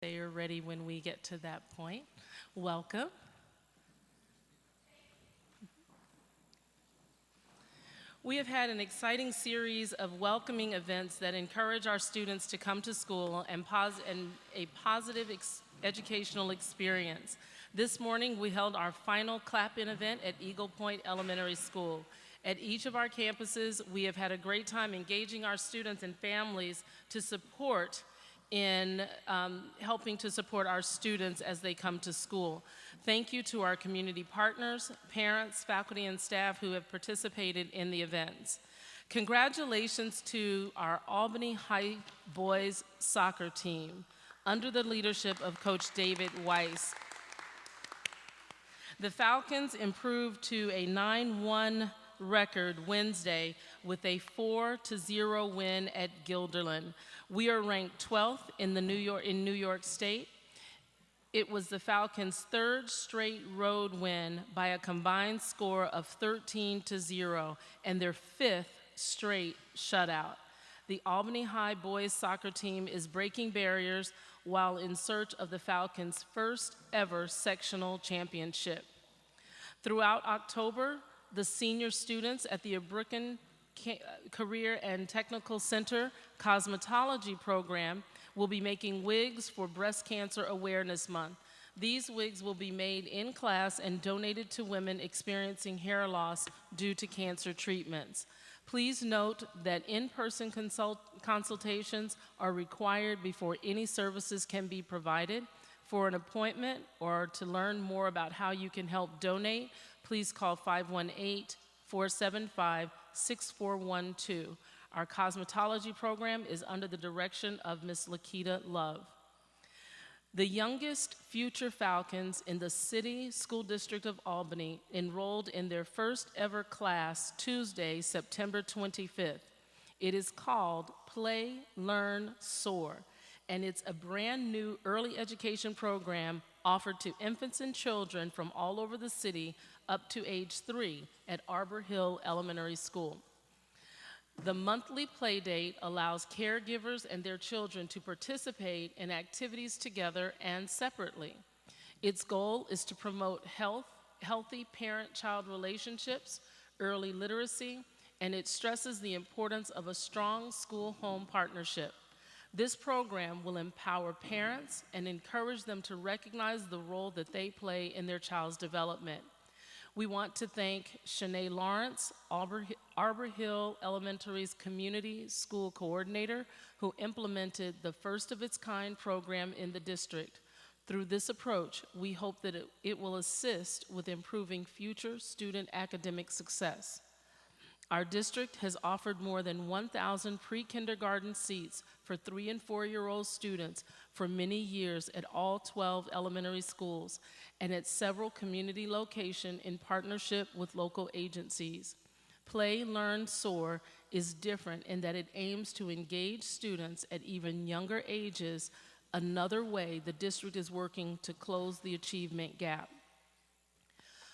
They are ready when we get to that point. Welcome. We have had an exciting series of welcoming events that encourage our students to come to school and a positive educational experience. This morning, we held our final clap-in event at Eagle Point Elementary School. At each of our campuses, we have had a great time engaging our students and families to support in helping to support our students as they come to school. Thank you to our community partners, parents, faculty, and staff who have participated in the events. Congratulations to our Albany High boys soccer team under the leadership of Coach David Weiss. The Falcons improved to a 9-1 record Wednesday with a 4-0 win at Guilderland. We are ranked 12th in New York State. It was the Falcons' third straight road win by a combined score of 13-0 and their fifth straight shutout. The Albany High boys soccer team is breaking barriers while in search of the Falcons' first ever sectional championship. Throughout October, the senior students at the Abrickan Career and Technical Center Cosmetology Program will be making wigs for Breast Cancer Awareness Month. These wigs will be made in class and donated to women experiencing hair loss due to cancer treatments. Please note that in-person consultations are required before any services can be provided. For an appointment or to learn more about how you can help donate, please call 518-475-6412. Our cosmetology program is under the direction of Ms. Lakita Love. The youngest future Falcons in the City School District of Albany enrolled in their first ever class Tuesday, September 25th. It is called Play, Learn, Soar, and it's a brand new early education program offered to infants and children from all over the city up to age 3 at Arbor Hill Elementary School. The monthly play date allows caregivers and their children to participate in activities together and separately. Its goal is to promote healthy parent-child relationships, early literacy, and it stresses the importance of a strong school-home partnership. This program will empower parents and encourage them to recognize the role that they play in their child's development. We want to thank Shanae Lawrence, Arbor Hill Elementary's community school coordinator, who implemented the first of its kind program in the district. Through this approach, we hope that it will assist with improving future student academic success. Our district has offered more than 1,000 pre-kindergarten seats for 3- and 4-year-old students for many years at all 12 elementary schools and at several community locations in partnership with local agencies. Play, Learn, Soar is different in that it aims to engage students at even younger ages. Another way the district is working to close the achievement gap.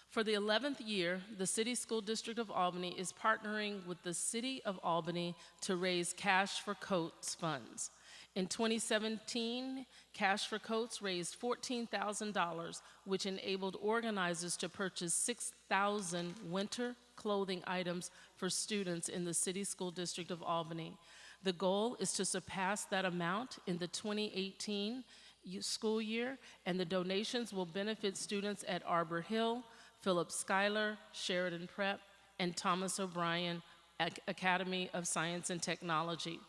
For the 11th year, the City School District of Albany is partnering with the City of Albany to raise Cash for Coats funds. In 2017, Cash for Coats raised $14,000, which enabled organizers to purchase 6,000 winter clothing items for students in the City School District of Albany. The goal is to surpass that amount in the 2018 school year, and the donations will benefit students at Arbor Hill, Philip Schuyler, Sheridan Prep, and Thomas O'Brien Academy of Science and Technology.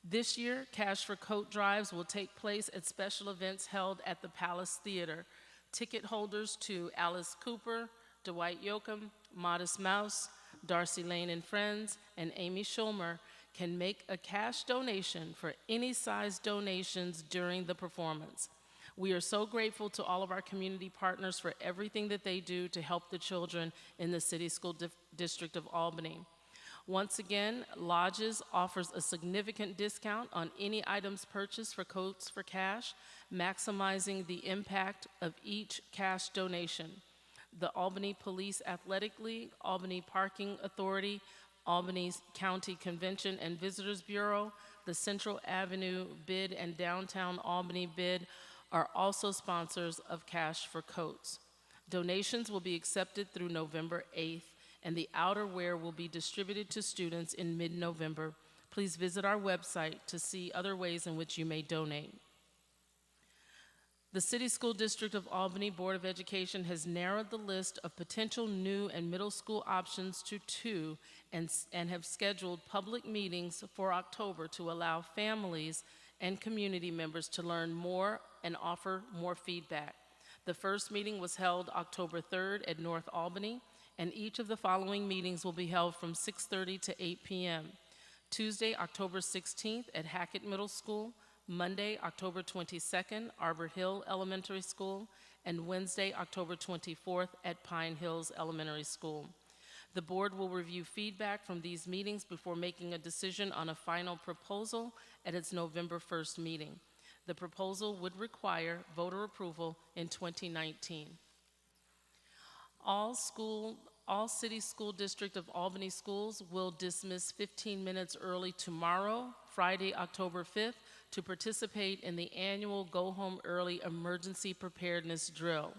This year, Cash for Coat drives will take place at special events held at the Palace Theater. Ticket holders to Alice Cooper, Dwight Yoakam, Modest Mouse, Darcy Lane and Friends, and Amy Schulmer can make a cash donation for any size donations during the performance. We are so grateful to all of our community partners for everything that they do to help the children in the City School District of Albany. Once again, Lodges offers a significant discount on any items purchased for Coats for Cash, maximizing the impact of each cash donation. The Albany Police Athletic League, Albany Parking Authority, Albany County Convention and Visitors Bureau, the Central Avenue bid, and Downtown Albany bid are also sponsors of Cash for Coats. Donations will be accepted through November 8th, and the outerwear will be distributed to students in mid-November. Please visit our website to see other ways in which you may donate. The City School District of Albany Board of Education has narrowed the list of potential new and middle school options to 2 and have scheduled public meetings for October to allow families and community members to learn more and offer more feedback. The first meeting was held October 3rd at North Albany, and each of the following meetings will be held from 6:30 to 8 p.m. Tuesday, October 16th at Hackett Middle School, Monday, October 22nd, Arbor Hill Elementary School, and Wednesday, October 24th at Pine Hills Elementary School. The board will review feedback from these meetings before making a decision on a final proposal at its November 1st meeting. The proposal would require voter approval in 2019. All City School District of Albany schools will dismiss 15 minutes early tomorrow, Friday, October 5th, to participate in the annual Go Home Early Emergency Preparedness Drill.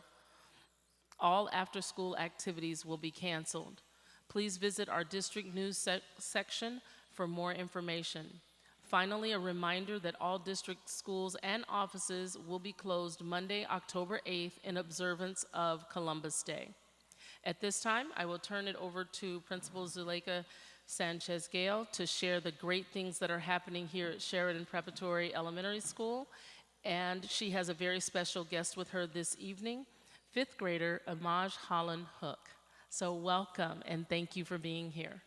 All after-school activities will be canceled. Please visit our district news section for more information. Finally, a reminder that all district schools and offices will be closed Monday, October 8th in observance of Columbus Day. At this time, I will turn it over to Principal Zuleika Sanchez-Gale to share the great things that are happening here at Sheridan Preparatory Elementary School. And she has a very special guest with her this evening, 5th grader Amaj Holland Hook. So welcome and thank you for being here.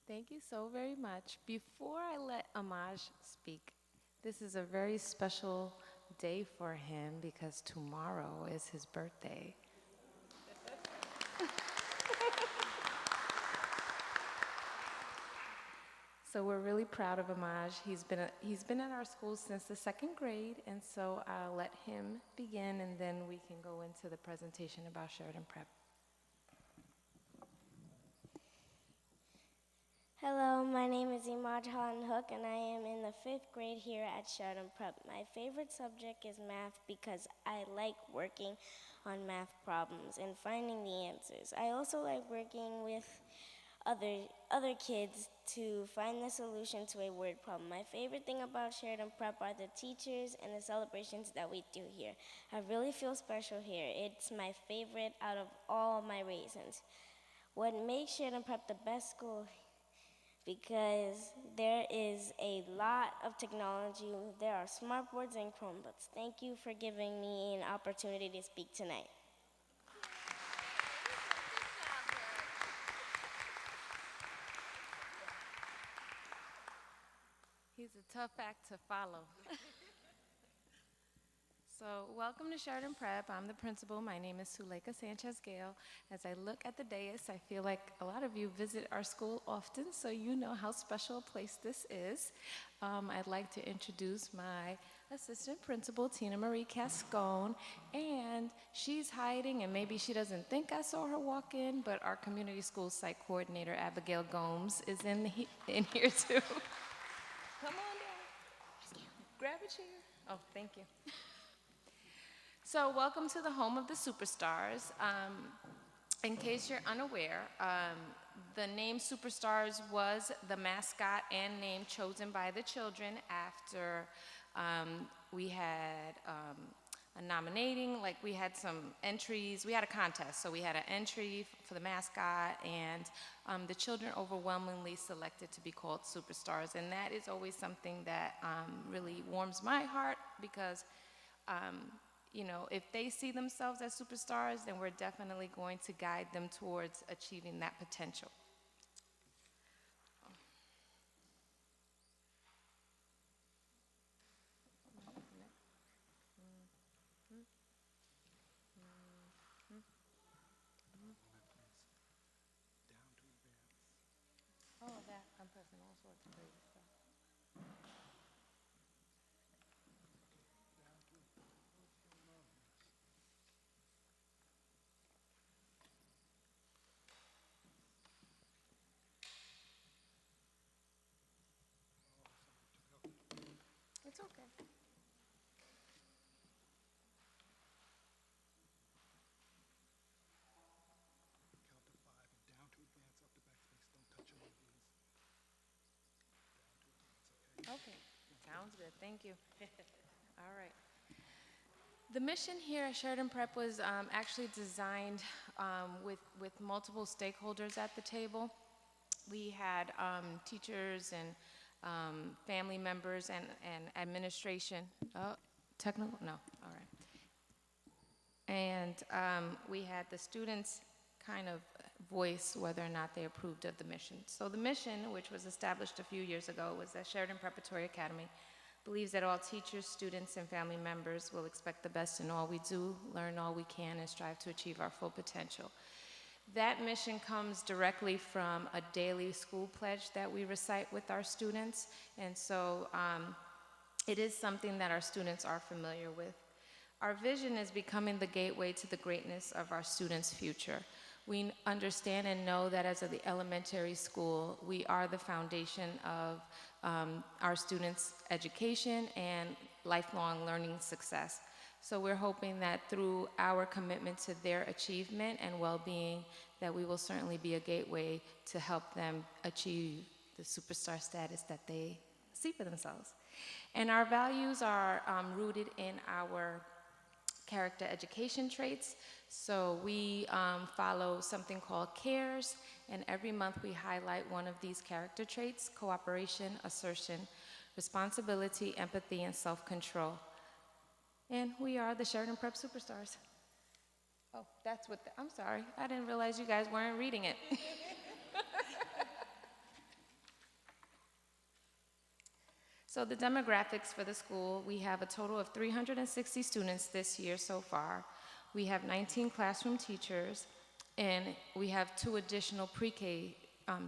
Thank you so very much. Before I let Amaj speak, this is a very special day for him because tomorrow is his birthday. So we're really proud of Amaj. He's been at our school since the 2nd grade, and so I'll let him begin, and then we can go into the presentation about Sheridan Prep. Hello, my name is Imaj Holland Hook, and I am in the 5th grade here at Sheridan Prep. My favorite subject is math because I like working on math problems and finding the answers. I also like working with other kids to find the solution to a word problem. My favorite thing about Sheridan Prep are the teachers and the celebrations that we do here. I really feel special here. It's my favorite out of all of my reasons. What makes Sheridan Prep the best school because there is a lot of technology. There are smartboards and Chromebooks. Thank you for giving me an opportunity to speak tonight. He's a tough act to follow. So welcome to Sheridan Prep. I'm the principal. My name is Zuleika Sanchez-Gale. As I look at the dais, I feel like a lot of you visit our school often, so you know how special a place this is. I'd like to introduce my assistant principal, Tina Marie Cascone, and she's hiding, and maybe she doesn't think I saw her walk in, but our community school site coordinator, Abigail Gomes, is in here too. Come on down. Grab a chair. Oh, thank you. So welcome to the home of the Superstars. In case you're unaware, the name Superstars was the mascot and name chosen by the children after we had a nominating, like we had some entries, we had a contest, so we had an entry for the mascot, and the children overwhelmingly selected to be called Superstars, and that is always something that really warms my heart because you know, if they see themselves as superstars, then we're definitely going to guide them towards achieving that potential. Oh, that, I'm pressing all sorts of crazy stuff. It's okay. Count to 5 and down to advance, up to backspace. Don't touch any of these. Down to advance, okay? Okay, sounds good, thank you. All right. The mission here at Sheridan Prep was actually designed with multiple stakeholders at the table. We had teachers and family members and administration. Oh, technical? No, all right. And we had the students kind of voice whether or not they approved of the mission. So the mission, which was established a few years ago, was that Sheridan Preparatory Academy believes that all teachers, students, and family members will expect the best in all we do, learn all we can, and strive to achieve our full potential. That mission comes directly from a daily school pledge that we recite with our students, and so it is something that our students are familiar with. Our vision is becoming the gateway to the greatness of our students' future. We understand and know that as of the elementary school, we are the foundation of our students' education and lifelong learning success. So we're hoping that through our commitment to their achievement and well-being, that we will certainly be a gateway to help them achieve the superstar status that they see for themselves. And our values are rooted in our character education traits. So we follow something called CARES, and every month we highlight one of these character traits: cooperation, assertion, responsibility, empathy, and self-control. And we are the Sheridan Prep Superstars. Oh, that's what I'm sorry, I didn't realize you guys weren't reading it. So the demographics for the school, we have a total of 360 students this year so far. We have 19 classroom teachers, and we have 2 additional pre-K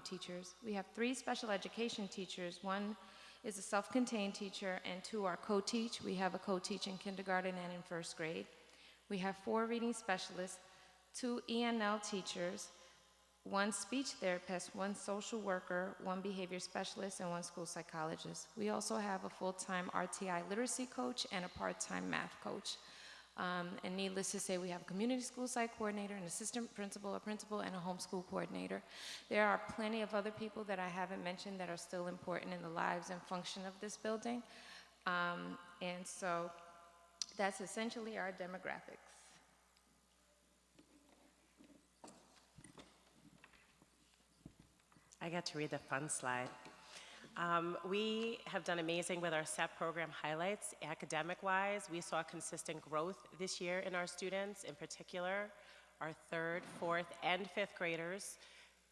teachers. We have 3 special education teachers. 1 is a self-contained teacher, and 2 are co-teach. We have a co-teach in kindergarten and in 1st grade. We have 4 reading specialists, 2 ENL teachers, 1 speech therapist, 1 social worker, 1 behavior specialist, and 1 school psychologist. We also have a full-time RTI literacy coach and a part-time math coach. And needless to say, we have a community school site coordinator, an assistant principal, a principal, and a homeschool coordinator. There are plenty of other people that I haven't mentioned that are still important in the lives and function of this building. And so that's essentially our demographics. I got to read the fun slide. We have done amazing with our SEP program highlights. Academic-wise, we saw consistent growth this year in our students, in particular, our 3rd, 4th, and 5th graders.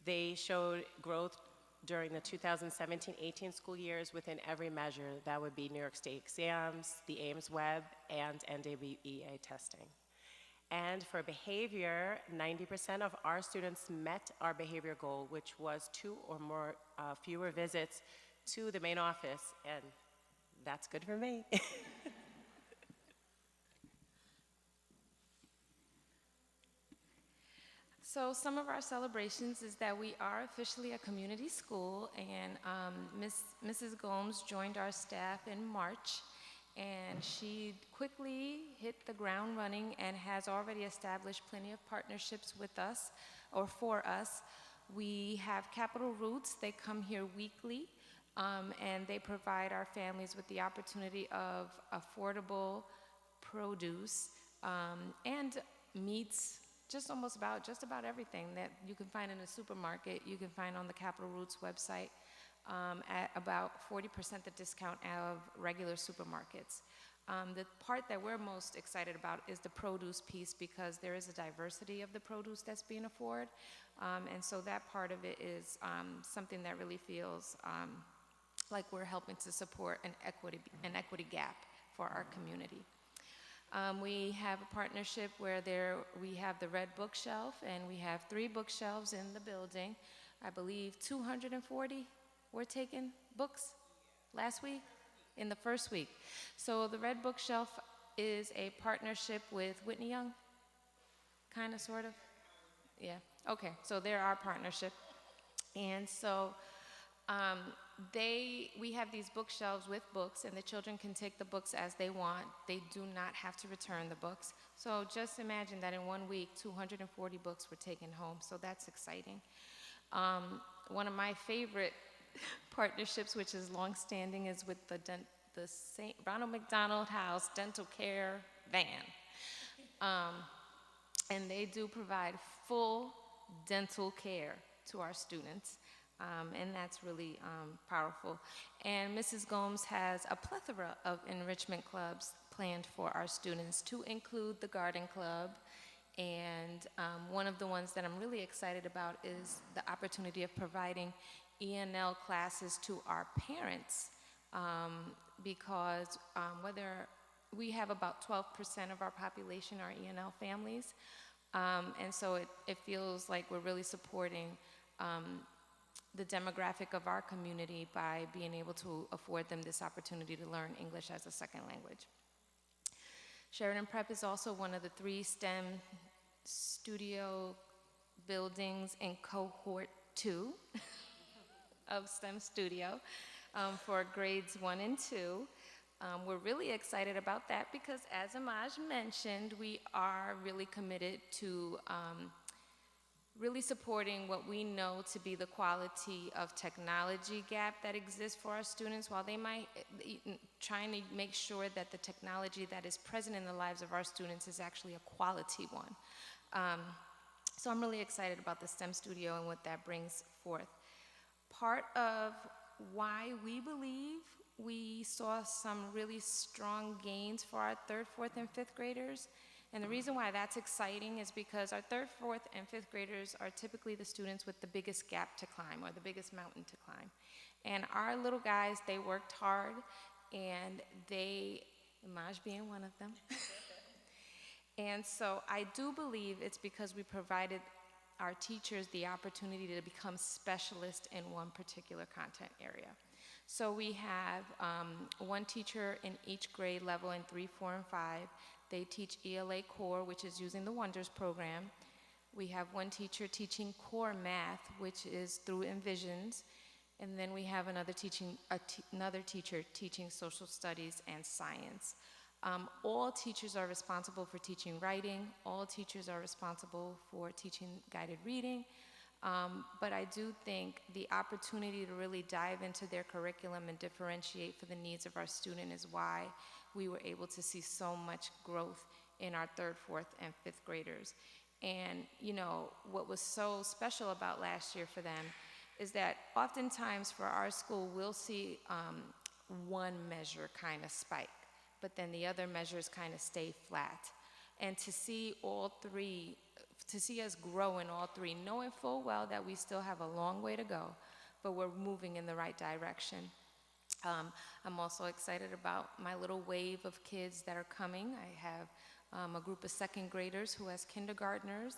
They showed growth during the 2017-18 school years within every measure. That would be New York State exams, the Ames Web, and NWEA testing. And for behavior, 90% of our students met our behavior goal, which was 2 or more fewer visits to the main office, and that's good for me. So some of our celebrations is that we are officially a community school, and Mrs. Gomes joined our staff in March, and she quickly hit the ground running and has already established plenty of partnerships with us, or for us. We have Capital Roots. They come here weekly, and they provide our families with the opportunity of affordable produce and meats, just about everything that you can find in a supermarket, you can find on the Capital Roots website at about 40% the discount of regular supermarkets. The part that we're most excited about is the produce piece, because there is a diversity of the produce that's being afforded. And so that part of it is something that really feels like we're helping to support an equity gap for our community. We have a partnership where we have the Red Bookshelf, and we have 3 bookshelves in the building. I believe 240 were taken books last week, in the first week. So the Red Bookshelf is a partnership with Whitney Young, kind of, sort of? Yeah, okay, so they're our partnership. And so we have these bookshelves with books, and the children can take the books as they want. They do not have to return the books. So just imagine that in 1 week, 240 books were taken home. So that's exciting. One of my favorite partnerships, which is longstanding, is with the St. Ronald McDonald House Dental Care Van. And they do provide full dental care to our students. And that's really powerful. And Mrs. Gomes has a plethora of enrichment clubs planned for our students, to include the garden club. And one of the ones that I'm really excited about is the opportunity of providing ENL classes to our parents, because whether we have about 12% of our population are ENL families, and so it feels like we're really supporting the demographic of our community by being able to afford them this opportunity to learn English as a second language. Sheridan Prep is also one of the 3 STEM studio buildings in cohort 2 of STEM Studio for grades 1 and 2. We're really excited about that because, as Amaj mentioned, we are really committed to really supporting what we know to be the quality of technology gap that exists for our students. While they might trying to make sure that the technology that is present in the lives of our students is actually a quality one. So I'm really excited about the STEM Studio and what that brings forth. Part of why we believe we saw some really strong gains for our 3rd, 4th, and 5th graders. And the reason why that's exciting is because our 3rd, 4th, and 5th graders are typically the students with the biggest gap to climb, or the biggest mountain to climb. And our little guys, they worked hard, and Imaj being one of them. And so I do believe it's because we provided our teachers the opportunity to become specialists in one particular content area. So we have one teacher in each grade level in 3, 4, and 5. They teach ELA Core, which is using the Wonders program. We have one teacher teaching core math, which is through Envisions. And then we have another teacher teaching social studies and science. All teachers are responsible for teaching writing. All teachers are responsible for teaching guided reading. But I do think the opportunity to really dive into their curriculum and differentiate for the needs of our student is why we were able to see so much growth in our 3rd, 4th, and 5th graders. And, you know, what was so special about last year for them is that oftentimes for our school, we'll see one measure kind of spike, but then the other measures kind of stay flat. And to see all 3, to see us grow in all 3, knowing full well that we still have a long way to go, but we're moving in the right direction. I'm also excited about my little wave of kids that are coming. I have a group of 2nd graders who, as kindergartners,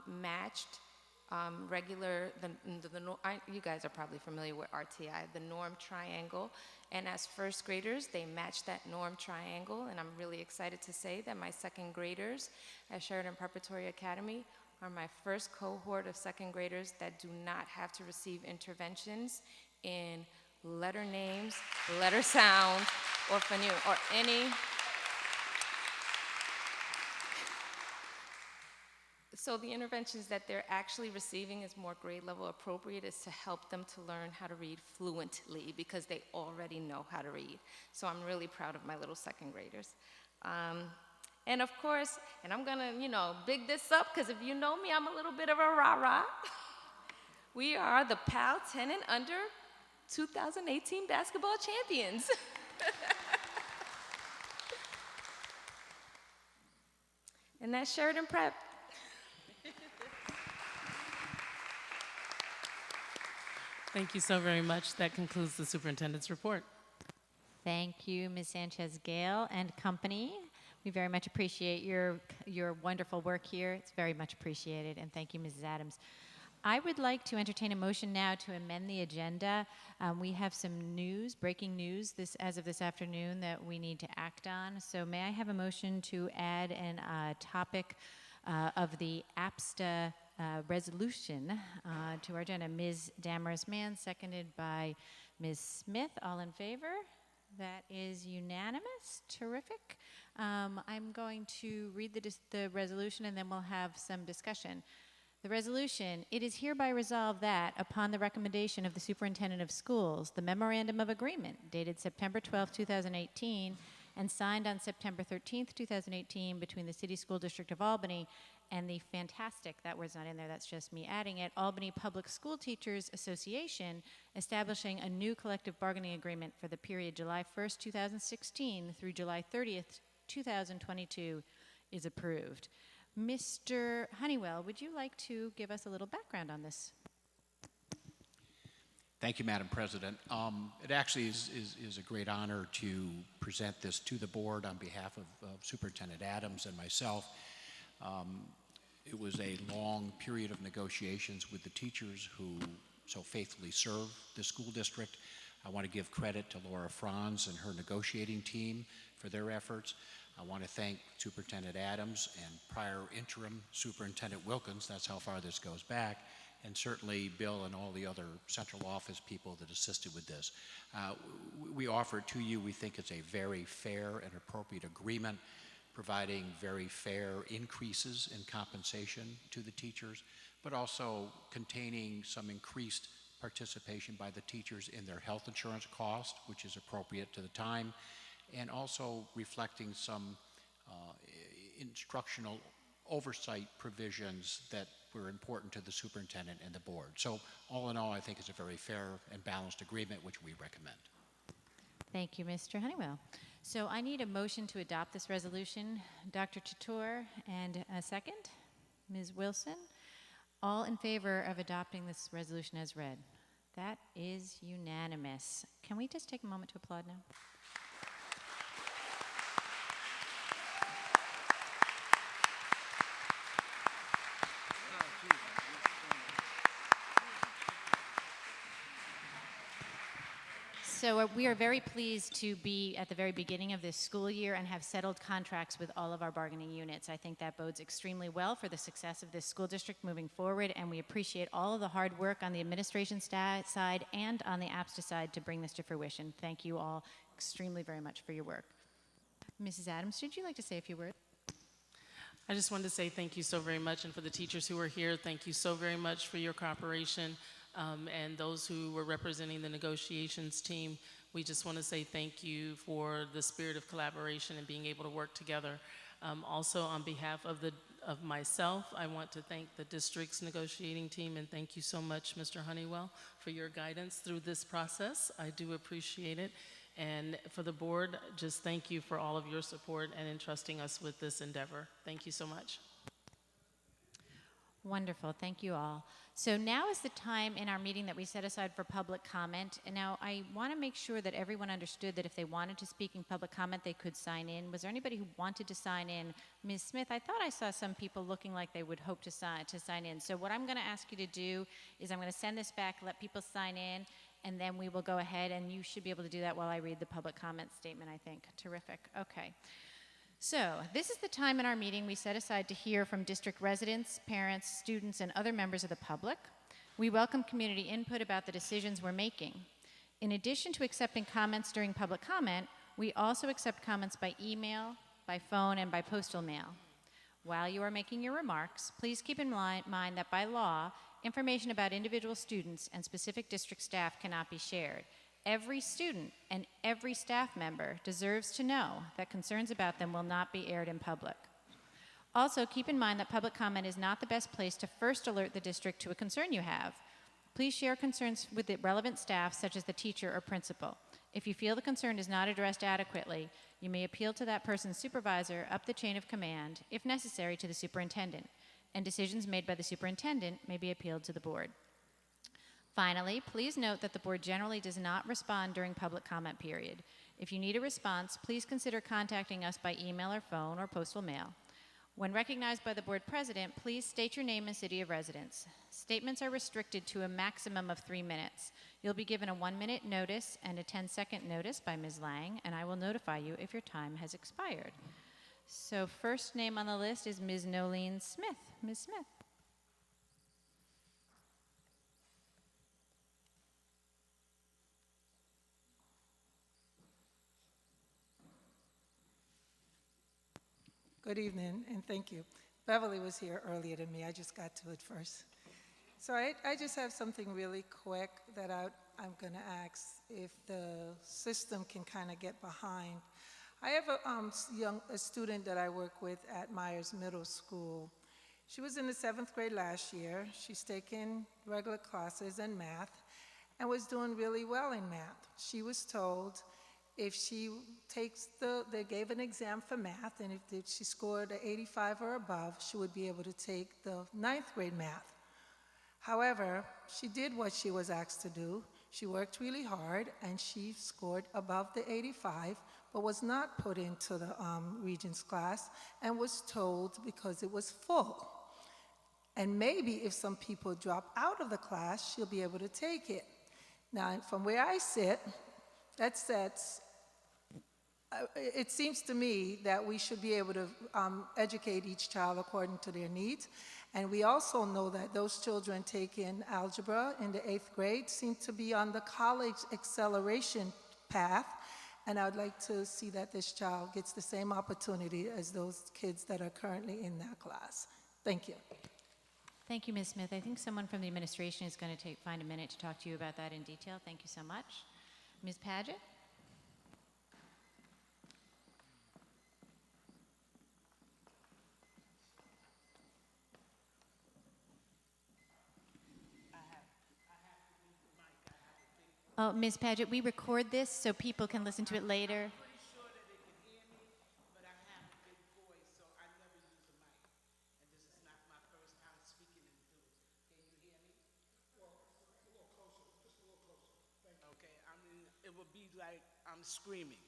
matched you guys are probably familiar with RTI, the norm triangle. And as 1st graders, they matched that norm triangle. And I'm really excited to say that my 2nd graders at Sheridan Preparatory Academy are my first cohort of 2nd graders that do not have to receive interventions in letter names, letter sound, or phoneme, or any. So the interventions that they're actually receiving is more grade level appropriate, is to help them to learn how to read fluently because they already know how to read. So I'm really proud of my little 2nd graders. And of course, and I'm gonna, big this up because if you know me, I'm a little bit of a rah-rah. We are the PAL 10 and under 2018 basketball champions. And that's Sheridan Prep. Thank you so very much. That concludes the superintendent's report. Thank you, Ms. Sanchez-Gale and company. We very much appreciate your wonderful work here. It's very much appreciated, and thank you, Mrs. Adams. I would like to entertain a motion now to amend the agenda. We have some news, breaking news, as of this afternoon that we need to act on. So may I have a motion to add a topic of the APSTA resolution to our agenda. Ms. Damaris Mann, seconded by Ms. Smith. All in favor? That is unanimous. Terrific. I'm going to read the resolution and then we'll have some discussion. The resolution, it is hereby resolved that upon the recommendation of the Superintendent of Schools, the Memorandum of Agreement dated September 12, 2018, and signed on September 13, 2018, between the City School District of Albany and the fantastic, that word's not in there, that's just me adding it, Albany Public School Teachers Association, establishing a new collective bargaining agreement for the period July 1st, 2016 through July 30th, 2022 is approved. Mr. Honeywell, would you like to give us a little background on this? Thank you, Madam President. It actually is a great honor to present this to the board on behalf of Superintendent Adams and myself. It was a long period of negotiations with the teachers who so faithfully serve the school district. I want to give credit to Laura Franz and her negotiating team for their efforts. I want to thank Superintendent Adams and prior interim Superintendent Wilkins, that's how far this goes back, and certainly Bill and all the other central office people that assisted with this. We offer it to you. We think it's a very fair and appropriate agreement, providing very fair increases in compensation to the teachers, but also containing some increased participation by the teachers in their health insurance cost, which is appropriate to the time, and also reflecting some instructional oversight provisions that were important to the superintendent and the board. So all in all, I think it's a very fair and balanced agreement, which we recommend. Thank you, Mr. Honeywell. So I need a motion to adopt this resolution. Dr. Chatoor, and a second. Ms. Wilson, all in favor of adopting this resolution as read? That is unanimous. Can we just take a moment to applaud now? So we are very pleased to be at the very beginning of this school year and have settled contracts with all of our bargaining units. I think that bodes extremely well for the success of this school district moving forward, and we appreciate all of the hard work on the administration side and on the APSTA side to bring this to fruition. Thank you all extremely very much for your work. Mrs. Adams, would you like to say a few words? I just wanted to say thank you so very much, and for the teachers who are here, thank you so very much for your cooperation. And those who were representing the negotiations team, we just want to say thank you for the spirit of collaboration and being able to work together. Also, on behalf of myself, I want to thank the district's negotiating team, and thank you so much, Mr. Honeywell, for your guidance through this process. I do appreciate it. And for the board, just thank you for all of your support and entrusting us with this endeavor. Thank you so much. Wonderful, thank you all. So now is the time in our meeting that we set aside for public comment. And now I want to make sure that everyone understood that if they wanted to speak in public comment, they could sign in. Was there anybody who wanted to sign in? Ms. Smith, I thought I saw some people looking like they would hope to sign in. So what I'm going to ask you to do is I'm going to send this back, let people sign in, and then we will go ahead, and you should be able to do that while I read the public comment statement, I think. Terrific, okay. So, this is the time in our meeting we set aside to hear from district residents, parents, students, and other members of the public. We welcome community input about the decisions we're making. In addition to accepting comments during public comment, we also accept comments by email, by phone, and by postal mail. While you are making your remarks, please keep in mind that by law, information about individual students and specific district staff cannot be shared. Every student and every staff member deserves to know that concerns about them will not be aired in public. Also, keep in mind that public comment is not the best place to first alert the district to a concern you have. Please share concerns with the relevant staff, such as the teacher or principal. If you feel the concern is not addressed adequately, you may appeal to that person's supervisor up the chain of command, if necessary, to the superintendent, and decisions made by the superintendent may be appealed to the board. Finally, please note that the board generally does not respond during public comment period. If you need a response, please consider contacting us by email or phone or postal mail. When recognized by the board president, please state your name and city of residence. Statements are restricted to a maximum of 3 minutes. You'll be given a 1-minute notice and a 10-second notice by Ms. Lang, and I will notify you if your time has expired. So first name on the list is Ms. Nolene Smith. Ms. Smith. Good evening, and thank you. Beverly was here earlier than me. I just got to it first. So I just have something really quick that I'm going to ask if the system can kind of get behind. I have a student that I work with at Myers Middle School. She was in the 7th grade last year. She's taken regular classes in math and was doing really well in math. She was told if she they gave an exam for math, and if she scored an 85 or above, she would be able to take the 9th grade math. However, she did what she was asked to do. She worked really hard, and she scored above the 85, but was not put into the Regents class and was told because it was full. And maybe if some people drop out of the class, she'll be able to take it. Now, from where I sit, that sets, it seems to me that we should be able to educate each child according to their needs. And we also know that those children taking algebra in the 8th grade seem to be on the college acceleration path. And I would like to see that this child gets the same opportunity as those kids that are currently in that class. Thank you. Thank you, Ms. Smith. I think someone from the administration is going to find a minute to talk to you about that in detail. Thank you so much. Ms. Paget? Oh, Ms. Paget, we record this so people can listen to it later. It would be like I'm screaming.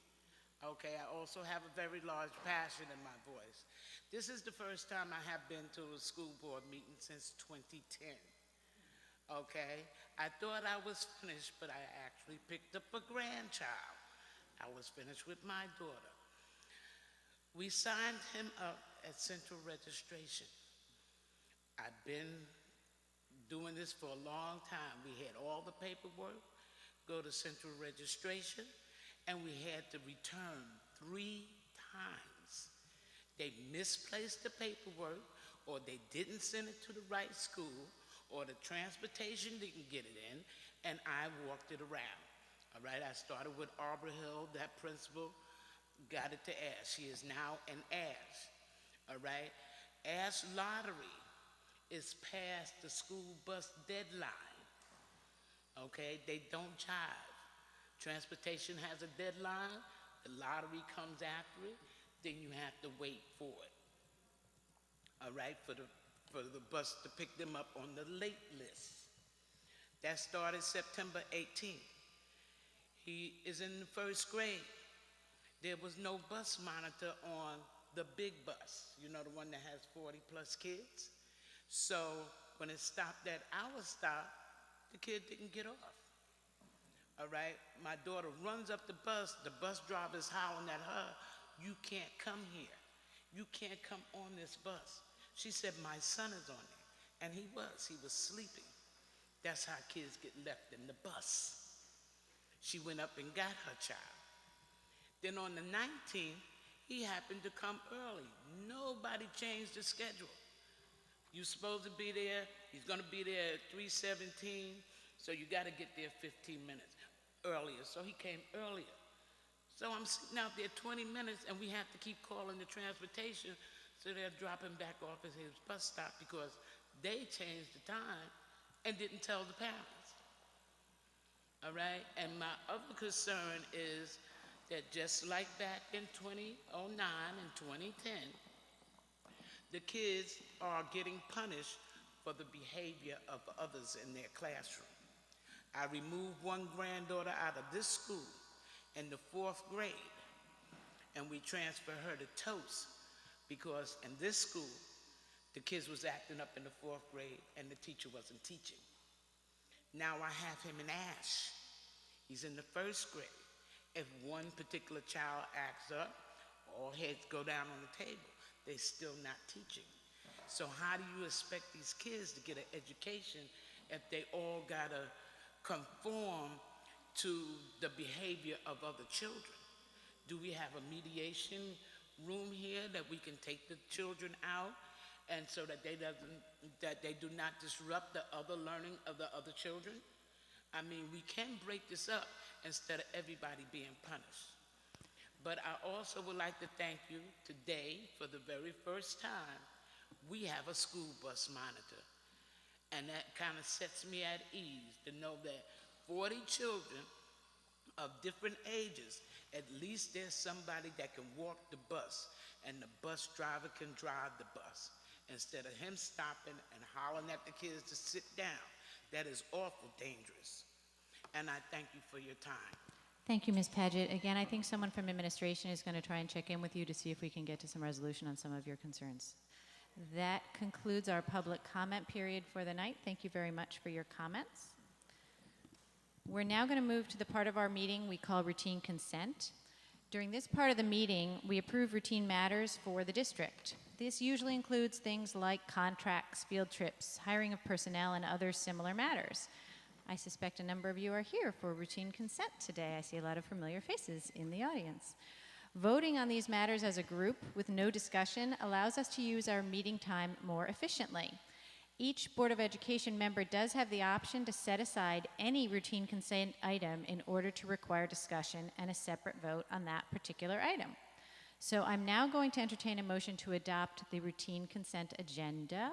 Okay, I also have a very large passion in my voice. This is the first time I have been to a school board meeting since 2010. Okay, I thought I was finished, but I actually picked up a grandchild. I was finished with my daughter. We signed him up at central registration. I've been doing this for a long time. We had all the paperwork, go to central registration, and we had to return 3 times. They misplaced the paperwork, or they didn't send it to the right school, or the transportation didn't get it in, and I walked it around. All right, I started with Arbor Hill. That principal got it to Ash. She is now in Ash. All right, Ash Lottery is past the school bus deadline. Okay, they don't jive. Transportation has a deadline, the lottery comes after it, then you have to wait for it. All right, for the bus to pick them up on the late list. That started September 18th. He is in the 1st grade. There was no bus monitor on the big bus, you know, the one that has 40 plus kids. So when it stopped at our stop, the kid didn't get off. All right, my daughter runs up the bus driver's howling at her, "You can't come here. You can't come on this bus." She said, "My son is on it." And he was sleeping. That's how kids get left in the bus. She went up and got her child. Then on the 19th, he happened to come early. Nobody changed the schedule. You're supposed to be there, he's gonna be there at 3:17, so you gotta get there 15 minutes earlier. So he came earlier. So I'm sitting out there 20 minutes, and we have to keep calling the transportation, so they're dropping back off at his bus stop because they changed the time and didn't tell the parents. All right, and my other concern is that just like back in 2009 and 2010, the kids are getting punished for the behavior of others in their classroom. I removed one granddaughter out of this school in the 4th grade, and we transferred her to Toast because in this school, the kids was acting up in the 4th grade and the teacher wasn't teaching. Now I have him in Ash. He's in the 1st grade. If one particular child acts up, all heads go down on the table. They're still not teaching. So how do you expect these kids to get an education if they all gotta conform to the behavior of other children? Do we have a mediation room here that we can take the children out, and so that they do not disrupt the other learning of the other children. I mean, we can break this up instead of everybody being punished. But I also would like to thank you today, for the very first time, we have a school bus monitor. And that kind of sets me at ease to know that 40 children of different ages, at least there's somebody that can walk the bus, and the bus driver can drive the bus, instead of him stopping and hollering at the kids to sit down. That is awful dangerous. And I thank you for your time. Thank you, Ms. Paget. Again, I think someone from administration is going to try and check in with you to see if we can get to some resolution on some of your concerns. That concludes our public comment period for the night. Thank you very much for your comments. We're now going to move to the part of our meeting we call routine consent. During this part of the meeting, we approve routine matters for the district. This usually includes things like contracts, field trips, hiring of personnel, and other similar matters. I suspect a number of you are here for routine consent today. I see a lot of familiar faces in the audience. Voting on these matters as a group with no discussion allows us to use our meeting time more efficiently. Each Board of Education member does have the option to set aside any routine consent item in order to require discussion and a separate vote on that particular item. So I'm now going to entertain a motion to adopt the routine consent agenda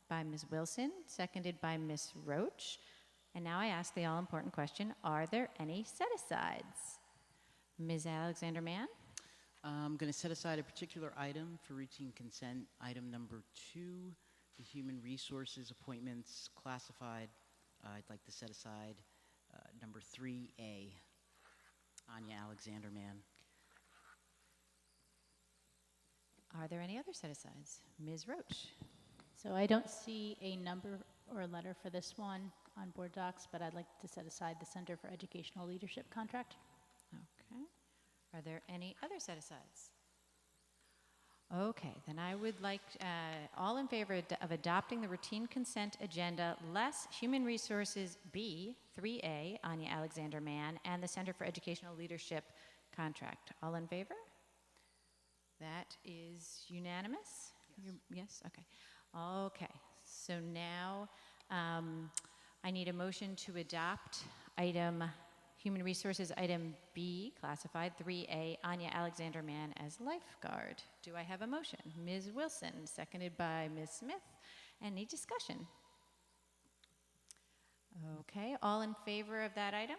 by Ms. Wilson, seconded by Ms. Roach. And now I ask the all-important question, are there any set-asides? Ms. Alexander-Mann? I'm going to set aside a particular item for routine consent, item number 2, the human resources appointments classified. I'd like to set aside number 3A, Anya Alexander-Mann. Are there any other set-asides? Ms. Roach? So I don't see a number or a letter for this one on board docs, but I'd like to set aside the Center for Educational Leadership contract. Okay. Are there any other set-asides? Okay, then I would like all in favor of adopting the routine consent agenda, less Human Resources B, 3A, Anya Alexander-Mann, and the Center for Educational Leadership contract. All in favor? That is unanimous? Yes? Okay. Okay, so now I need a motion to adopt item Human Resources item B, classified 3A, Anya Alexander-Mann as lifeguard. Do I have a motion? Ms. Wilson, seconded by Ms. Smith. Any discussion? Okay, all in favor of that item?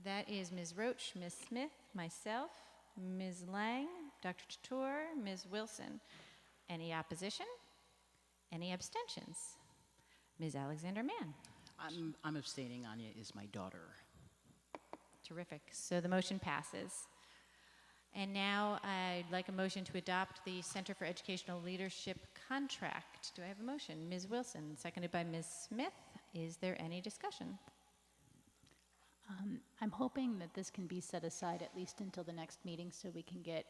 That is Ms. Roach, Ms. Smith, myself, Ms. Lang, Dr. Tour, Ms. Wilson. Any opposition? Any abstentions? Ms. Alexander-Mann. I'm abstaining. Anya is my daughter. Terrific. So the motion passes. And now I'd like a motion to adopt the Center for Educational Leadership contract. Do I have a motion? Ms. Wilson, seconded by Ms. Smith. Is there any discussion? I'm hoping that this can be set aside at least until the next meeting so we can get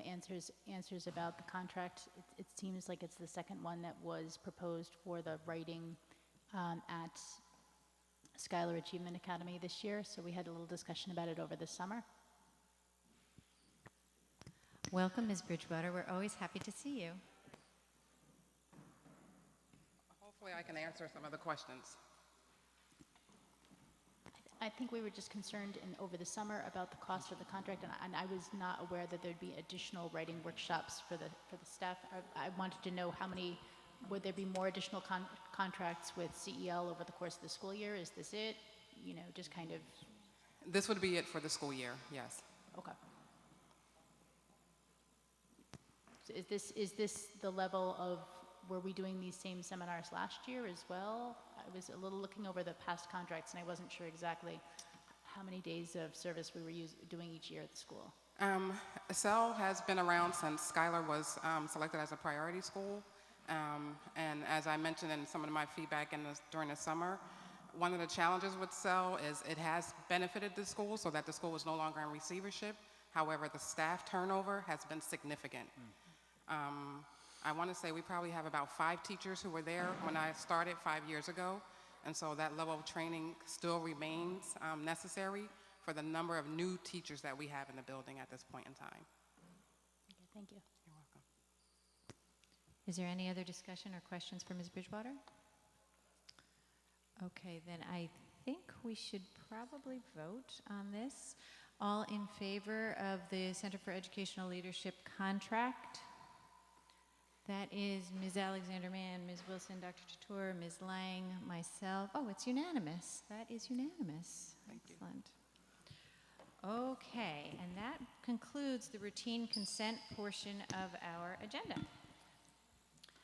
answers about the contract. It seems like it's the second one that was proposed for the writing at Schuyler Achievement Academy this year, so we had a little discussion about it over the summer. Welcome, Ms. Bridgewater. We're always happy to see you. Hopefully I can answer some of the questions. I think we were just concerned over the summer about the cost of the contract, and I was not aware that there'd be additional writing workshops for the staff. I wanted to know how many, would there be more additional contracts with CEL over the course of the school year? Is this it? You know, just kind of. This would be it for the school year, yes. Okay. So is this the level of, were we doing these same seminars last year as well? I was a little looking over the past contracts, and I wasn't sure exactly how many days of service we were doing each year at the school. CEL has been around since Schuyler was selected as a priority school. And as I mentioned in some of my feedback during the summer, one of the challenges with CEL is it has benefited the school so that the school is no longer in receivership. However, the staff turnover has been significant. I want to say we probably have about 5 teachers who were there when I started 5 years ago, and so that level of training still remains necessary for the number of new teachers that we have in the building at this point in time. Thank you. You're welcome. Is there any other discussion or questions for Ms. Bridgewater? Okay, then I think we should probably vote on this. All in favor of the Center for Educational Leadership contract? That is Ms. Alexander Mann, Ms. Wilson, Dr. Chatour, Ms. Lang, myself. Oh, it's unanimous. That is unanimous. Thank you. Excellent. Okay, and that concludes the routine consent portion of our agenda.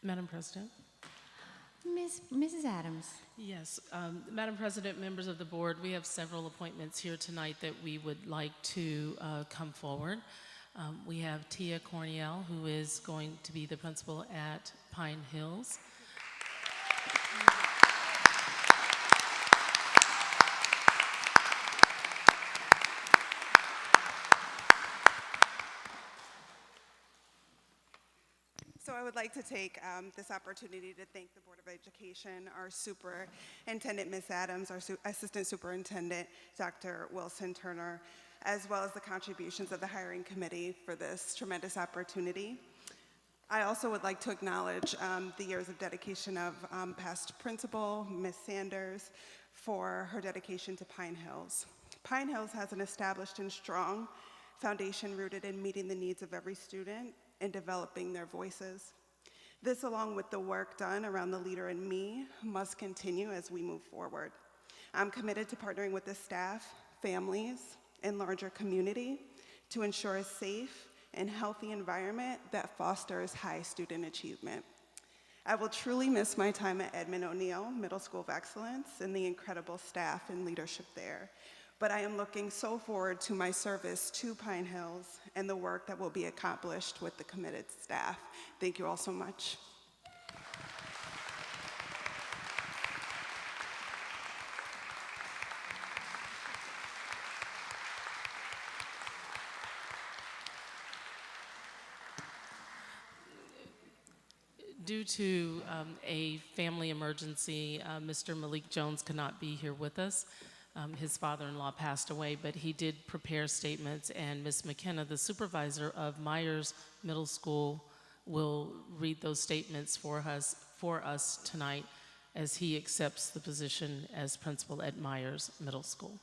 Madam President? Mrs. Adams. Yes, Madam President, members of the board, we have several appointments here tonight that we would like to come forward. We have Tia Corniel, who is going to be the principal at Pine Hills. So I would like to take this opportunity to thank the Board of Education, our Superintendent, Ms. Adams, our Assistant Superintendent, Dr. Wilson Turner, as well as the contributions of the hiring committee for this tremendous opportunity. I also would like to acknowledge the years of dedication of past principal, Ms. Sanders, for her dedication to Pine Hills. Pine Hills has an established and strong foundation rooted in meeting the needs of every student and developing their voices. This, along with the work done around the Leader in Me, must continue as we move forward. I'm committed to partnering with the staff, families, and larger community to ensure a safe and healthy environment that fosters high student achievement. I will truly miss my time at Edmond O'Neill Middle School of Excellence and the incredible staff and leadership there. But I am looking so forward to my service to Pine Hills and the work that will be accomplished with the committed staff. Thank you all so much. Due to a family emergency, Mr. Malik Jones cannot be here with us. His father-in-law passed away, but he did prepare statements, and Ms. McKenna, the supervisor of Myers Middle School, will read those statements for us tonight as he accepts the position as principal at Myers Middle School.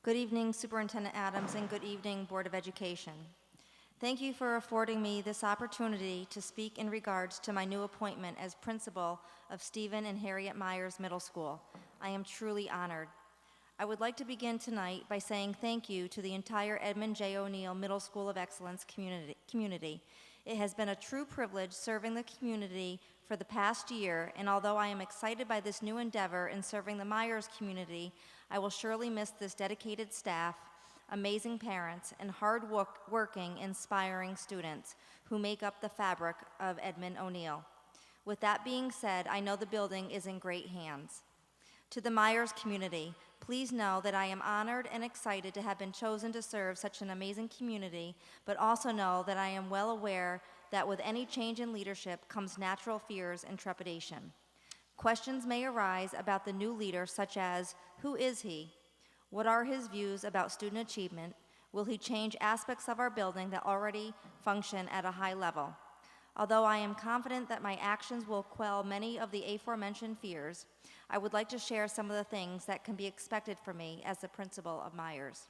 Good evening, Superintendent Adams, and good evening, Board of Education. Thank you for affording me this opportunity to speak in regards to my new appointment as principal of Stephen and Harriet Myers Middle School. I am truly honored. I would like to begin tonight by saying thank you to the entire Edmond J. O'Neill Middle School of Excellence community. It has been a true privilege serving the community for the past year, and although I am excited by this new endeavor in serving the Myers community, I will surely miss this dedicated staff, amazing parents, and hard-working, inspiring students who make up the fabric of Edmond O'Neill. With that being said, I know the building is in great hands. To the Myers community, please know that I am honored and excited to have been chosen to serve such an amazing community, but also know that I am well aware that with any change in leadership comes natural fears and trepidation. Questions may arise about the new leader, such as, who is he? What are his views about student achievement? Will he change aspects of our building that already function at a high level? Although I am confident that my actions will quell many of the aforementioned fears, I would like to share some of the things that can be expected from me as the principal of Myers.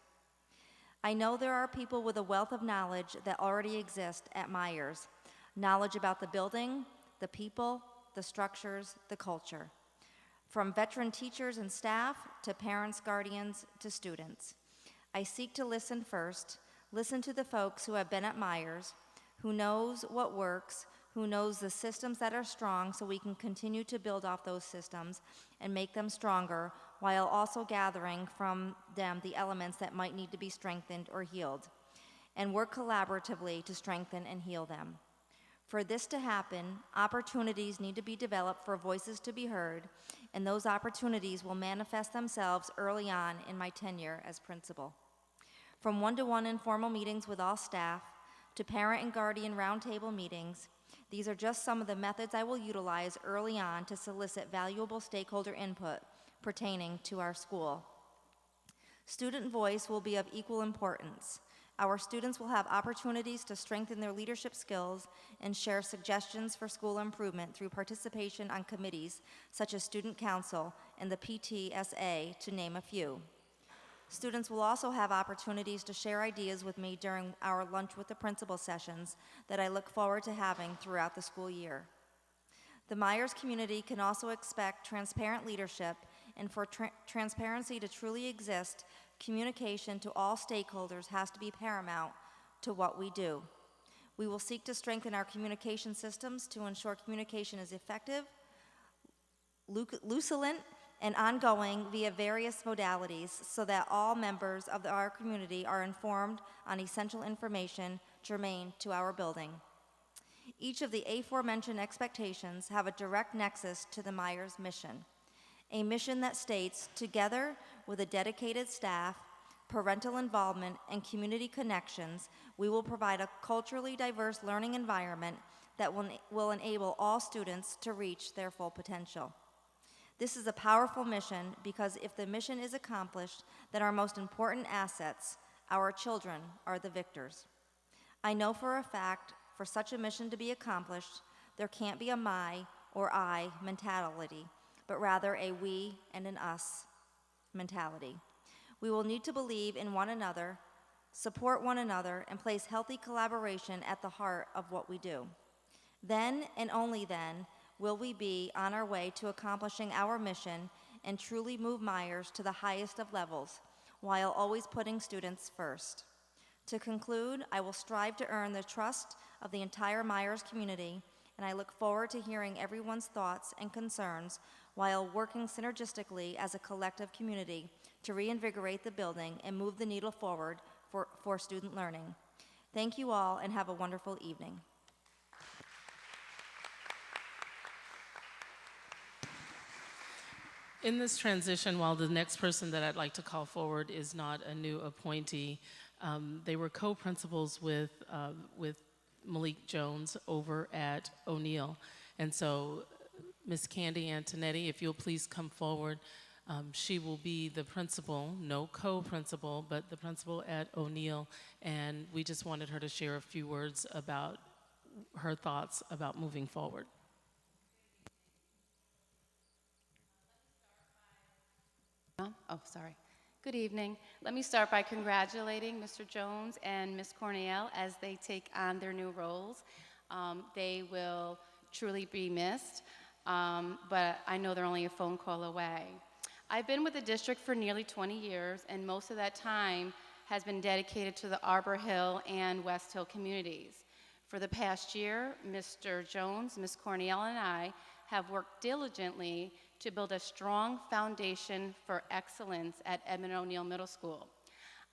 I know there are people with a wealth of knowledge that already exist at Myers, knowledge about the building, the people, the structures, the culture. From veteran teachers and staff to parents, guardians, to students. I seek to listen first, listen to the folks who have been at Myers, who knows what works, who knows the systems that are strong so we can continue to build off those systems and make them stronger while also gathering from them the elements that might need to be strengthened or healed, and work collaboratively to strengthen and heal them. For this to happen, opportunities need to be developed for voices to be heard, and those opportunities will manifest themselves early on in my tenure as principal. From one-to-one informal meetings with all staff, to parent and guardian roundtable meetings, these are just some of the methods I will utilize early on to solicit valuable stakeholder input pertaining to our school. Student voice will be of equal importance. Our students will have opportunities to strengthen their leadership skills and share suggestions for school improvement through participation on committees such as Student Council and the PTSA, to name a few. Students will also have opportunities to share ideas with me during our Lunch with the Principal sessions that I look forward to having throughout the school year. The Myers community can also expect transparent leadership, and for transparency to truly exist, communication to all stakeholders has to be paramount to what we do. We will seek to strengthen our communication systems to ensure communication is effective, lucid, and ongoing via various modalities so that all members of our community are informed on essential information germane to our building. Each of the aforementioned expectations have a direct nexus to the Myers mission, a mission that states, together with a dedicated staff, parental involvement, and community connections, we will provide a culturally diverse learning environment that will enable all students to reach their full potential. This is a powerful mission because if the mission is accomplished, then our most important assets, our children, are the victors. I know for a fact, for such a mission to be accomplished, there can't be a my or I mentality, but rather a we and an us mentality. We will need to believe in one another, support one another, and place healthy collaboration at the heart of what we do. Then and only then will we be on our way to accomplishing our mission and truly move Myers to the highest of levels, while always putting students first. To conclude, I will strive to earn the trust of the entire Myers community, and I look forward to hearing everyone's thoughts and concerns while working synergistically as a collective community to reinvigorate the building and move the needle forward for student learning. Thank you all, and have a wonderful evening. In this transition, while the next person that I'd like to call forward is not a new appointee, they were co-principals with Malik Jones over at O'Neill. And so Ms. Candy Antonetti, if you'll please come forward. She will be the principal, no co-principal, but the principal at O'Neill. And we just wanted her to share a few words about her thoughts about moving forward. Oh, sorry. Good evening. Let me start by congratulating Mr. Jones and Ms. Cornell as they take on their new roles. They will truly be missed, but I know they're only a phone call away. I've been with the district for nearly 20 years, and most of that time has been dedicated to the Arbor Hill and West Hill communities. For the past year, Mr. Jones, Ms. Cornell, and I have worked diligently to build a strong foundation for excellence at Edmond O'Neill Middle School.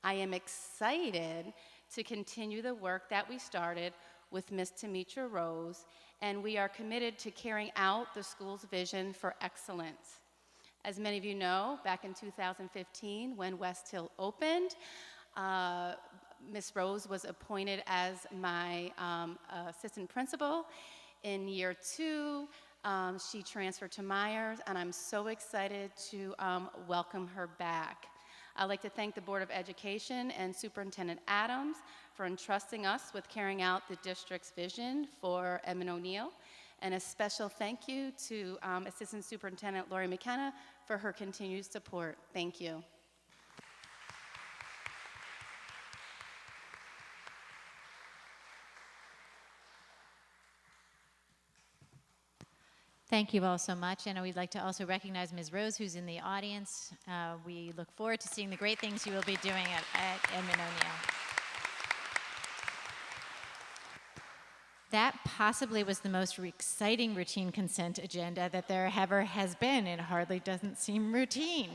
I am excited to continue the work that we started with Ms. Tamitra Rose, and we are committed to carrying out the school's vision for excellence. As many of you know, back in 2015, when West Hill opened, Ms. Rose was appointed as my assistant principal. In year 2, she transferred to Myers, and I'm so excited to welcome her back. I'd like to thank the Board of Education and Superintendent Adams for entrusting us with carrying out the district's vision for Edmond O'Neill, and a special thank you to Assistant Superintendent Lori McKenna for her continued support. Thank you. Thank you all so much, and we'd like to also recognize Ms. Rose, who's in the audience. We look forward to seeing the great things you will be doing at Edmond O'Neill. That possibly was the most exciting routine consent agenda that there ever has been. It hardly doesn't seem routine.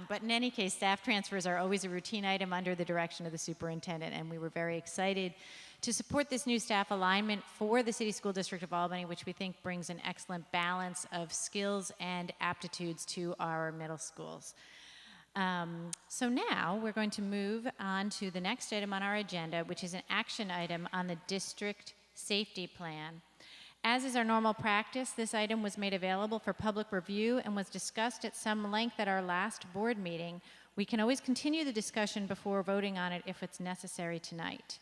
But in any case, staff transfers are always a routine item under the direction of the superintendent, and we were very excited to support this new staff alignment for the City School District of Albany, which we think brings an excellent balance of skills and aptitudes to our middle schools. So now we're going to move on to the next item on our agenda, which is an action item on the district safety plan. As is our normal practice, this item was made available for public review and was discussed at some length at our last board meeting, We can always continue the discussion before voting on it if it's necessary tonight.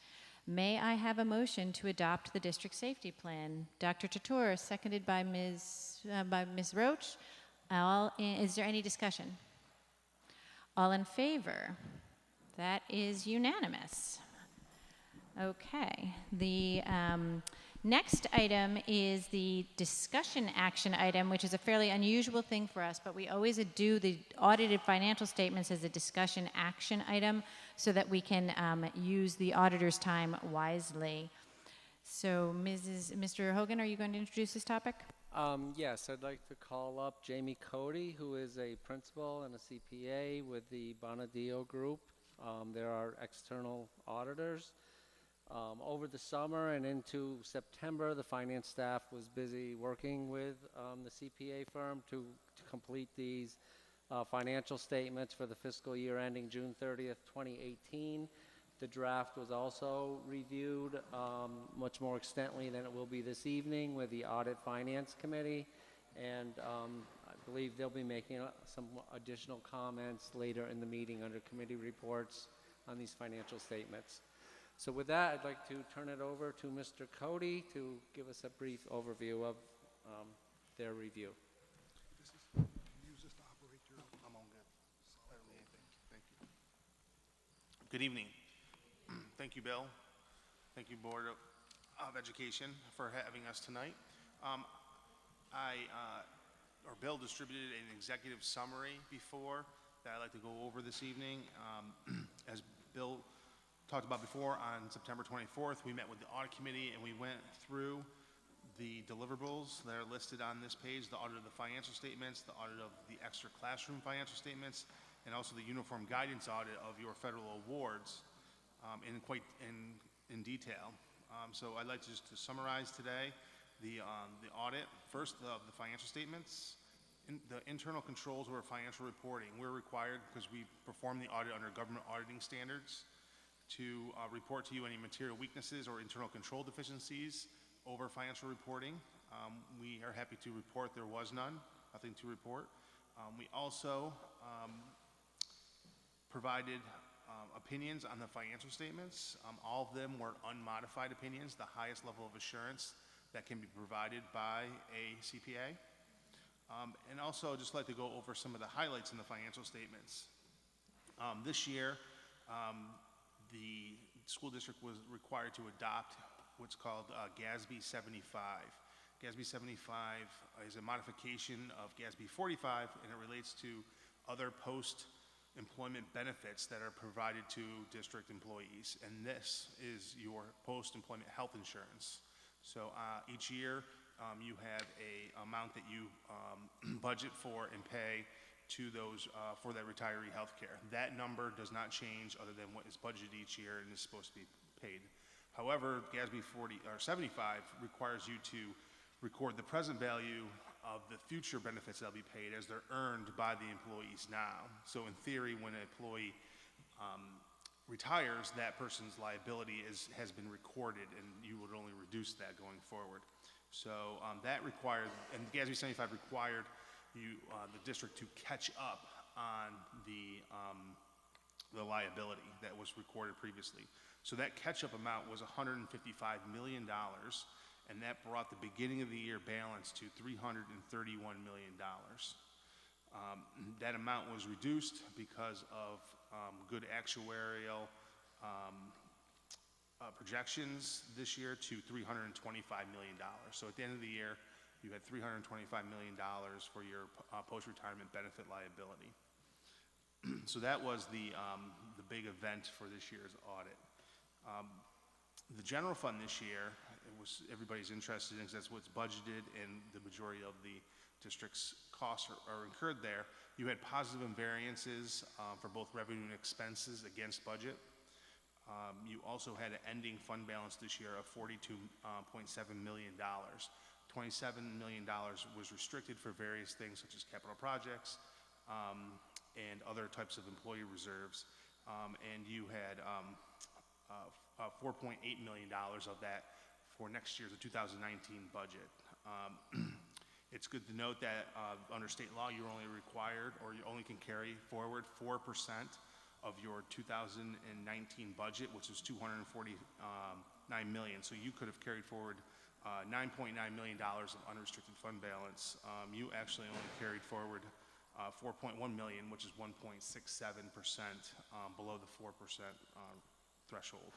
May I have a motion to adopt the district safety plan? Dr. Tatur, seconded by Ms. Roach. Is there any discussion? All in favor? That is unanimous. Okay. The next item is the discussion action item, which is a fairly unusual thing for us, but we always do the audited financial statements as a discussion action item so that we can use the auditor's time wisely. So, Mr. Hogan, are you going to introduce this topic? Yes, I'd like to call up Jamie Cody, who is a principal and a CPA with the Bonadio Group. They're our external auditors. Over the summer and into September, the finance staff was busy working with the CPA firm to complete these financial statements for the fiscal year ending June 30th, 2018. The draft was also reviewed much more extensively than it will be this evening with the Audit Finance Committee, and I believe they'll be making some additional comments later in the meeting under committee reports on these financial statements. So with that, I'd like to turn it over to Mr. Cody to give us a brief overview of their review. Use this to operate your... I'm on good. Thank you. Good evening. Thank you, Bill. Thank you, Board of Education, for having us tonight. Bill distributed an executive summary before that I'd like to go over this evening. As Bill talked about before, on September 24th, we met with the audit committee and we went through the deliverables that are listed on this page, the audit of the financial statements, the audit of the extra classroom financial statements, and also the uniform guidance audit of your federal awards in detail. So I'd like to just to summarize today the audit. First, of the financial statements. The internal controls over financial reporting. We're required, because we perform the audit under government auditing standards, to report to you any material weaknesses or internal control deficiencies over financial reporting. We are happy to report there was none, nothing to report. We also provided opinions on the financial statements. All of them were unmodified opinions, the highest level of assurance that can be provided by a CPA. And also, I'd just like to go over some of the highlights in the financial statements. This year, the school district was required to adopt what's called GASB 75. GASB 75 is a modification of GASB 45, and it relates to other post-employment benefits that are provided to district employees. And this is your post-employment health insurance. So each year, you have a amount that you budget for and pay to those for that retiree health care. That number does not change other than what is budgeted each year and is supposed to be paid. However, GASB 75 requires you to record the present value of the future benefits that will be paid as they're earned by the employees now. So in theory, when an employee retires, that person's liability has been recorded, and you would only reduce that going forward. So that required, and GASB 75 required the district to catch up on the liability that was recorded previously. So that catch-up amount was $155 million, and that brought the beginning of the year balance to $331 million. That amount was reduced because of good actuarial projections this year to $325 million. So at the end of the year, you had $325 million for your post-retirement benefit liability. So that was the big event for this year's audit. The general fund this year, everybody's interested in, because that's what's budgeted and the majority of the district's costs are incurred there. You had positive variances for both revenue and expenses against budget. You also had an ending fund balance this year of $42.7 million. $27 million was restricted for various things such as capital projects and other types of employee reserves. And you had $4.8 million of that for next year's 2019 budget. It's good to note that under state law, you're only required, or you only can carry forward 4% of your 2019 budget, which is $249 million. So you could have carried forward $9.9 million of unrestricted fund balance. You actually only carried forward 4.1 million, which is 1.67% below the 4% threshold.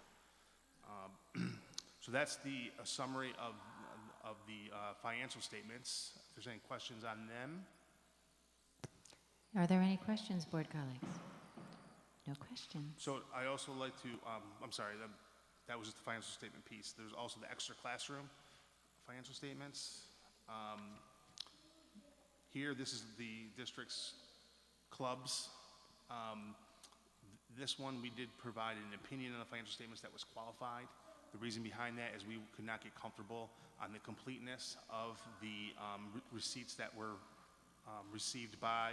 So that's the summary of the financial statements. If there's any questions on them. Are there any questions, board colleagues? No questions. So I also like to, I'm sorry, that was just the financial statement piece. There's also the extra classroom financial statements. Here, this is the district's clubs. This one, we did provide an opinion on the financial statements that was qualified. The reason behind that is we could not get comfortable on the completeness of the receipts that were received by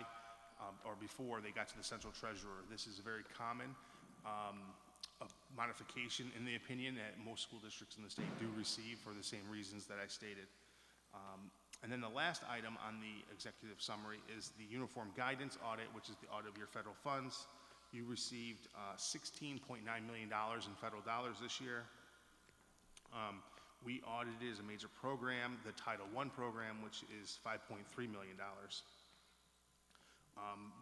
or before they got to the central treasurer. This is a very common modification in the opinion that most school districts in the state do receive for the same reasons that I stated. And then the last item on the executive summary is the uniform guidance audit, which is the audit of your federal funds. You received $16.9 million in federal dollars this year. We audited as a major program the Title I program, which is $5.3 million.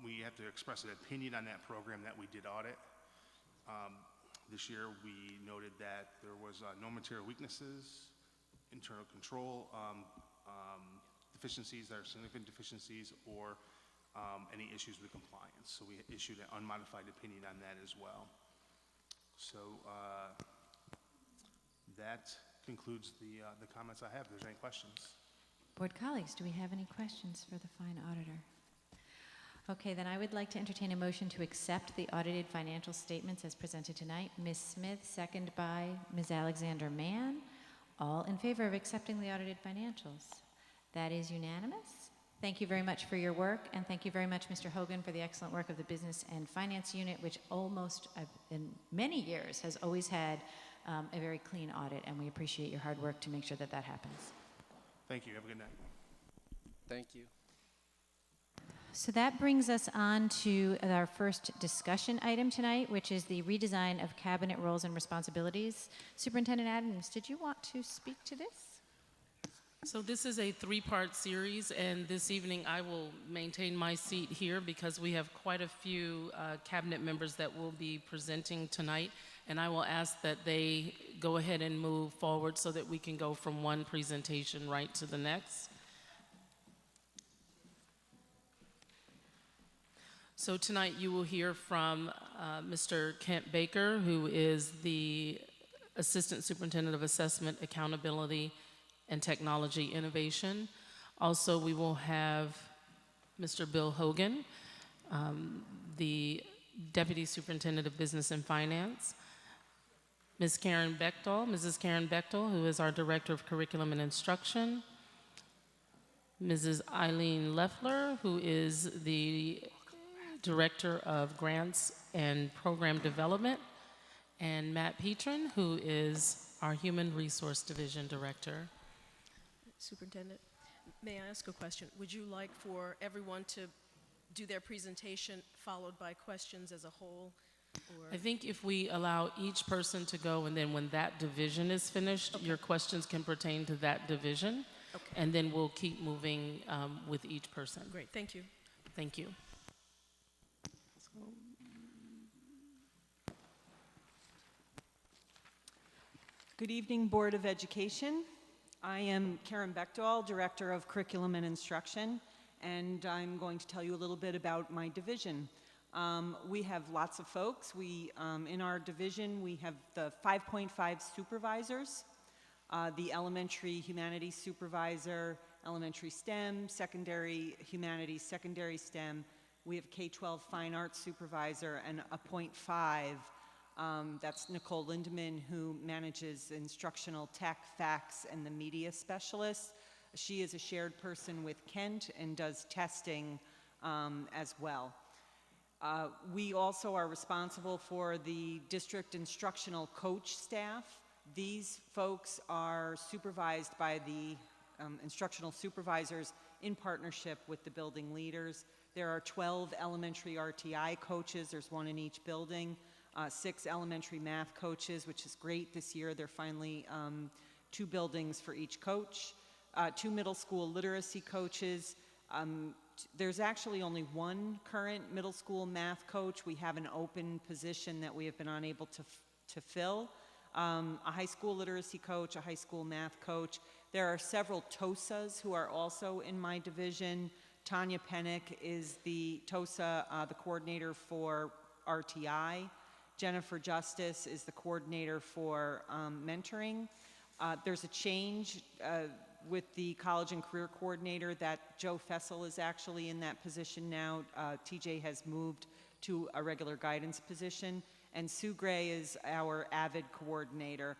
We have to express an opinion on that program that we did audit. This year we noted that there was no material weaknesses, internal control deficiencies that are significant deficiencies, or any issues with compliance. So we issued an unmodified opinion on that as well. So that concludes the comments I have. If there's any questions. Board colleagues, do we have any questions for the fine auditor? Okay, then I would like to entertain a motion to accept the audited financial statements as presented tonight. Ms. Smith, second by Ms. Alexander Mann. All in favor of accepting the audited financials? That is unanimous. Thank you very much for your work, and thank you very much, Mr. Hogan, for the excellent work of the Business and Finance Unit, which almost, in many years, has always had a very clean audit, and we appreciate your hard work to make sure that that happens. Thank you. Have a good night. Thank you. So that brings us on to our first discussion item tonight, which is the redesign of cabinet roles and responsibilities. Superintendent Adams, did you want to speak to this? So this is a three-part series, and this evening I will maintain my seat here because we have quite a few cabinet members that will be presenting tonight, and I will ask that they go ahead and move forward so that we can go from one presentation right to the next. So tonight you will hear from Mr. Kent Baker, who is the Assistant Superintendent of Assessment, Accountability, and Technology Innovation. Also, we will have Mr. Bill Hogan, the Deputy Superintendent of Business and Finance, Ms. Karen Bechtel, Mrs. Karen Bechtel, who is our Director of Curriculum and Instruction, Mrs. Eileen Leffler, who is the Director of Grants and Program Development, and Matt Petrin, who is our Human Resource Division Director. Superintendent, may I ask a question? Would you like for everyone to do their presentation followed by questions as a whole? Or? I think if we allow each person to go, and then when that division is finished, your questions can pertain to that division, and then we'll keep moving with each person. Great, thank you. Thank you. Good evening, Board of Education. I am Karen Bechtel, Director of Curriculum and Instruction, and I'm going to tell you a little bit about my division. We have lots of folks. In our division, we have the 5.5 supervisors, the elementary humanities supervisor, elementary STEM, secondary humanities, secondary STEM. We have K-12 fine arts supervisor, and a 0.5. That's Nicole Lindeman, who manages instructional tech, FACS, and the media specialist. She is a shared person with Kent and does testing as well. We also are responsible for the district instructional coach staff. These folks are supervised by the instructional supervisors in partnership with the building leaders. There are 12 elementary RTI coaches, there's one in each building, 6 elementary math coaches, which is great this year. They're finally 2 buildings for each coach, 2 middle school literacy coaches. There's actually only 1 current middle school math coach. We have an open position that we have been unable to fill. A high school literacy coach, a high school math coach. There are several TOSAs who are also in my division. Tanya Pennick is the TOSA, the coordinator for RTI. Jennifer Justice is the coordinator for mentoring. There's a change with the college and career coordinator that Joe Fessel is actually in that position now. TJ has moved to a regular guidance position. And Sue Gray is our AVID coordinator.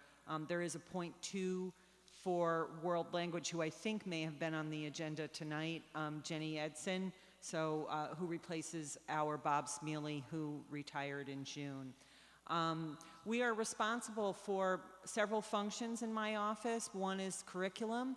There is a .2 for world language who I think may have been on the agenda tonight, Jenny Edson, who replaces our Bob Smealy, who retired in June. We are responsible for several functions in my office. One is curriculum.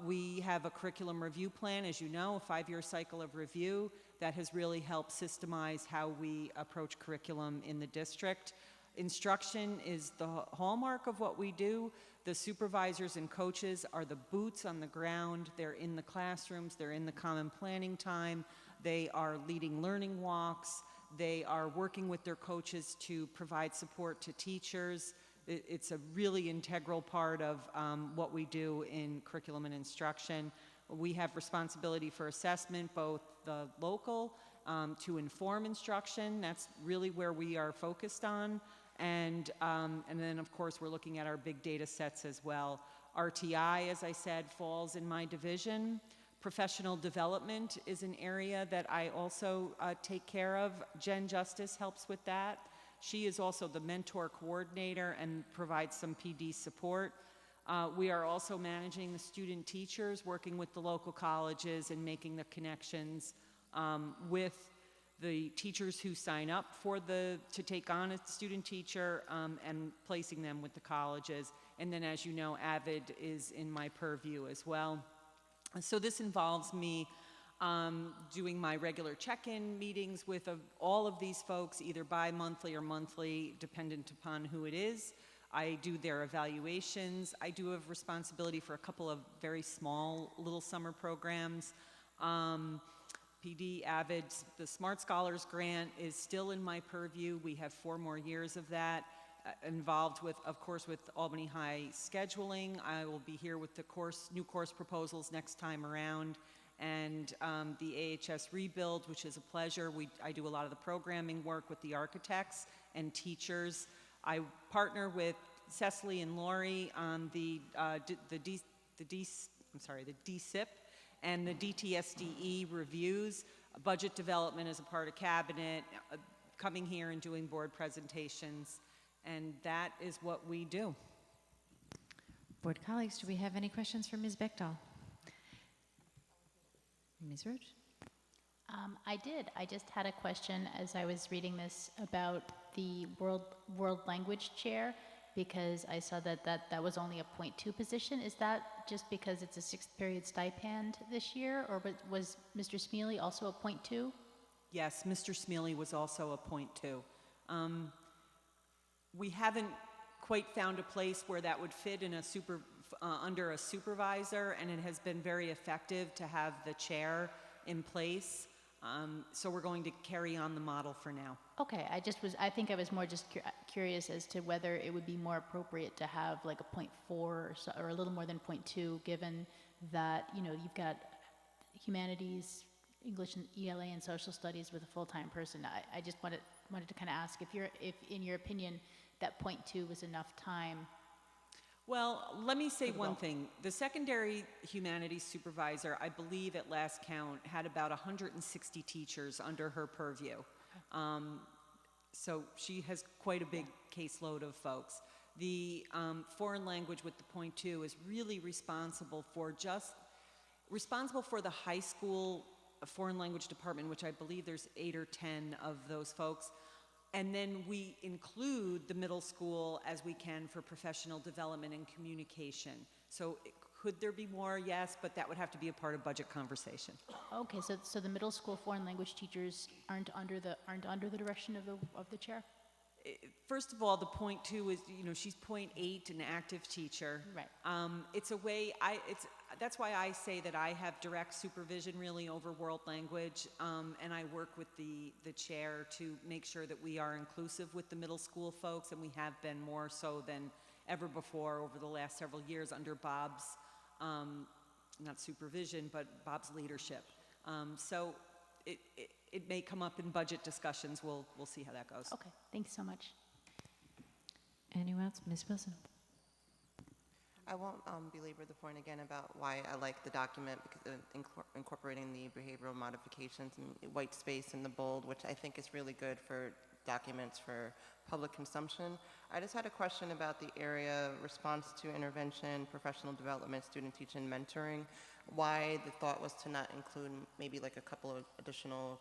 We have a curriculum review plan, as you know, a 5-year cycle of review that has really helped systemize how we approach curriculum in the district. Instruction is the hallmark of what we do. The supervisors and coaches are the boots on the ground. They're in the classrooms, they're in the common planning time, they are leading learning walks, they are working with their coaches to provide support to teachers. It's a really integral part of what we do in curriculum and instruction. We have responsibility for assessment, both the local to inform instruction. That's really where we are focused on. And then, of course, we're looking at our big data sets as well. RTI, as I said, falls in my division. Professional development is an area that I also take care of. Jen Justice helps with that. She is also the mentor coordinator and provides some PD support. We are also managing the student teachers, working with the local colleges and making the connections with the teachers who sign up to take on a student teacher and placing them with the colleges. And then, as you know, AVID is in my purview as well. So this involves me doing my regular check-in meetings with all of these folks, either bi-monthly or monthly, dependent upon who it is. I do their evaluations. I do have responsibility for a couple of very small little summer programs. PD, AVID, the Smart Scholars Grant is still in my purview. We have 4 more years of that. Involved with, of course, with Albany High scheduling. I will be here with the new course proposals next time around. And the AHS rebuild, which is a pleasure. I do a lot of the programming work with the architects and teachers. I partner with Cecily and Lori on the DSIP and the DTSDE reviews. Budget development is a part of cabinet, coming here and doing board presentations, and that is what we do. Board colleagues, do we have any questions for Ms. Bechtel? Ms. Roach? I did. I just had a question as I was reading this about the world language chair, because I saw that was only a .2 position. Is that just because it's a 6th period stipend this year, or was Mr. Smealy also a .2? Yes, Mr. Smealy was also a .2. We haven't quite found a place where that would fit in under a supervisor, and it has been very effective to have the chair in place. So we're going to carry on the model for now. Okay, I think I was more just curious as to whether it would be more appropriate to have like a .4 or a little more than .2, given that, you've got humanities, English and ELA and social studies with a full-time person. I just wanted to kind of ask if in your opinion that .2 was enough time. Well, let me say one thing. The secondary humanities supervisor, I believe at last count, had about 160 teachers under her purview. So she has quite a big caseload of folks. The foreign language with the .2 is really responsible for the high school foreign language department, which I believe there's 8 or 10 of those folks. And then we include the middle school as we can for professional development and communication. So Could there be more? Yes, but that would have to be a part of budget conversation. Okay, so the middle school foreign language teachers aren't under the direction of the chair? First of all, the point two is, she's point 8, an active teacher. Right. It's a way, that's why I say that I have direct supervision really over world language, and I work with the chair to make sure that we are inclusive with the middle school folks, and we have been more so than ever before over the last several years under Bob's, not supervision, but Bob's leadership. So it may come up in budget discussions. We'll see how that goes. Okay, thanks so much. Anyone else? Ms. Wilson? I won't belabor the point again about why I like the document, because incorporating the behavioral modifications and white space in the bold, which I think is really good for documents for public consumption. I just had a question about the area response to intervention, professional development, student teaching, mentoring. Why the thought was to not include maybe like a couple of additional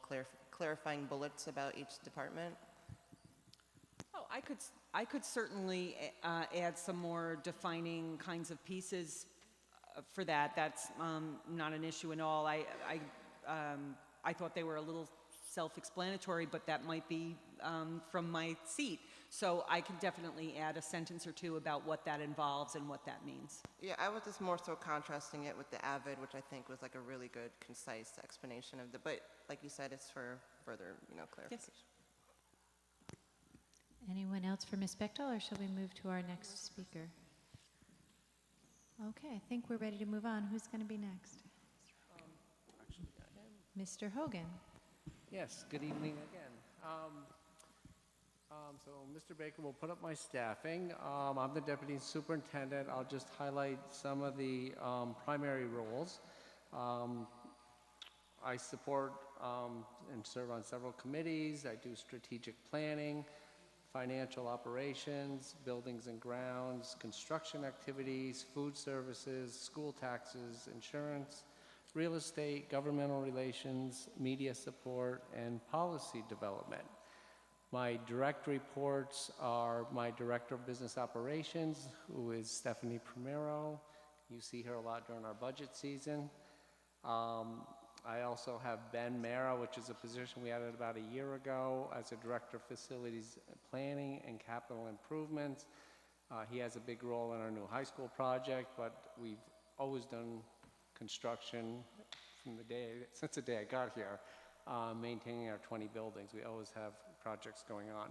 clarifying bullets about each department? Oh, I could certainly add some more defining kinds of pieces for that. That's not an issue at all. I thought they were a little self-explanatory, but that might be from my seat. So I can definitely add a sentence or two about what that involves and what that means. Yeah, I was just more so contrasting it with the AVID, which I think was like a really good, concise explanation of but like you said, it's for further, clarification. Yes. Anyone else for Ms. Bechtel, or shall we move to our next speaker? Okay, I think we're ready to move on. Who's going to be next? Mr. Hogan. Yes, good evening again. So Mr. Baker will put up my staffing. I'm the Deputy Superintendent. I'll just highlight some of the primary roles. I support and serve on several committees. I do strategic planning, financial operations, buildings and grounds, construction activities, food services, school taxes, insurance, real estate, governmental relations, media support, and policy development. My direct reports are my Director of Business Operations, who is Stephanie Primero. You see her a lot during our budget season. I also have Ben Mara, which is a position we added about a year ago as a Director of Facilities Planning and Capital Improvements. He has a big role in our new high school project, but we've always done construction since the day I got here, maintaining our 20 buildings. We always have projects going on.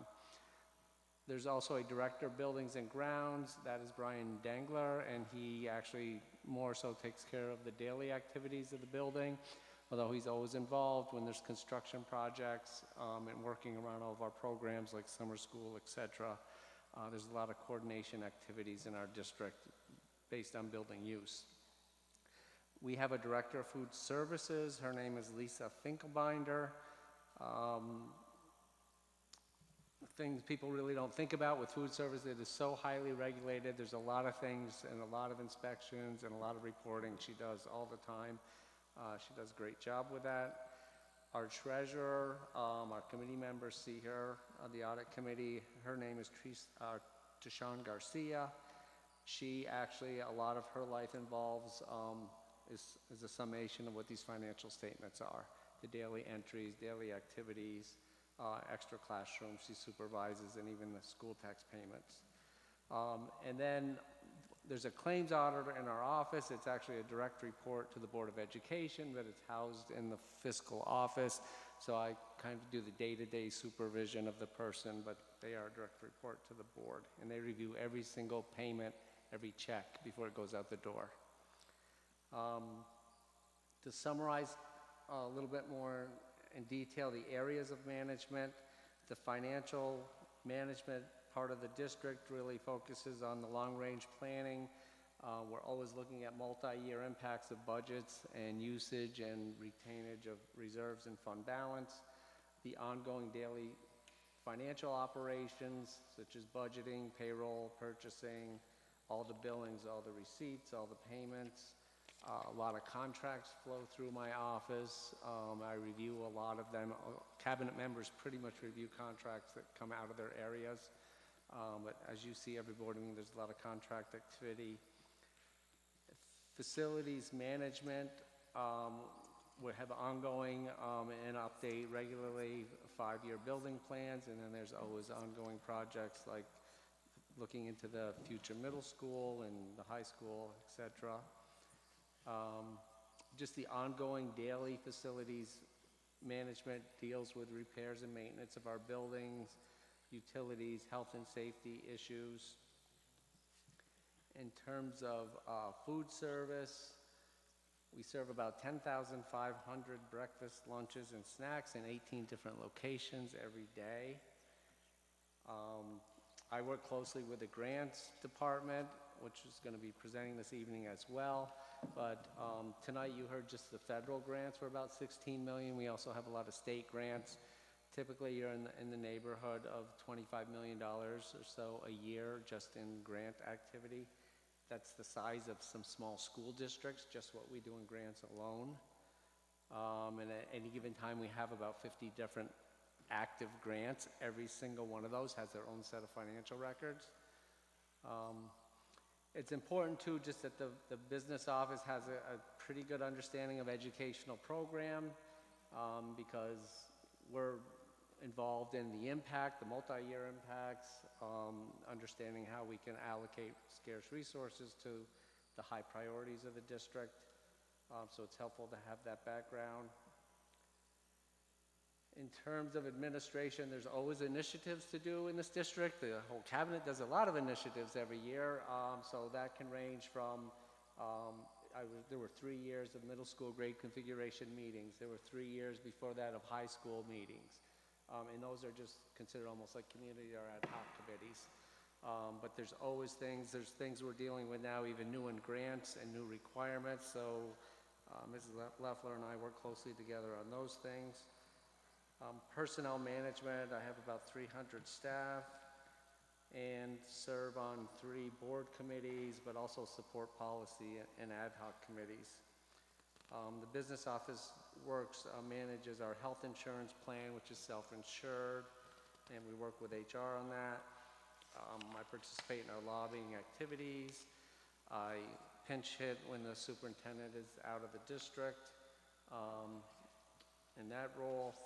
There's also a Director of Buildings and Grounds, that is Brian Dengler, and he actually more so takes care of the daily activities of the building, although he's always involved when there's construction projects and working around all of our programs like summer school, etc. There's a lot of coordination activities in our district based on building use. We have a Director of Food Services. Her name is Lisa Finkelbinder. Things people really don't think about with food service, it is so highly regulated. There's a lot of things and a lot of inspections and a lot of reporting she does all the time. She does a great job with that. Our treasurer, our committee members see her on the audit committee. Her name is Tashawn Garcia. She actually, a lot of her life involves is a summation of what these financial statements are. The daily entries, daily activities, extra classrooms she supervises, and even the school tax payments. And then there's a claims auditor in our office. It's actually a direct report to the Board of Education, but it's housed in the fiscal office. So I kind of do the day-to-day supervision of the person, but they are a direct report to the board. And they review every single payment, every check before it goes out the door. To summarize a little bit more in detail the areas of management, the financial management part of the district really focuses on the long-range planning. We're always looking at multi-year impacts of budgets and usage and retainage of reserves and fund balance. The ongoing daily financial operations, such as budgeting, payroll, purchasing, all the billings, all the receipts, all the payments. A lot of contracts flow through my office. I review a lot of them. Cabinet members pretty much review contracts that come out of their areas. But as you see every board meeting, there's a lot of contract activity. Facilities management, we have ongoing and update regularly 5-year building plans, and then there's always ongoing projects like looking into the future middle school and the high school, etc. Just the ongoing daily facilities management deals with repairs and maintenance of our buildings, utilities, health and safety issues. In terms of food service, we serve about 10,500 breakfast, lunches, and snacks in 18 different locations every day. I work closely with the grants department, which is going to be presenting this evening as well. But tonight you heard just the federal grants were about $16 million. We also have a lot of state grants. Typically you're in the neighborhood of $25 million or so a year just in grant activity. That's the size of some small school districts, just what we do in grants alone. And at any given time, we have about 50 different active grants. Every single one of those has their own set of financial records. It's important, too, just that the business office has a pretty good understanding of educational program because we're involved in the impact, the multi-year impacts, understanding how we can allocate scarce resources to the high priorities of the district. So it's helpful to have that background. In terms of administration, there's always initiatives to do in this district. The whole cabinet does a lot of initiatives every year. So that can range from, there were 3 years of middle school grade configuration meetings. There were 3 years before that of high school meetings. And those are just considered almost like community or ad hoc committees. But there's always things, there's things we're dealing with now, even new in grants and new requirements. So Mrs. Leffler and I work closely together on those things. Personnel management, I have about 300 staff and serve on 3 board committees, but also support policy and ad hoc committees. The business office manages our health insurance plan, which is self-insured, and we work with HR on that. I participate in our lobbying activities. I pinch hit when the superintendent is out of the district in that role.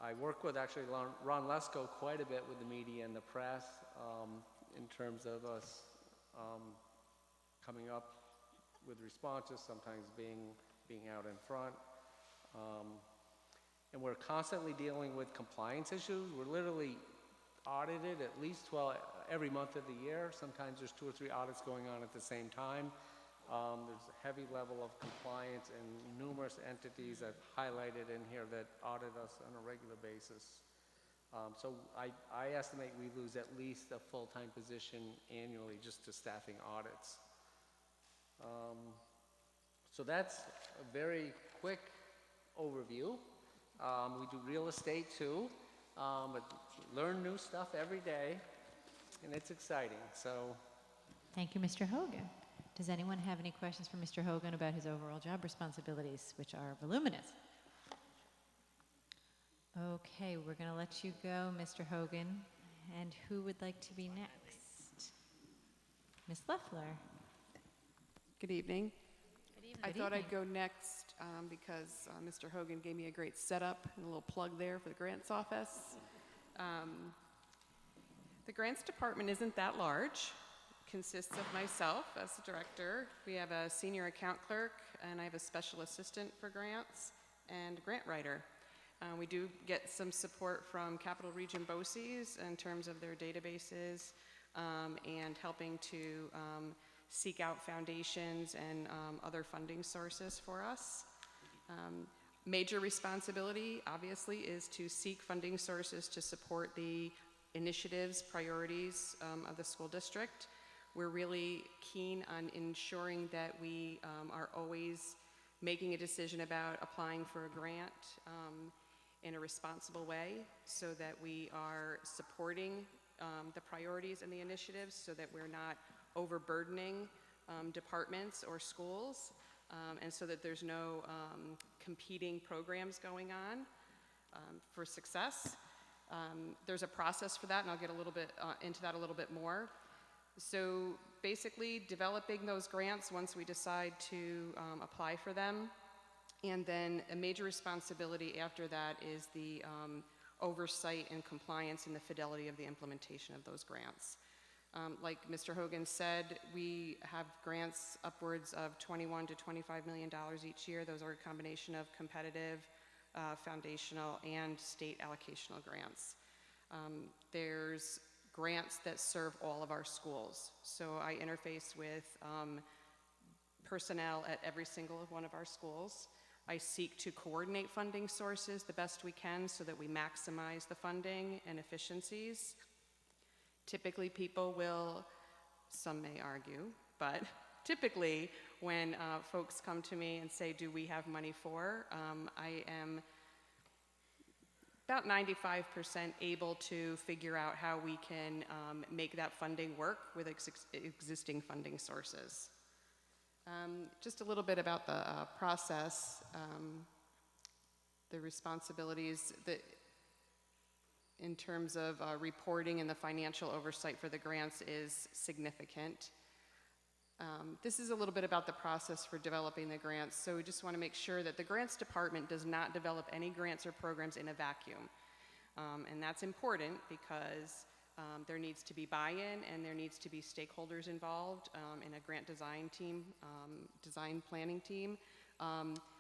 I work with actually Ron Lesko quite a bit with the media and the press in terms of us coming up with responses, sometimes being out in front. And we're constantly dealing with compliance issues. We're literally audited at least every month of the year. Sometimes there's 2 or 3 audits going on at the same time. There's a heavy level of compliance and numerous entities I've highlighted in here that audit us on a regular basis. So I estimate we lose at least a full-time position annually just to staffing audits. So that's a very quick overview. We do real estate too, but learn new stuff every day, and it's exciting. So, Thank you, Mr. Hogan. Does anyone have any questions for Mr. Hogan about his overall job responsibilities, which are voluminous? Okay, we're going to let you go, Mr. Hogan. And who would like to be next? Ms. Leffler. Good evening. Good evening. I thought I'd go next because Mr. Hogan gave me a great setup and a little plug there for the grants office. The grants department isn't that large. It consists of myself as the director. We have a senior account clerk, and I have a special assistant for grants and a grant writer. We do get some support from Capital Region BOCES in terms of their databases and helping to seek out foundations and other funding sources for us. Major responsibility, obviously, is to seek funding sources to support the initiatives, priorities of the school district. We're really keen on ensuring that we are always making a decision about applying for a grant in a responsible way so that we are supporting the priorities and the initiatives so that we're not overburdening departments or schools and so that there's no competing programs going on for success. There's a process for that, and I'll get a little bit into that a little bit more. So basically, developing those grants once we decide to apply for them. And then a major responsibility after that is the oversight and compliance and the fidelity of the implementation of those grants. Like Mr. Hogan said, we have grants upwards of $21 to $25 million each year. Those are a combination of competitive, foundational, and state allocational grants. There's grants that serve all of our schools. So I interface with personnel at every single one of our schools. I seek to coordinate funding sources the best we can so that we maximize the funding and efficiencies. Typically, people will, some may argue, but typically when folks come to me and say, do we have money for, I am about 95% able to figure out how we can make that funding work with existing funding sources. Just a little bit about the process, the responsibilities that in terms of reporting and the financial oversight for the grants is significant. This is a little bit about the process for developing the grants. So we just want to make sure that the grants department does not develop any grants or programs in a vacuum. And that's important because there needs to be buy-in and there needs to be stakeholders involved in a grant design team, design planning team.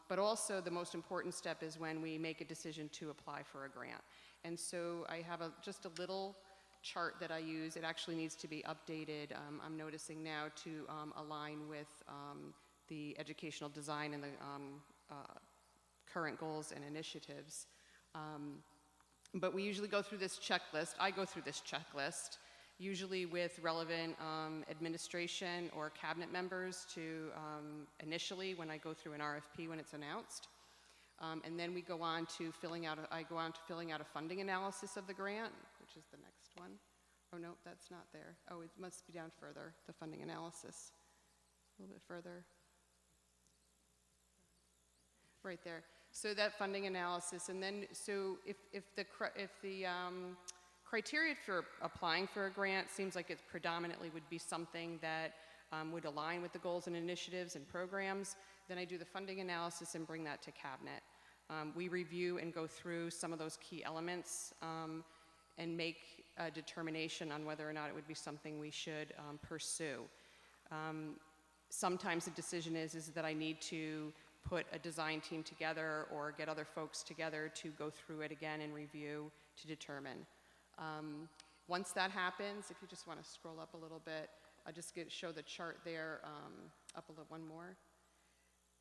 But also the most important step is when we make a decision to apply for a grant. And so I have just a little chart that I use. It actually needs to be updated, I'm noticing now, to align with the educational design and the current goals and initiatives. But we usually go through this checklist. I go through this checklist, usually with relevant administration or cabinet members to initially when I go through an RFP when it's announced. And then we go on to filling out a funding analysis of the grant, which is the next one. Oh, no, that's not there. Oh, it must be down further, the funding analysis. A little bit further. Right there. So that funding analysis, and then, so if the criteria for applying for a grant seems like it predominantly would be something that would align with the goals and initiatives and programs, then I do the funding analysis and bring that to cabinet. We review and go through some of those key elements and make a determination on whether or not it would be something we should pursue. Sometimes the decision is that I need to put a design team together or get other folks together to go through it again and review to determine. Once that happens, if you just want to scroll up a little bit, I'll just show the chart there, up a little, one more.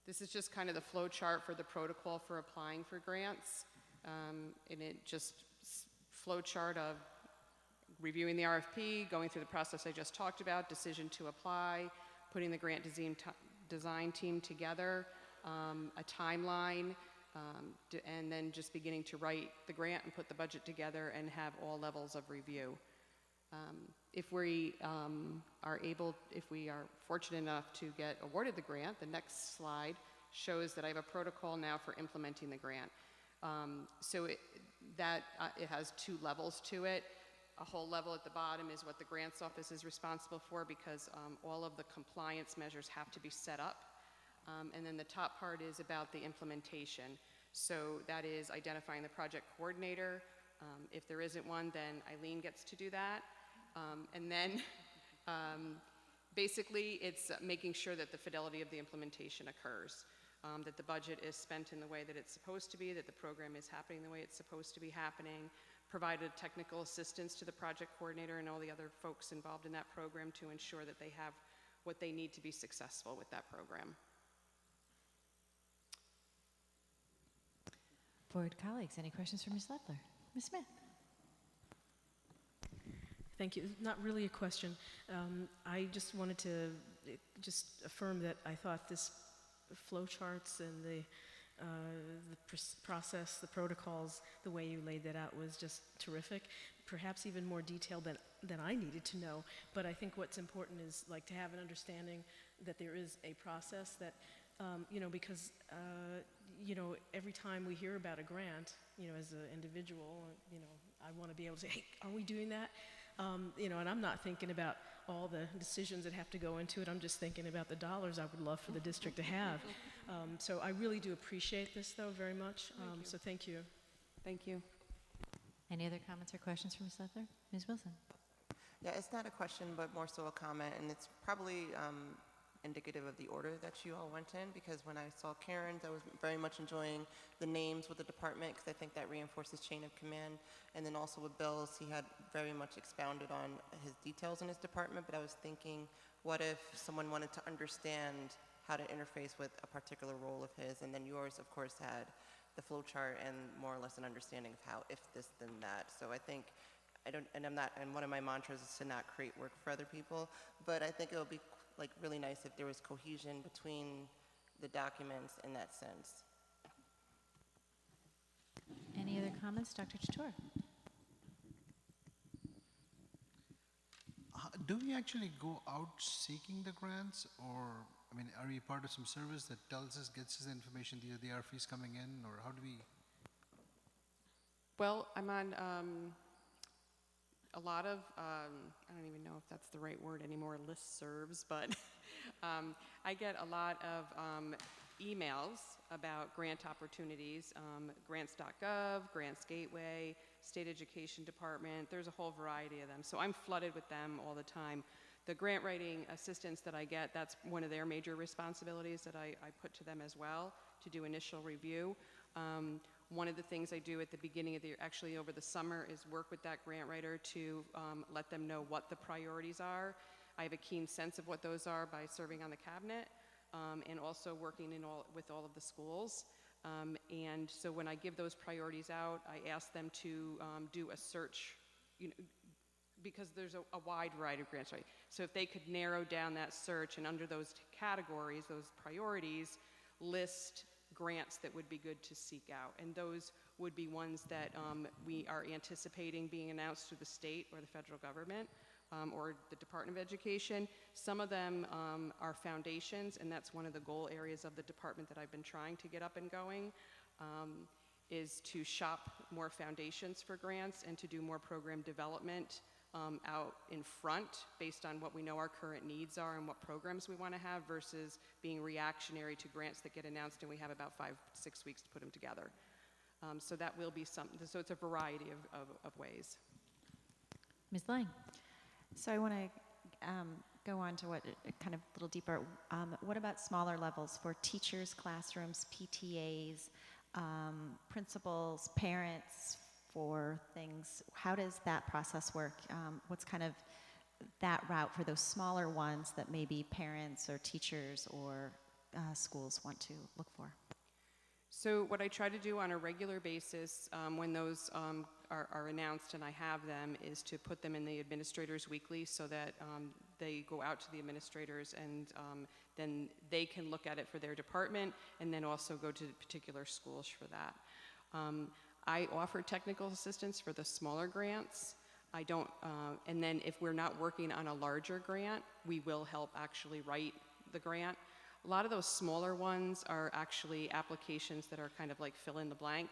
This is just kind of the flow chart for the protocol for applying for grants. And it just flow chart of reviewing the RFP, going through the process I just talked about, decision to apply, putting the grant design team together, a timeline, and then just beginning to write the grant and put the budget together and have all levels of review. If we are fortunate enough to get awarded the grant, the next slide shows that I have a protocol now for implementing the grant. So it has two levels to it. A whole level at the bottom is what the grants office is responsible for because all of the compliance measures have to be set up. And then the top part is about the implementation. So that is identifying the project coordinator. If there isn't one, then Eileen gets to do that. And then basically it's making sure that the fidelity of the implementation occurs, that the budget is spent in the way that it's supposed to be, that the program is happening the way it's supposed to be happening, provided technical assistance to the project coordinator and all the other folks involved in that program to ensure that they have what they need to be successful with that program. Board colleagues, any questions for Ms. Leffler? Ms. Smith? Thank you. Not really a question. I just wanted to just affirm that I thought this flow charts and the process, the protocols, the way you laid that out was just terrific. Perhaps even more detailed than I needed to know. But I think what's important is like to have an understanding that there is a process that, because every time we hear about a grant, as an individual, I want to be able to say, hey, are we doing that? And I'm not thinking about all the decisions that have to go into it. I'm just thinking about the dollars I would love for the district to have. So I really do appreciate this, though, very much. So thank you. Thank you. Any other comments or questions for Ms. Leffler? Ms. Wilson? Yeah, it's not a question, but more so a comment, and it's probably indicative of the order that you all went in, because when I saw Karen's, I was very much enjoying the names with the department, because I think that reinforces chain of command. And then also with Bill's, he had very much expounded on his details in his department, but I was thinking, what if someone wanted to understand how to interface with a particular role of his, and then yours, of course, had the flow chart and more or less an understanding of how if this, then that. So I think, and one of my mantras is to not create work for other people, but I think it would be like really nice if there was cohesion between the documents in that sense. Any other comments? Dr. Chatur? Do we actually go out seeking the grants, or, I mean, are we part of some service that tells us, gets us the information, the RFPs coming in, or how do we? Well, I'm on a lot of, I don't even know if that's the right word anymore, listservs, but I get a lot of emails about grant opportunities, grants.gov, Grants Gateway, State Education Department. There's a whole variety of them. So I'm flooded with them all the time. The grant writing assistance that I get, that's one of their major responsibilities that I put to them as well, to do initial review. One of the things I do at the beginning of the year, actually over the summer, is work with that grant writer to let them know what the priorities are. I have a keen sense of what those are by serving on the cabinet and also working with all of the schools. And so when I give those priorities out, I ask them to do a search, because there's a wide variety of grants, right? So if they could narrow down that search and under those categories, those priorities, list grants that would be good to seek out. And those would be ones that we are anticipating being announced through the state or the federal government or the Department of Education. Some of them are foundations, and that's one of the goal areas of the department that I've been trying to get up and going, is to shop more foundations for grants and to do more program development out in front based on what we know our current needs are and what programs we want to have versus being reactionary to grants that get announced and we have about 5-6 weeks to put them together. So that will be something, so it's a variety of ways. Ms. Lang? So I want to go on to what, kind of a little deeper. What about smaller levels for teachers, classrooms, PTAs, principals, parents, for things? How does that process work? What's kind of that route for those smaller ones that maybe parents or teachers or schools want to look for? So what I try to do on a regular basis when those are announced and I have them is to put them in the administrators weekly so that they go out to the administrators and then they can look at it for their department and then also go to particular schools for that. I offer technical assistance for the smaller grants. I don't, and then if we're not working on a larger grant, we will help actually write the grant. A lot of those smaller ones are actually applications that are kind of like fill in the blank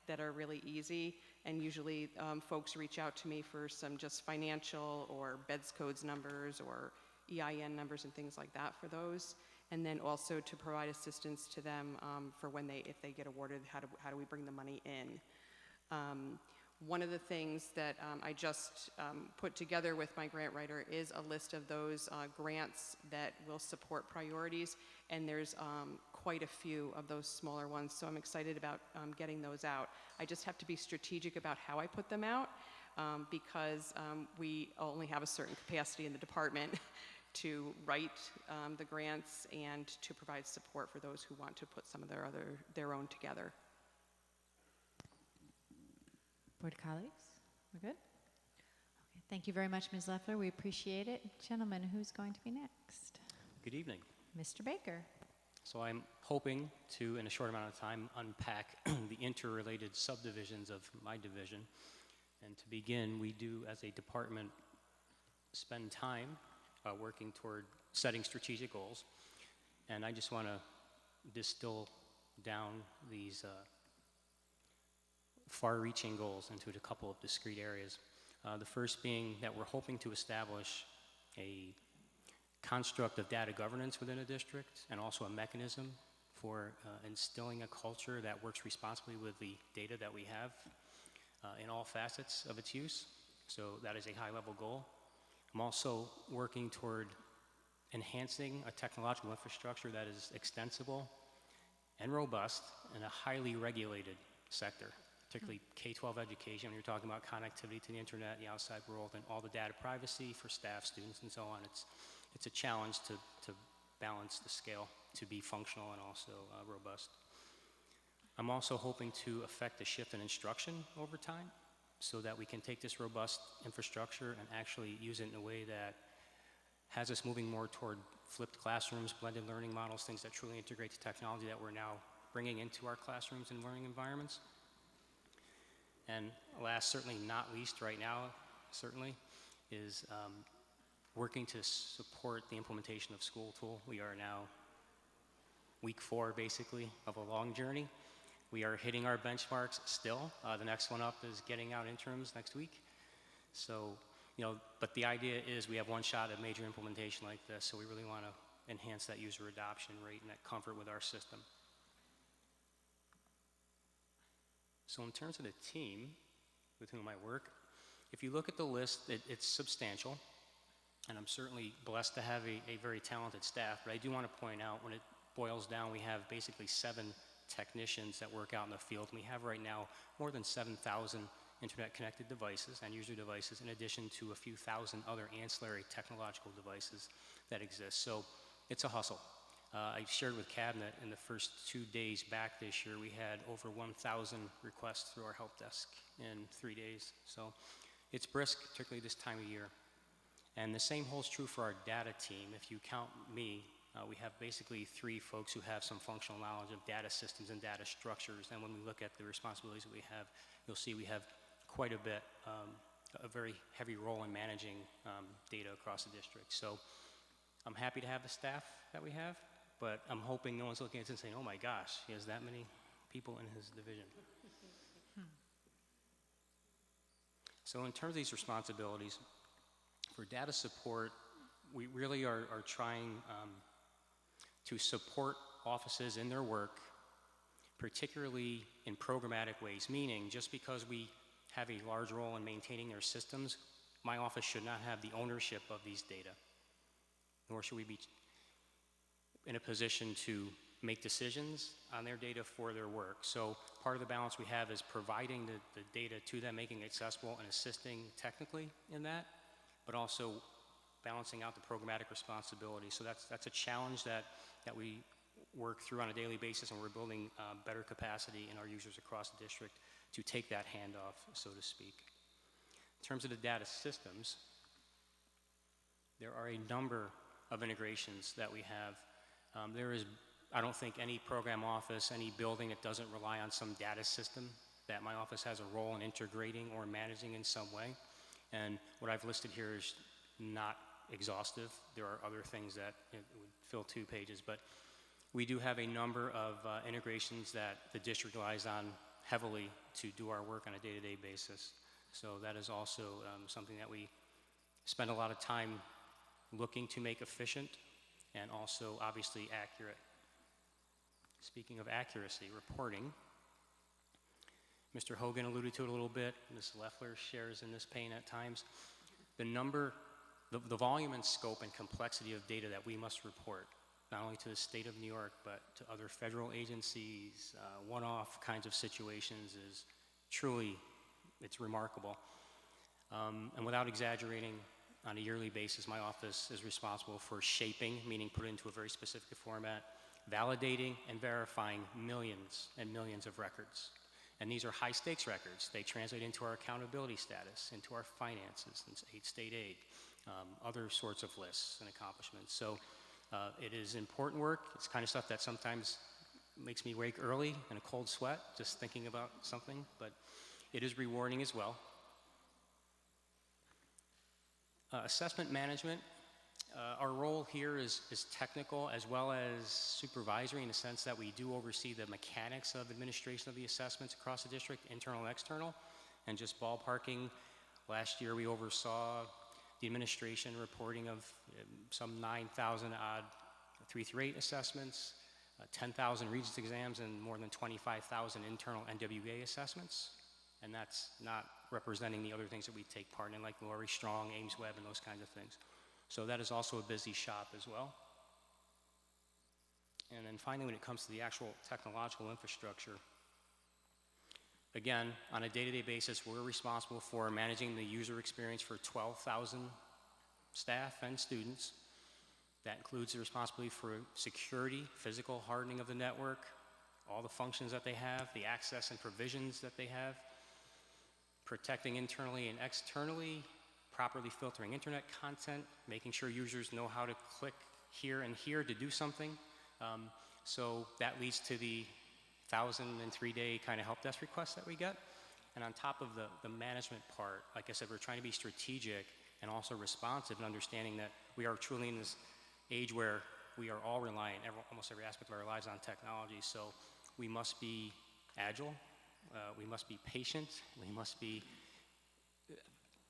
that are really easy, and usually folks reach out to me for some just financial or BEDS codes numbers or EIN numbers and things like that for those, and then also to provide assistance to them for when if they get awarded, how do we bring the money in. One of the things that I just put together with my grant writer is a list of those grants that will support priorities, and there's quite a few of those smaller ones, so I'm excited about getting those out. I just have to be strategic about how I put them out because we only have a certain capacity in the department to write the grants and to provide support for those who want to put some of their own together. Board colleagues, we're good? Okay, thank you very much, Ms. Leffler. We appreciate it. Gentlemen, who's going to be next? Good evening. Mr. Baker. So I'm hoping to, in a short amount of time, unpack the interrelated subdivisions of my division. And to begin, we do, as a department, spend time working toward setting strategic goals. And I just want to distill down these far-reaching goals into a couple of discrete areas. The first being that we're hoping to establish a construct of data governance within a district, and also a mechanism for instilling a culture that works responsibly with the data that we have in all facets of its use. So that is a high-level goal. I'm also working toward enhancing a technological infrastructure that is extensible and robust in a highly regulated sector, particularly K-12 education, when you're talking about connectivity to the internet, the outside world, and all the data privacy for staff, students, and so on. It's a challenge to balance the scale to be functional and also robust. I'm also hoping to affect a shift in instruction over time so that we can take this robust infrastructure and actually use it in a way that has us moving more toward flipped classrooms, blended learning models, things that truly integrate the technology that we're now bringing into our classrooms and learning environments. And last, certainly not least right now, certainly, is working to support the implementation of School Tool. We are now week 4, basically, of a long journey. We are hitting our benchmarks still. The next one up is getting out interims next week. So, but the idea is we have one shot at major implementation like this, so we really want to enhance that user adoption rate and that comfort with our system. So in terms of the team with whom I work, if you look at the list, it's substantial, and I'm certainly blessed to have a very talented staff, but I do want to point out when it boils down, we have basically 7 technicians that work out in the field. We have right now more than 7,000 internet-connected devices and user devices, in addition to a few thousand other ancillary technological devices that exist. So it's a hustle. I shared with Cabinet in the first 2 days back this year, we had over 1,000 requests through our help desk in 3 days. So it's brisk, particularly this time of year. And the same holds true for our data team. If you count me, we have basically 3 folks who have some functional knowledge of data systems and data structures. And when we look at the responsibilities that we have, you'll see we have quite a bit, a very heavy role in managing data across the district. So I'm happy to have the staff that we have, but I'm hoping no one's looking at it and saying, oh my gosh, he has that many people in his division. So in terms of these responsibilities, for data support, we really are trying to support offices in their work, particularly in programmatic ways, meaning just because we have a large role in maintaining their systems, my office should not have the ownership of these data, nor should we be in a position to make decisions on their data for their work. So part of the balance we have is providing the data to them, making it accessible and assisting technically in that, but also balancing out the programmatic responsibility. So that's a challenge that we work through on a daily basis, and we're building better capacity in our users across the district to take that handoff, so to speak. In terms of the data systems, there are a number of integrations that we have. There is, I don't think, any program office, any building that doesn't rely on some data system that my office has a role in integrating or managing in some way. And what I've listed here is not exhaustive. There are other things that would fill 2 pages, but we do have a number of integrations that the district relies on heavily to do our work on a day-to-day basis. So that is also something that we spend a lot of time looking to make efficient and also obviously accurate. Speaking of accuracy, reporting, Mr. Hogan alluded to it a little bit, Ms. Leffler shares in this pain at times. The volume and scope and complexity of data that we must report, not only to the state of New York, but to other federal agencies, one-off kinds of situations is truly, it's remarkable. And without exaggerating, on a yearly basis, my office is responsible for shaping, meaning put it into a very specific format, validating and verifying millions and millions of records. And these are high-stakes records. They translate into our accountability status, into our finances, and state aid, other sorts of lists and accomplishments. So it is important work. It's kind of stuff that sometimes makes me wake early in a cold sweat just thinking about something, but it is rewarding as well. Assessment management, our role here is technical as well as supervisory in the sense that we do oversee the mechanics of administration of the assessments across the district, internal and external. And just ballparking, last year we oversaw the administration reporting of some 9,000 odd 3 through 8 assessments, 10,000 Regents exams, and more than 25,000 internal NWA assessments. And that's not representing the other things that we take part in, like Lori Strong, Ames Webb, and those kinds of things. So that is also a busy shop as well. And then finally, when it comes to the actual technological infrastructure, again, on a day-to-day basis, we're responsible for managing the user experience for 12,000 staff and students. That includes the responsibility for security, physical hardening of the network, all the functions that they have, the access and provisions that they have, protecting internally and externally, properly filtering internet content, making sure users know how to click here and here to do something. So that leads to the 1,003-day kind of help desk requests that we get. And on top of the management part, like I said, we're trying to be strategic and also responsive and understanding that we are truly in this age where we are all reliant, almost every aspect of our lives, on technology. So we must be agile, we must be patient, we must be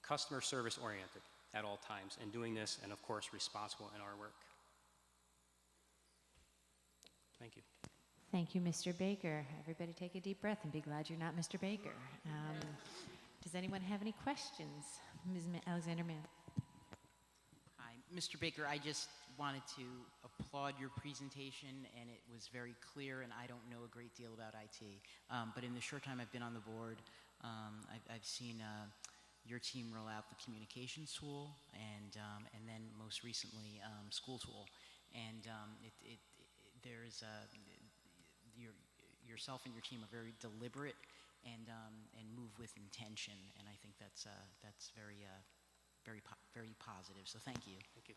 customer service oriented at all times in doing this, and of course responsible in our work. Thank you. Thank you, Mr. Baker. Everybody take a deep breath and be glad you're not Mr. Baker. Does anyone have any questions? Ms. Alexander Mann. Hi, Mr. Baker, I just wanted to applaud your presentation, and it was very clear, and I don't know a great deal about IT. But in the short time I've been on the board, I've seen your team roll out the communications tool, and then most recently, school tool. And there's yourself and your team are very deliberate and move with intention, and I think that's very positive. So thank you. Thank you.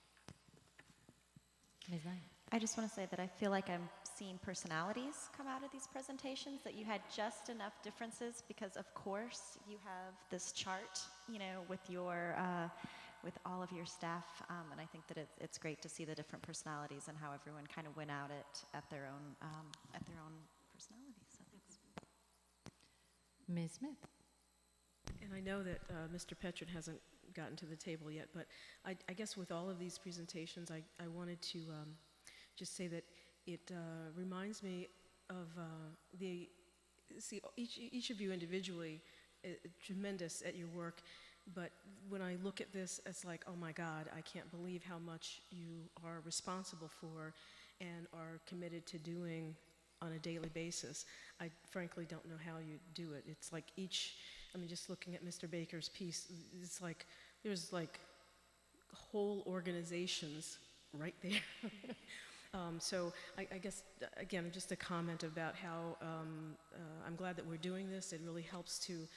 Ms. Lang. I just want to say that I feel like I'm seeing personalities come out of these presentations, that you had just enough differences because, of course, you have this chart, you know, with your with all of your staff, and I think that it's great to see the different personalities and how everyone kind of went out at their own personalities. So thanks. Ms. Smith. And I know that Mr. Petrin hasn't gotten to the table yet, but I guess with all of these presentations, I wanted to just say that it reminds me of each of you individually, tremendous at your work, but when I look at this, it's like, oh my God, I can't believe how much you are responsible for and are committed to doing on a daily basis. I frankly don't know how you do it. It's like just looking at Mr. Baker's piece, it's like there's like whole organizations right there. So I guess, again, just a comment about how I'm glad that we're doing this. It really helps to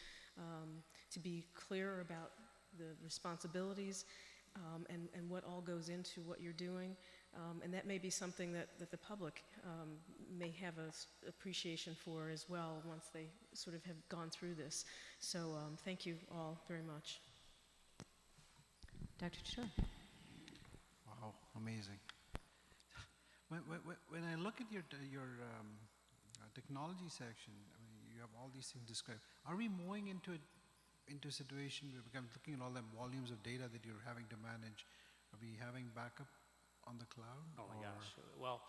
be clear about the responsibilities and what all goes into what you're doing. And that may be something that the public may have an appreciation for as well once they sort of have gone through this. So thank you all very much. Dr. Chua. Wow, amazing. When I look at your technology section, I mean, you have all these things described. Are we moving into a situation where we're looking at all the volumes of data that you're having to manage? Are we having backup on the cloud? Oh my gosh. Well,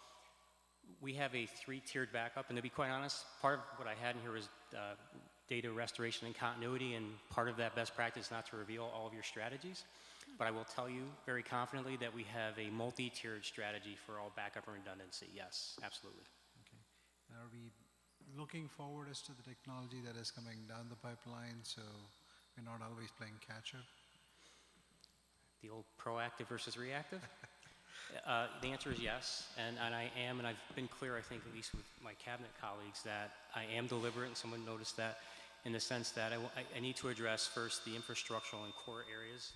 we have a 3-tiered backup, and to be quite honest, part of what I had in here was data restoration and continuity, and part of that best practice is not to reveal all of your strategies. But I will tell you very confidently that we have a multi-tiered strategy for all backup and redundancy. Yes, absolutely. Okay. Are we looking forward as to the technology that is coming down the pipeline, so we're not always playing catch-up? The old proactive versus reactive? The answer is yes, and I am, and I've been clear, I think, at least with my cabinet colleagues, that I am deliberate, and someone noticed that, in the sense that I need to address first the infrastructural and core areas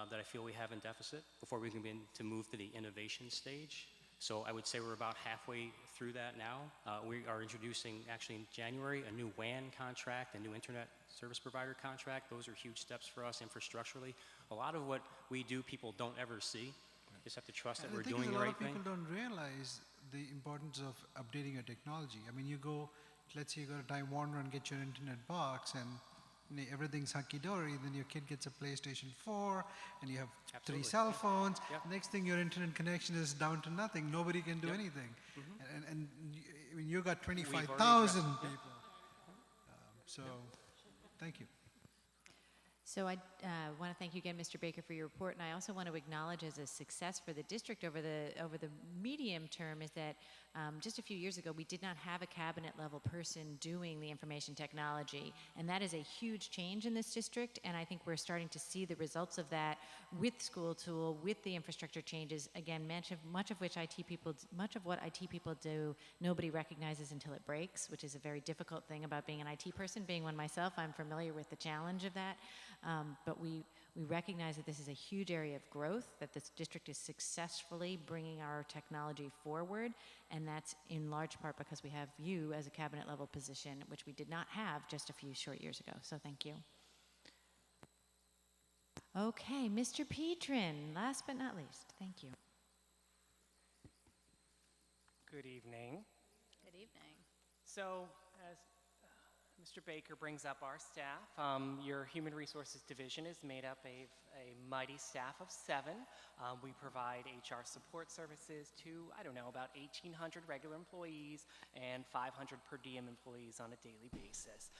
that I feel we have in deficit before we can begin to move to the innovation stage. So I would say we're about halfway through that now. We are introducing, actually in January, a new WAN contract, a new internet service provider contract. Those are huge steps for us infrastructurally. A lot of what we do, people don't ever see. Just have to trust that we're doing the right thing. A lot of people don't realize the importance of updating your technology. I mean, let's say you go to Time Warner and get your internet box, and everything's hunky-dory, then your kid gets a PlayStation 4, and you have Absolutely. 3 cell phones. Yeah. Next thing, your internet connection is down to nothing. Nobody can do Yep. anything. Mhm. And I mean, you got already 25,000 addressed- people. So, thank you. So I want to thank you again, Mr. Baker, for your report, and I also want to acknowledge as a success for the district over the medium term is that just a few years ago we did not have a cabinet level person doing the information technology, and that is a huge change in this district. And I think we're starting to see the results of that with School Tool, with the infrastructure changes. Again, much of what IT people do, nobody recognizes until it breaks, which is a very difficult thing about being an IT person. Being one myself, I'm familiar with the challenge of that. But we recognize that this is a huge area of growth, that this district is successfully bringing our technology forward, and that's in large part because we have you as a cabinet level position, which we did not have just a few short years ago. So thank you. Okay, Mr. Petrin, last but not least, thank you. Good evening. Good evening. So, as Mr. Baker brings up our staff, your Human Resources Division is made up of a mighty staff of 7. We provide HR support services to, about 1,800 regular employees and 500 per diem employees on a daily basis.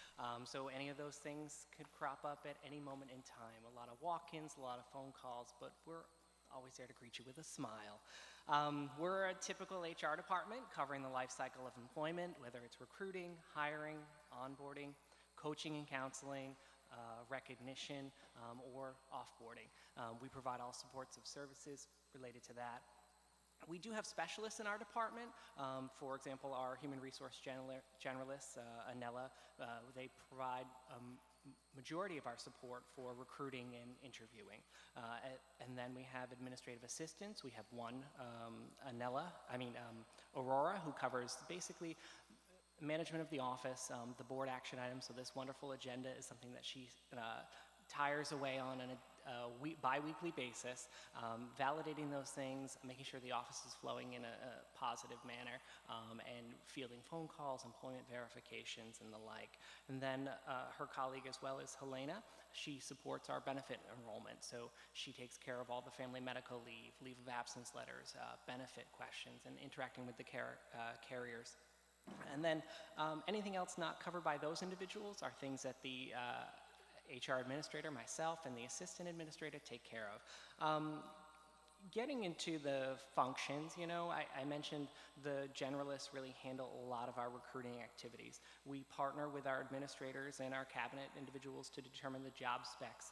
So any of those things could crop up at any moment in time. A lot of walk-ins, a lot of phone calls, but we're always there to greet you with a smile. We're a typical HR department covering the life cycle of employment, whether it's recruiting, hiring, onboarding, coaching and counseling, recognition, or offboarding. We provide all sorts of services related to that. We do have specialists in our department. For example, our human resource generalists, Anella, they provide majority of our support for recruiting and interviewing. And then we have administrative assistants. We have one, Aurora, who covers basically management of the office, the board action items. So this wonderful agenda is something that she tires away on a bi-weekly basis, validating those things, making sure the office is flowing in a positive manner, and fielding phone calls, employment verifications, and the like. And then her colleague as well is Helena. She supports our benefit enrollment, so she takes care of all the family medical leave of absence letters, benefit questions, and interacting with the carriers. And then anything else not covered by those individuals are things that the HR administrator, myself, and the assistant administrator take care of. Getting into the functions, I mentioned the generalists really handle a lot of our recruiting activities. We partner with our administrators and our cabinet individuals to determine the job specs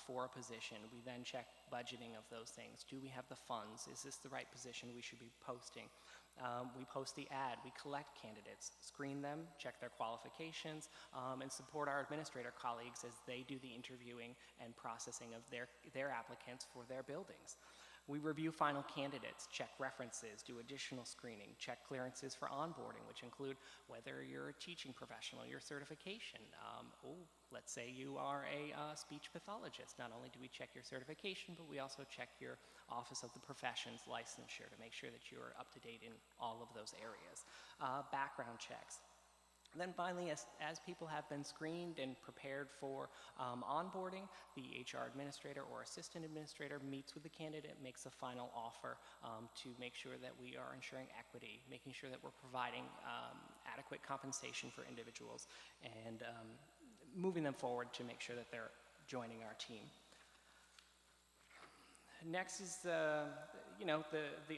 for a position. We then check budgeting of those things. Do we have the funds? Is this the right position we should be posting? We post the ad, we collect candidates, screen them, check their qualifications, and support our administrator colleagues as they do the interviewing and processing of their applicants for their buildings. We review final candidates, check references, do additional screening, check clearances for onboarding, which include whether you're a teaching professional, your certification. Let's say you are a speech pathologist. Not only do we check your certification, but we also check your Office of the Professions licensure to make sure that you are up to date in all of those areas. Background checks. And then finally, as people have been screened and prepared for onboarding, the HR administrator or assistant administrator meets with the candidate, makes a final offer to make sure that we are ensuring equity, making sure that we're providing adequate compensation for individuals, and moving them forward to make sure that they're joining our team. Next is the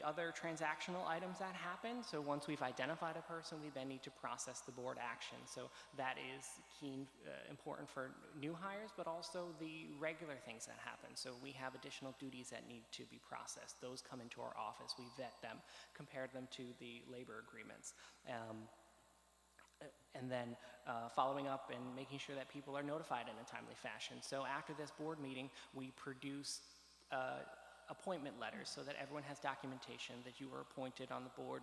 other transactional items that happen. So once we've identified a person, we then need to process the board action. So that is important for new hires, but also the regular things that happen. So we have additional duties that need to be processed. Those come into our office. We vet them, compare them to the labor agreements. And then following up and making sure that people are notified in a timely fashion. So after this board meeting, we produce appointment letters so that everyone has documentation that you were appointed on the board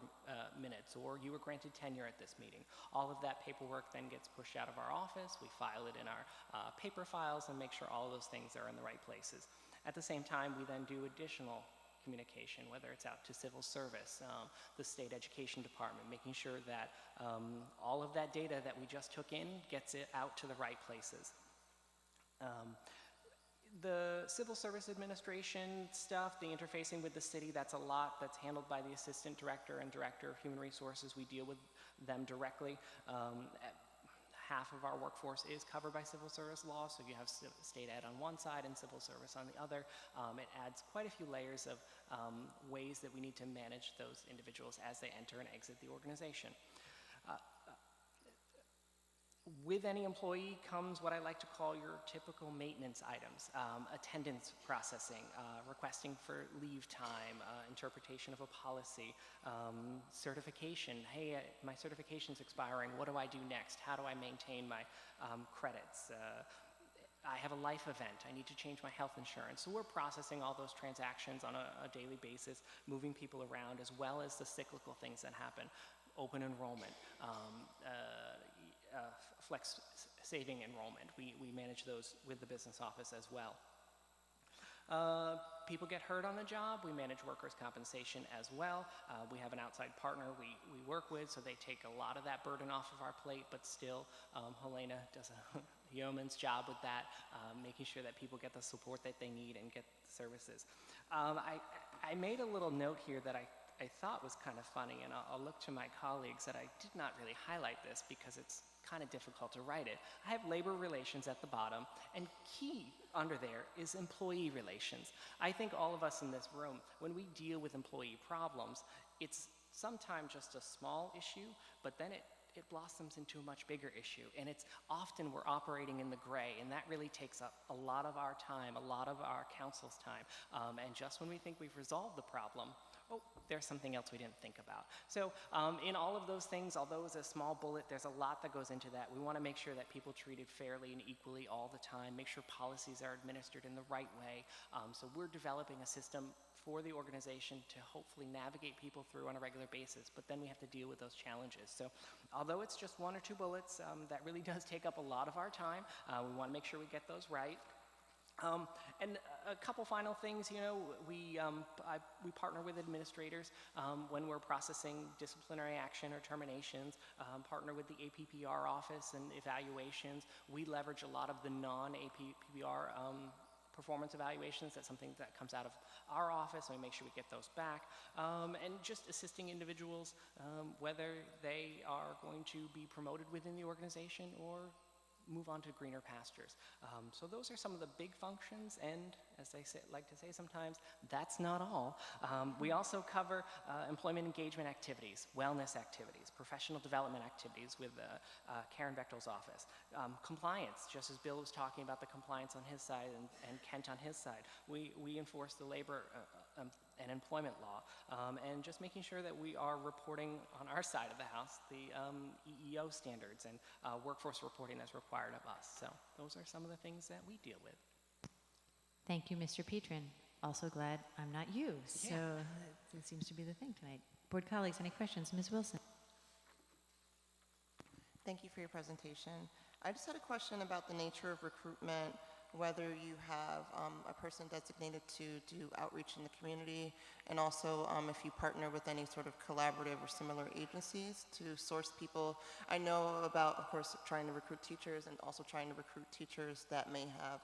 minutes or you were granted tenure at this meeting. All of that paperwork then gets pushed out of our office. We file it in our paper files and make sure all of those things are in the right places. At the same time, we then do additional communication, whether it's out to civil service, the state education department, making sure that all of that data that we just took in gets it out to the right places. The civil service administration stuff, the interfacing with the city, that's a lot that's handled by the assistant director and director of human resources. We deal with them directly. Half of our workforce is covered by civil service law, so you have state ed on one side and civil service on the other. It adds quite a few layers of ways that we need to manage those individuals as they enter and exit the organization. With any employee comes what I like to call your typical maintenance items, attendance processing, requesting for leave time, interpretation of a policy, certification. Hey, my certification's expiring, what do I do next? How do I maintain my credits? I have a life event, I need to change my health insurance. So we're processing all those transactions on a daily basis, moving people around, as well as the cyclical things that happen. Open enrollment, flex saving enrollment. We manage those with the business office as well. People get hurt on the job, we manage workers' compensation as well. We have an outside partner we work with, so they take a lot of that burden off of our plate, but still, Helena does a yeoman's job with that, making sure that people get the support that they need and get the services. I made a little note here that I thought was kind of funny, and I'll look to my colleagues that I did not really highlight this because it's kind of difficult to write it. I have labor relations at the bottom, and key under there is employee relations. I think all of us in this room, when we deal with employee problems, it's sometimes just a small issue, but then it blossoms into a much bigger issue, and it's often we're operating in the gray, and that really takes up a lot of our time, a lot of our council's time, and just when we think we've resolved the problem, oh, there's something else we didn't think about. So in all of those things, although it's a small bullet, there's a lot that goes into that. We want to make sure that people are treated fairly and equally all the time, make sure policies are administered in the right way. So we're developing a system for the organization to hopefully navigate people through on a regular basis, but then we have to deal with those challenges. So although it's just one or two bullets, that really does take up a lot of our time. We want to make sure we get those right. And a couple final things, you know, we partner with administrators when we're processing disciplinary action or terminations, partner with the APPR office and evaluations. We leverage a lot of the non-APPR performance evaluations. That's something that comes out of our office, and we make sure we get those back. And just assisting individuals, whether they are going to be promoted within the organization or move on to greener pastures. So those are some of the big functions, and as I like to say sometimes, that's not all. We also cover employment engagement activities, wellness activities, professional development activities with Karen Bechtel's office. Compliance, just as Bill was talking about the compliance on his side and Kent on his side. We enforce the labor and employment law, and just making sure that we are reporting on our side of the house the EEO standards and workforce reporting that's required of us. So those are some of the things that we deal with. Thank you, Mr. Petrin. Also glad I'm not you, so it seems to be the thing tonight. Board colleagues, any questions? Ms. Wilson. Thank you for your presentation. I just had a question about the nature of recruitment, whether you have a person designated to do outreach in the community, and also if you partner with any sort of collaborative or similar agencies to source people. I know about, of course, trying to recruit teachers and also trying to recruit teachers that may have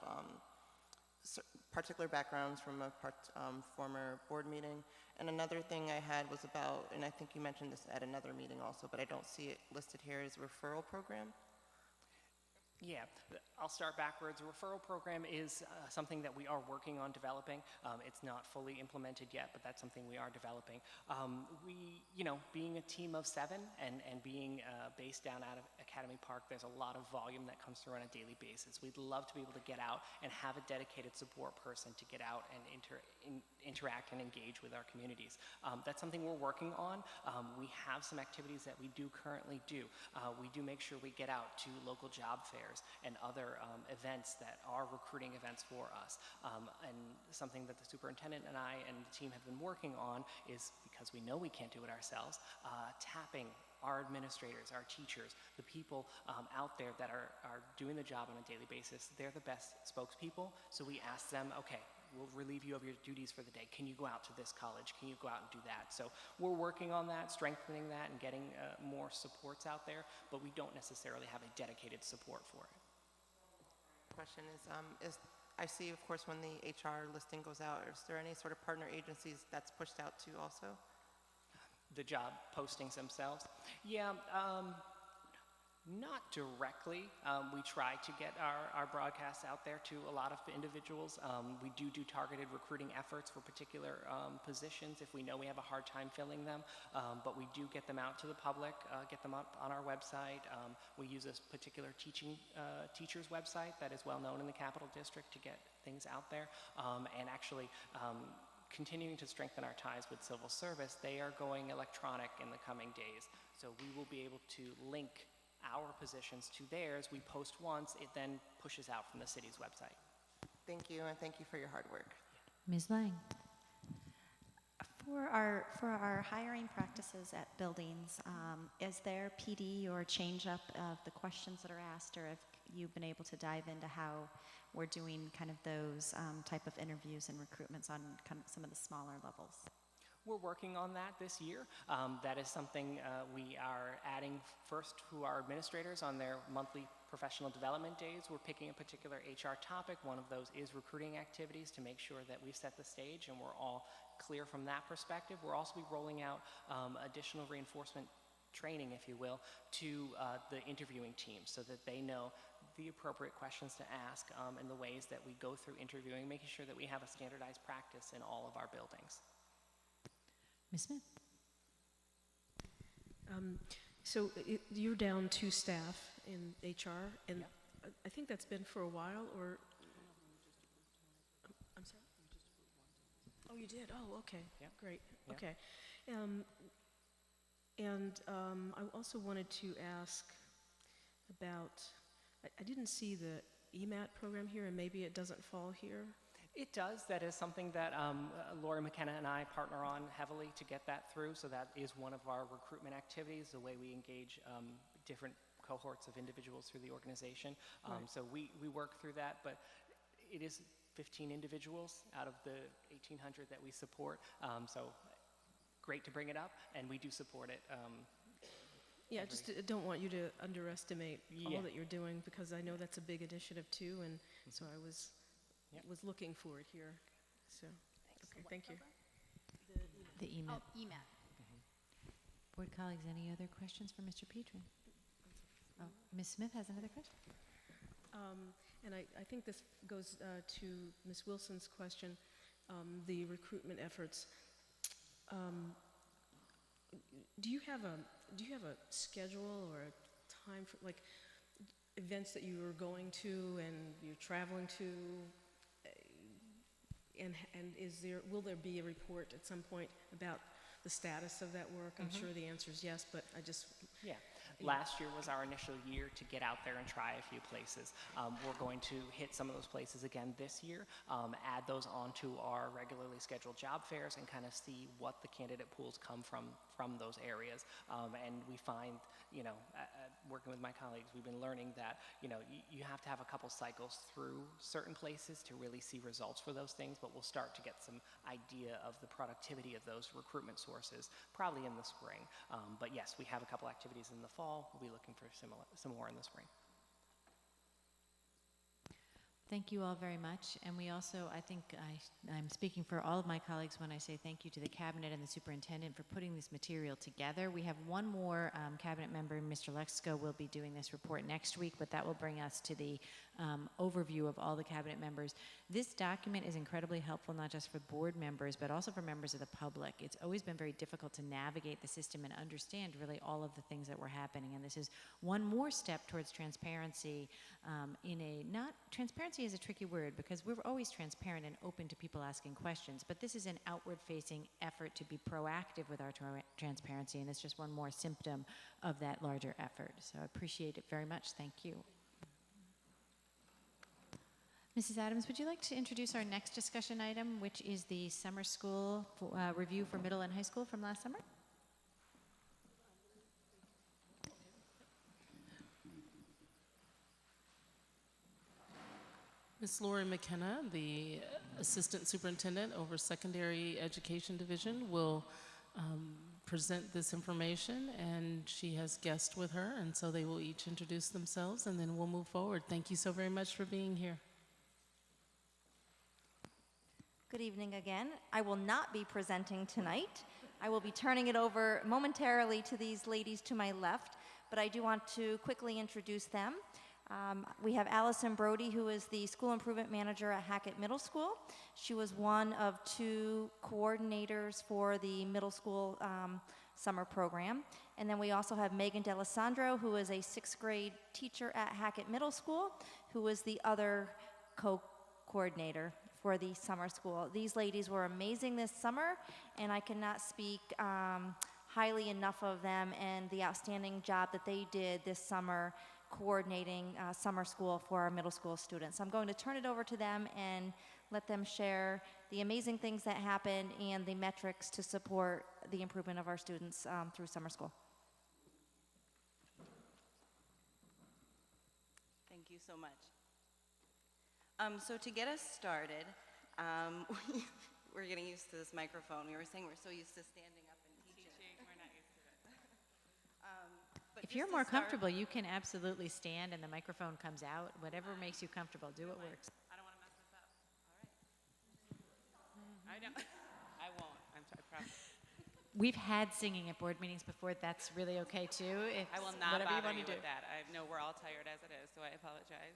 particular backgrounds from a former board meeting. And another thing I had was about, and I think you mentioned this at another meeting also, but I don't see it listed here, is a referral program. Yeah, I'll start backwards. A referral program is something that we are working on developing. It's not fully implemented yet, but that's something we are developing. Being a team of 7 and being based down out of Academy Park, there's a lot of volume that comes through on a daily basis. We'd love to be able to get out and have a dedicated support person to get out and interact and engage with our communities. That's something we're working on. We have some activities that we do currently do. We do make sure we get out to local job fairs and other events that are recruiting events for us. And something that the superintendent and I and the team have been working on is, because we know we can't do it ourselves, tapping our administrators, our teachers, the people out there that are doing the job on a daily basis. They're the best spokespeople, so we ask them, okay, we'll relieve you of your duties for the day. Can you go out to this college? Can you go out and do that? So we're working on that, strengthening that, and getting more supports out there, but we don't necessarily have a dedicated support for it. question is I see, of course, when the HR listing goes out, is there any sort of partner agencies that's pushed out to also? The job postings themselves? Yeah, not directly. We try to get our broadcasts out there to a lot of individuals. We do targeted recruiting efforts for particular positions if we know we have a hard time filling them, but we do get them out to the public, get them up on our website. We use a particular teacher's website that is well known in the Capital District to get things out there, and actually continuing to strengthen our ties with civil service. They are going electronic in the coming days, so we will be able to link our positions to theirs. We post once, it then pushes out from the city's website. Thank you, and thank you for your hard work. Ms. Lang. For our hiring practices at buildings, is there PD or change up of the questions that are asked, or have you been able to dive into how we're doing kind of those type of interviews and recruitments on kind of some of the smaller levels? We're working on that this year. That is something we are adding first to our administrators on their monthly professional development days. We're picking a particular HR topic. One of those is recruiting activities to make sure that we've set the stage and we're all clear from that perspective. We'll also be rolling out additional reinforcement training, if you will, to the interviewing team so that they know the appropriate questions to ask and the ways that we go through interviewing, making sure that we have a standardized practice in all of our buildings. Ms. Smith. So you're down 2 staff in HR, and I think that's been for a while, or? I'm sorry? Oh, you did? Oh, okay. Yeah. Great. Yeah. Okay. I also wanted to ask about, I didn't see the EMAT program here, and maybe it doesn't fall here. It does. That is something that Lori McKenna and I partner on heavily to get that through. So that is one of our recruitment activities, the way we engage different cohorts of individuals through the organization. Right. So we work through that, but it is 15 individuals out of the 1,800 that we support. So great to bring it up, and we do support it. Yeah, I just don't want you to underestimate Yeah. all that you're doing, because I know that's a big initiative too, and so I was looking for it here. So, okay, thank you. The EMAT. Oh, EMAT. Board colleagues, any other questions for Mr. Petrie? Oh, Ms. Smith has another question. And I think this goes to Ms. Wilson's question, the recruitment efforts. Do you have a schedule or a time for, like, events that you are going to and you're traveling to? And will there be a report at some point about the status of that work? I'm sure the answer is yes, but I just... Yeah. Last year was our initial year to get out there and try a few places. We're going to hit some of those places again this year, add those onto our regularly scheduled job fairs, and kind of see what the candidate pools come from those areas. And we find, working with my colleagues, we've been learning that, you have to have a couple cycles through certain places to really see results for those things, but we'll start to get some idea of the productivity of those recruitment sources probably in the spring. But yes, we have a couple activities in the fall. We'll be looking for some more in the spring. Thank you all very much. And we also, I think I'm speaking for all of my colleagues when I say thank you to the cabinet and the superintendent for putting this material together. We have one more cabinet member, Mr. Lexico, will be doing this report next week, but that will bring us to the overview of all the cabinet members. This document is incredibly helpful, not just for board members, but also for members of the public. It's always been very difficult to navigate the system and understand really all of the things that were happening. And this is one more step towards transparency transparency is a tricky word, because we're always transparent and open to people asking questions, but this is an outward-facing effort to be proactive with our transparency, and it's just one more symptom of that larger effort. So I appreciate it very much. Thank you. Mrs. Adams, would you like to introduce our next discussion item, which is the summer school review for middle and high school from last summer? Ms. Lori McKenna, the Assistant Superintendent over Secondary Education Division, will present this information, and she has guests with her, and so they will each introduce themselves, and then we'll move forward. Thank you so very much for being here. Good evening again. I will not be presenting tonight. I will be turning it over momentarily to these ladies to my left, but I do want to quickly introduce them. We have Allison Brody, who is the School Improvement Manager at Hackett Middle School. She was one of 2 coordinators for the middle school summer program. And then we also have Megan D'Alessandro, who is a 6th grade teacher at Hackett Middle School, who is the other co-coordinator for the summer school. These ladies were amazing this summer, and I cannot speak highly enough of them and the outstanding job that they did this summer coordinating summer school for our middle school students. I'm going to turn it over to them and let them share the amazing things that happen and the metrics to support the improvement of our students through summer school. Thank you so much. So to get us started, we're getting used to this microphone. We were saying we're so used to standing up and teaching. We're not used to it. But If just you're to more start- comfortable, you can absolutely stand and the microphone comes out. Whatever makes you comfortable, do what works. I don't want to mess this up. All right. I don't. I won't. I promise. We've had singing at board meetings before. That's really okay too. It's I will not whatever you bother want you to do. with that. I know we're all tired as it is, so I apologize.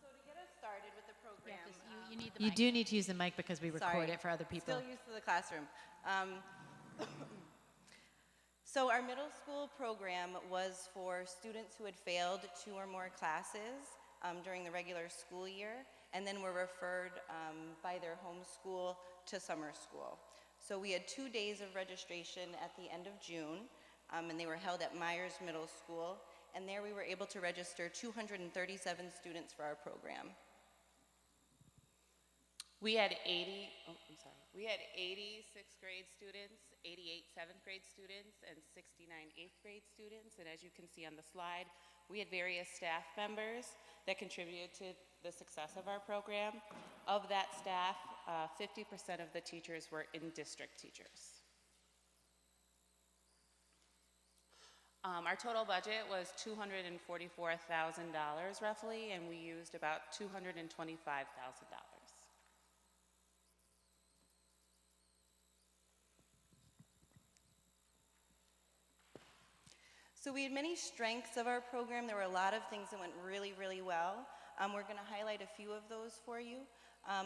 So to get us started with the program, You need the You do need to use the mic because we record Sorry. it for other people. Still used to the classroom. So our middle school program was for students who had failed 2 or more classes during the regular school year, and then were referred by their home school to summer school. So we had 2 days of registration at the end of June, and they were held at Myers Middle School, and there we were able to register 237 students for our program. We had 80 6th grade students, 88 7th grade students, and 69 8th grade students. And as you can see on the slide, we had various staff members that contributed to the success of our program. Of that staff, 50% of the teachers were in-district teachers. Our total budget was $244,000 roughly, and we used about $225,000. So we had many strengths of our program. There were a lot of things that went really, really well. We're going to highlight a few of those for you.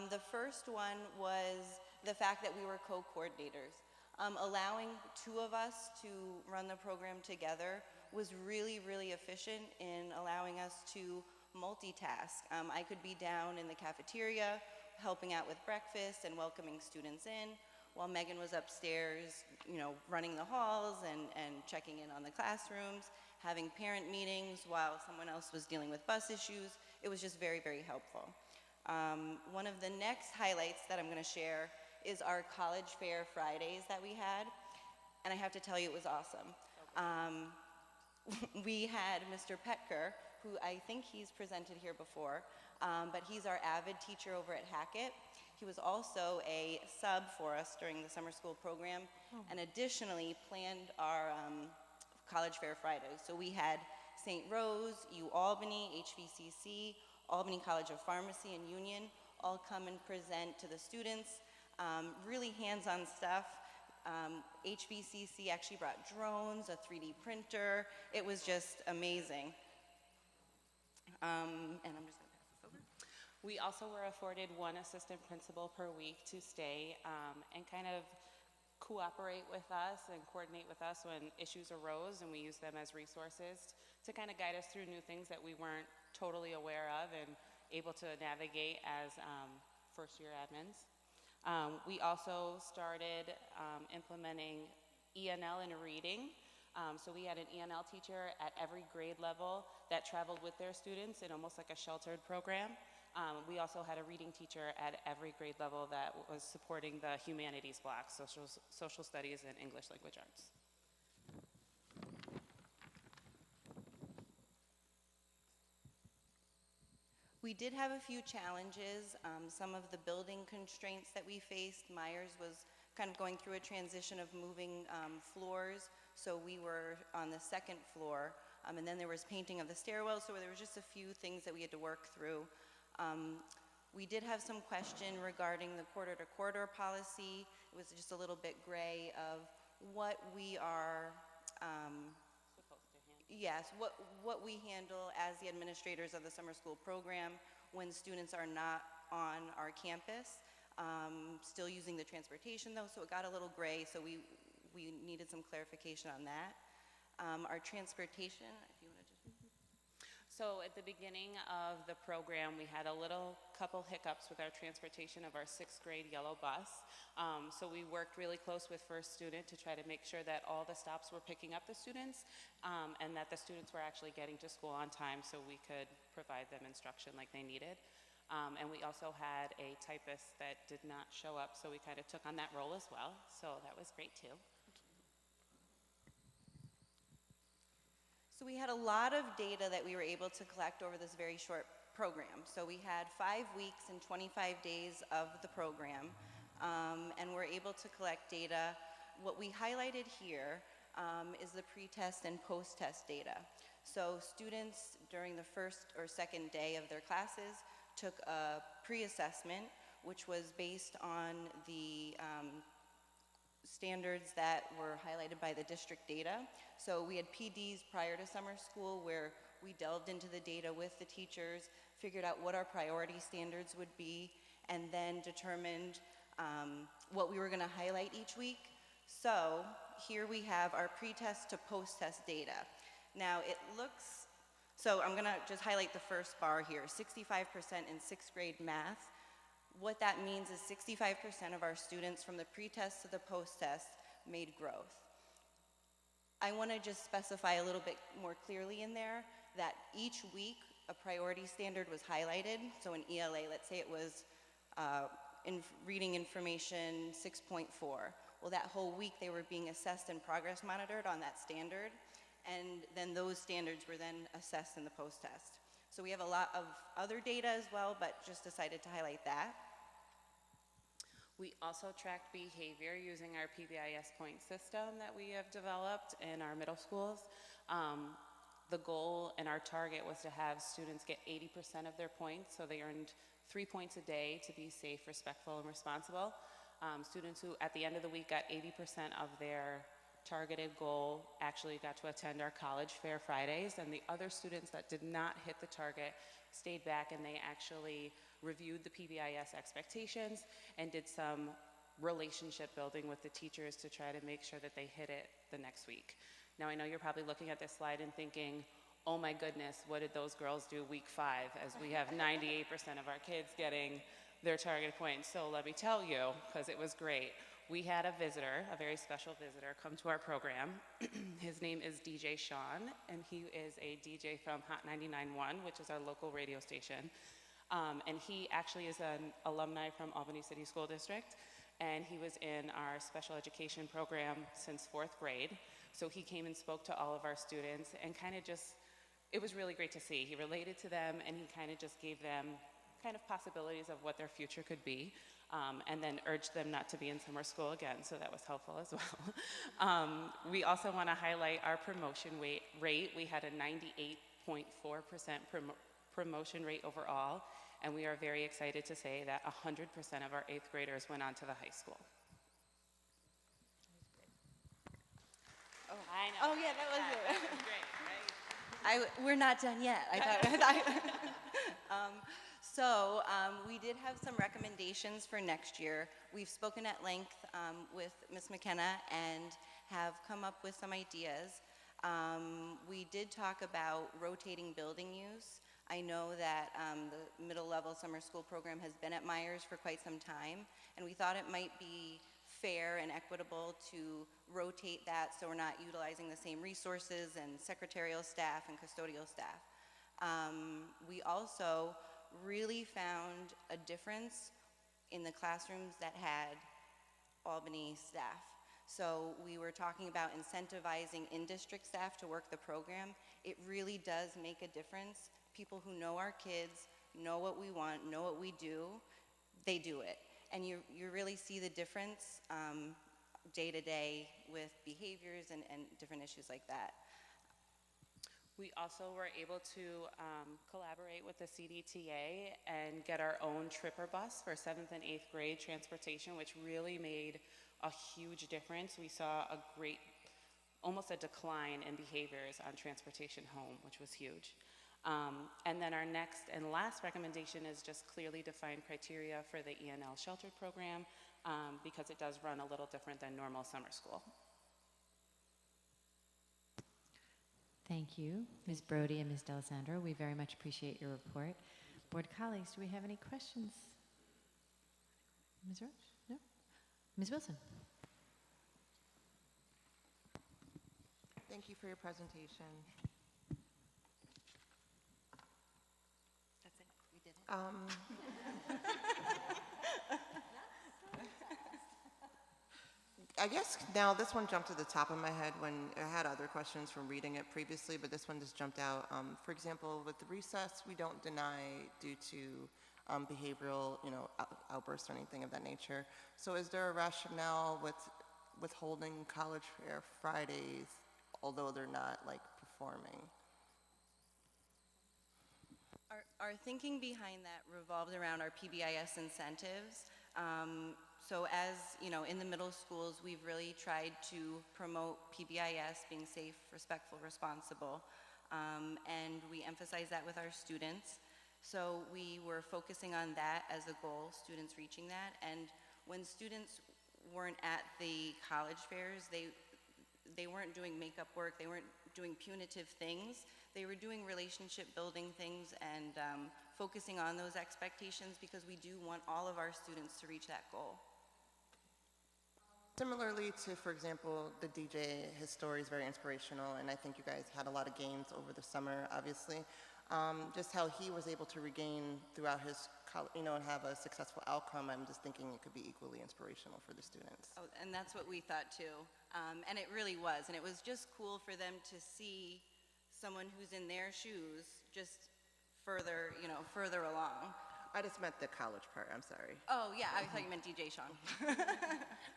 The first one was the fact that we were co-coordinators. Allowing 2 of us to run the program together was really, really efficient in allowing us to multitask. I could be down in the cafeteria helping out with breakfast and welcoming students in, while Megan was upstairs, running the halls and checking in on the classrooms, having parent meetings while someone else was dealing with bus issues. It was just very, very helpful. One of the next highlights that I'm going to share is our College Fair Fridays that we had, and I have to tell you, it was awesome. We had Mr. Petker, who I think he's presented here before, but he's our AVID teacher over at Hackett. He was also a sub for us during the summer school program, and additionally planned our College Fair Fridays. So we had St. Rose, UAlbany, HVCC, Albany College of Pharmacy, and Union all come and present to the students. Really hands-on stuff. HVCC actually brought drones, a 3D printer. It was just amazing. And I'm just going to pass this over. We also were afforded 1 assistant principal per week to stay and kind of cooperate with us and coordinate with us when issues arose, and we used them as resources to kind of guide us through new things that we weren't totally aware of and able to navigate as first-year admins. We also started implementing ENL in reading. So we had an ENL teacher at every grade level that traveled with their students in almost like a sheltered program. We also had a reading teacher at every grade level that was supporting the humanities block, social studies and English language arts. We did have a few challenges. Some of the building constraints that we faced, Myers was kind of going through a transition of moving floors, so we were on the second floor, and then there was painting of the stairwell, so there was just a few things that we had to work through. We did have some question regarding the quarter-to-quarter policy. It was just a little bit gray of what we are, yes, what we handle as the administrators of the summer school program when students are not on our campus. Still using the transportation though, so it got a little gray, so we needed some clarification on that. Our transportation, if you want to just... So at the beginning of the program, we had a couple hiccups with our transportation of our 6th grade yellow bus. So we worked really close with First Student to try to make sure that all the stops were picking up the students and that the students were actually getting to school on time so we could provide them instruction like they needed. And we also had a typist that did not show up, so we kind of took on that role as well. So that was great too. So we had a lot of data that we were able to collect over this very short program. So we had 5 weeks and 25 days of the program, and we're able to collect data. What we highlighted here is the pre-test and post-test data. So students during the first or second day of their classes took a pre-assessment, which was based on the standards that were highlighted by the district data. So we had PDs prior to summer school where we delved into the data with the teachers, figured out what our priority standards would be, and then determined what we were going to highlight each week. So here we have our pre-test to post-test data. Now it looks, so I'm going to just highlight the first bar here, 65% in 6th grade math. What that means is 65% of our students from the pre-test to the post-test made growth. I want to just specify a little bit more clearly in there that each week a priority standard was highlighted. So in ELA, let's say it was in reading information 6.4. Well, that whole week they were being assessed and progress monitored on that standard, and then those standards were then assessed in the post-test. So we have a lot of other data as well, but just decided to highlight that. We also tracked behavior using our PBIS point system that we have developed in our middle schools. The goal and our target was to have students get 80% of their points, so they earned 3 points a day to be safe, respectful, and responsible. Students who at the end of the week got 80% of their targeted goal actually got to attend our college fair Fridays, and the other students that did not hit the target stayed back and they actually reviewed the PBIS expectations and did some relationship building with the teachers to try to make sure that they hit it the next week. Now I know you're probably looking at this slide and thinking, oh my goodness, what did those girls do week 5 as we have 98% of our kids getting their target points. So let me tell you, because it was great. We had a visitor, a very special visitor, come to our program. His name is DJ Sean, and he is a DJ from Hot 99.1, which is our local radio station. And he actually is an alumni from Albany City School District, and he was in our special education program since 4th grade. So he came and spoke to all of our students and kind of just, it was really great to see. He related to them, and he kind of just gave them kind of possibilities of what their future could be, and then urged them not to be in summer school again, so that was helpful as well. We also want to highlight our promotion rate. We had a 98.4% promotion rate overall, and we are very excited to say that 100% of our 8th graders went on to the high school. Oh, I know. Oh yeah, that was it. That was great, right? We're not done yet. We did have some recommendations for next year. We've spoken at length with Ms. McKenna and have come up with some ideas. We did talk about rotating building use. I know that the middle level summer school program has been at Myers for quite some time, and we thought it might be fair and equitable to rotate that so we're not utilizing the same resources and secretarial staff and custodial staff. We also really found a difference in the classrooms that had Albany staff. So we were talking about incentivizing in-district staff to work the program. It really does make a difference. People who know our kids, know what we want, know what we do, they do it. And you really see the difference day to day with behaviors and different issues like that. We also were able to collaborate with the CDTA and get our own tripper bus for 7th and 8th grade transportation, which really made a huge difference. We saw almost a decline in behaviors on transportation home, which was huge. And then our next and last recommendation is just clearly defined criteria for the ENL shelter program because it does run a little different than normal summer school. Thank you, Ms. Brody and Ms. D'Alessandro. We very much appreciate your report. Board colleagues, do we have any questions? Ms. Roach? No? Ms. Wilson? Thank you for your presentation. That's it. We did it. I guess now this one jumped to the top of my head when I had other questions from reading it previously, but this one just jumped out. For example, with the recess, we don't deny due to behavioral, outbursts or anything of that nature. So is there a rationale with withholding college fair Fridays, although they're not performing? Our thinking behind that revolved around our PBIS incentives. So as in the middle schools, we've really tried to promote PBIS, being safe, respectful, responsible, and we emphasize that with our students. So we were focusing on that as a goal, students reaching that. And when students weren't at the college fairs, they weren't doing makeup work, they weren't doing punitive things. They were doing relationship building things and focusing on those expectations because we do want all of our students to reach that goal. Similarly to, for example, the DJ, his story is very inspirational, and I think you guys had a lot of gains over the summer, obviously. Just how he was able to regain throughout his, and have a successful outcome, I'm just thinking it could be equally inspirational for the students. Oh, and that's what we thought too. And it really was. And it was just cool for them to see someone who's in their shoes just further, further along. I just meant the college part, I'm sorry. Oh, yeah, I thought you meant DJ Sean.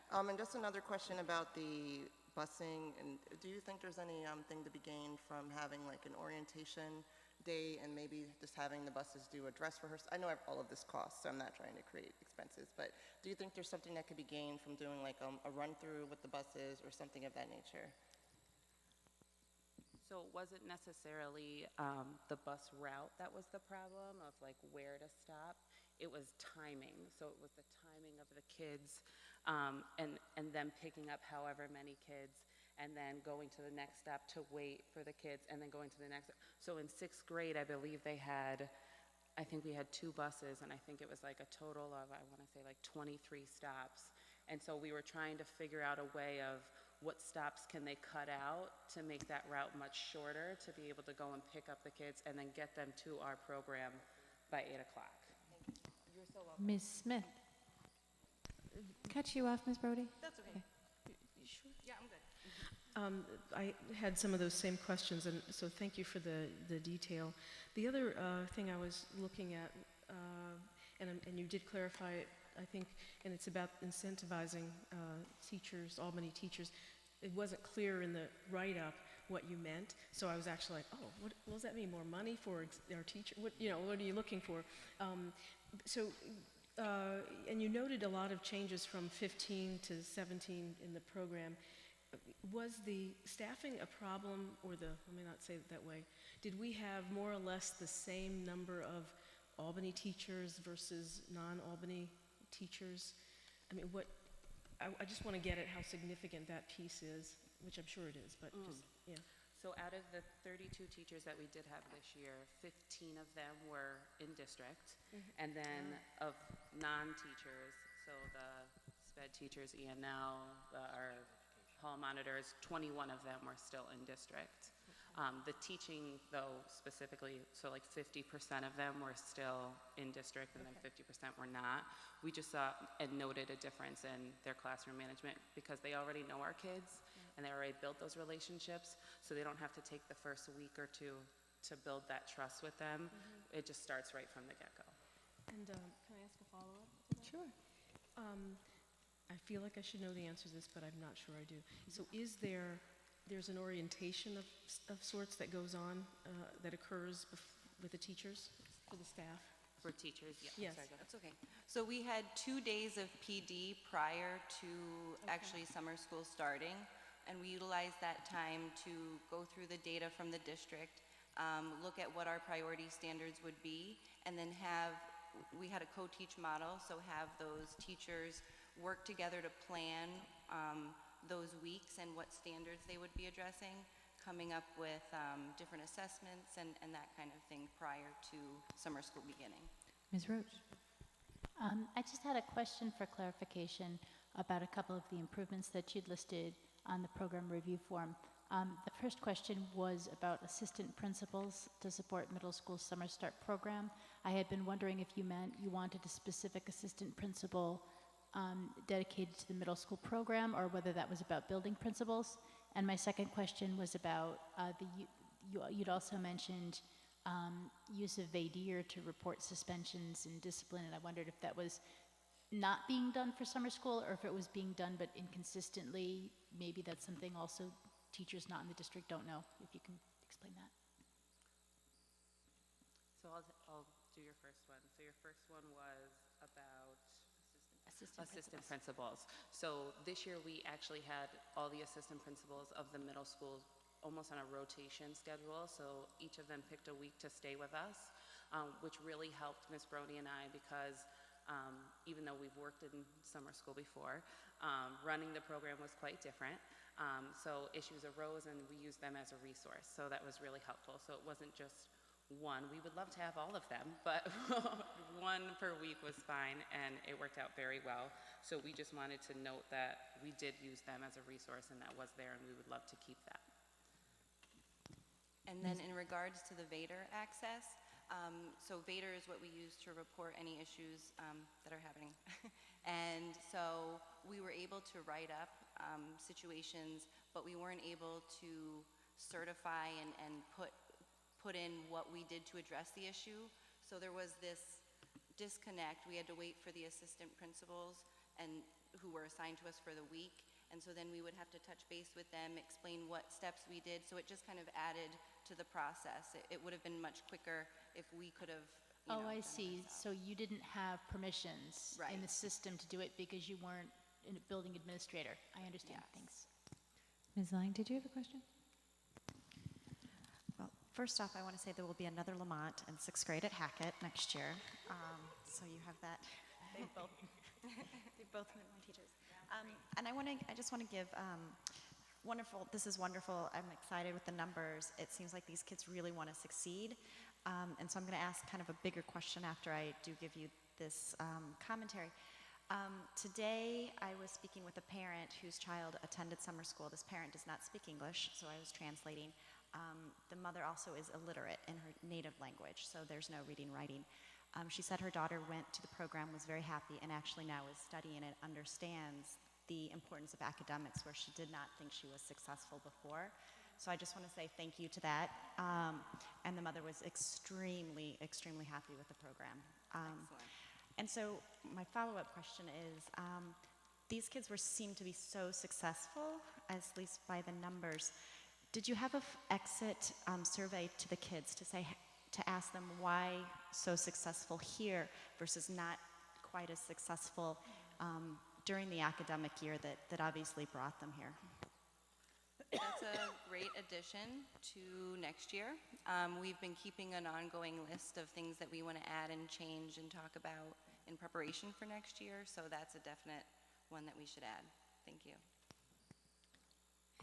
And just another question about the busing. And do you think there's any thing to be gained from having an orientation day and maybe just having the buses do a dress rehearsal? I know all of this costs, so I'm not trying to create expenses, but do you think there's something that could be gained from doing a run-through with the buses or something of that nature? So it wasn't necessarily the bus route that was the problem of where to stop. It was timing. So it was the timing of the kids and them picking up however many kids and then going to the next stop to wait for the kids and then going to the next. So in 6th grade, I believe we had 2 buses and I think it was a total of, I want to say 23 stops. And so we were trying to figure out a way of what stops can they cut out to make that route much shorter to be able to go and pick up the kids and then get them to our program by 8 o'clock. You're so welcome. Ms. Smith? Cut you off, Ms. Brody? That's okay. You sure? Yeah, I'm good. I had some of those same questions, and so thank you for the detail. The other thing I was looking at, and you did clarify it, I think, and it's about incentivizing teachers, Albany teachers. It wasn't clear in the write-up what you meant, so I was actually oh, what does that mean? More money for our teacher? What are you looking for? And you noted a lot of changes from 15 to 17 in the program. Was the staffing a problem, or let me not say it that way, did we have more or less the same number of Albany teachers versus non-Albany teachers? I mean, I just want to get at how significant that piece is, which I'm sure it is, but just, yeah. So out of the 32 teachers that we did have this year, 15 of them were in district. And then of non-teachers, so the SPED teachers, ENL, our hall monitors, 21 of them were still in district. The teaching, though, specifically, so 50% of them were still in district and then 50% were not. We just saw and noted a difference in their classroom management because they already know our kids and they already built those relationships, so they don't have to take the first week or two to build that trust with them. it just starts right from the get-go. And can I ask a follow-up to that? Sure. I feel like I should know the answer to this, but I'm not sure I do. So there's an orientation of sorts that goes on, that occurs with the teachers, for the staff? For teachers, yeah. Yes. Sorry, go ahead. That's okay. So we had 2 days of PD prior to actually summer school starting, and we utilized that time to go through the data from the district, look at what our priority standards would be, and then we had a co-teach model, so have those teachers work together to plan those weeks and what standards they would be addressing, coming up with different assessments and that kind of thing prior to summer school beginning. Ms. Roach? I just had a question for clarification about a couple of the improvements that you'd listed on the program review form. The first question was about assistant principals to support middle school summer start program. I had been wondering if you meant you wanted a specific assistant principal dedicated to the middle school program, or whether that was about building principals. And my second question was about you'd also mentioned use of VADIR to report suspensions and discipline, and I wondered if that was not being done for summer school, or if it was being done but inconsistently. Maybe that's something also teachers not in the district don't know, if you can explain that. So I'll do your first one. So your first one was about assistant principals. So this year we actually had all the assistant principals of the middle schools almost on a rotation schedule. So each of them picked a week to stay with us, which really helped Ms. Brody and I, because even though we've worked in summer school before, running the program was quite different. So issues arose and we used them as a resource. So that was really helpful. So it wasn't just one. We would love to have all of them, but one per week was fine, and it worked out very well. So we just wanted to note that we did use them as a resource, and that was there, and we would love to keep that. And then in regards to the VADR access, so VADR is what we use to report any issues that are happening. And so we were able to write up situations, but we weren't able to certify and put in what we did to address the issue. So there was this disconnect. We had to wait for the assistant principals and who were assigned to us for the week. And so then we would have to touch base with them, explain what steps we did. So it just kind of added to the process. It would have been much quicker if we could have, Oh, I see. So you didn't have permissions in the system to do it because you weren't a building administrator. I understand. Thanks. Ms. Lang, did you have a question? Well, first off, I want to say there will be another Lamont in 6th grade at Hackett next year. So you have that. They both met my teachers. And I just want to give wonderful. This is wonderful. I'm excited with the numbers. It seems like these kids really want to succeed. And so I'm going to ask kind of a bigger question after I do give you this commentary. Today, I was speaking with a parent whose child attended summer school. This parent does not speak English, so I was translating. The mother also is illiterate in her native language, so there's no reading, writing. She said her daughter went to the program, was very happy, and actually now is studying and understands the importance of academics, where she did not think she was successful before. So I just want to say thank you to that. And the mother was extremely, extremely happy with the program. And so my follow-up question is, these kids seem to be so successful, at least by the numbers. Did you have an exit survey to the kids to ask them why so successful here versus not quite as successful during the academic year that obviously brought them here? That's a great addition to next year. We've been keeping an ongoing list of things that we want to add and change and talk about in preparation for next year, so that's a definite one that we should add. Thank you.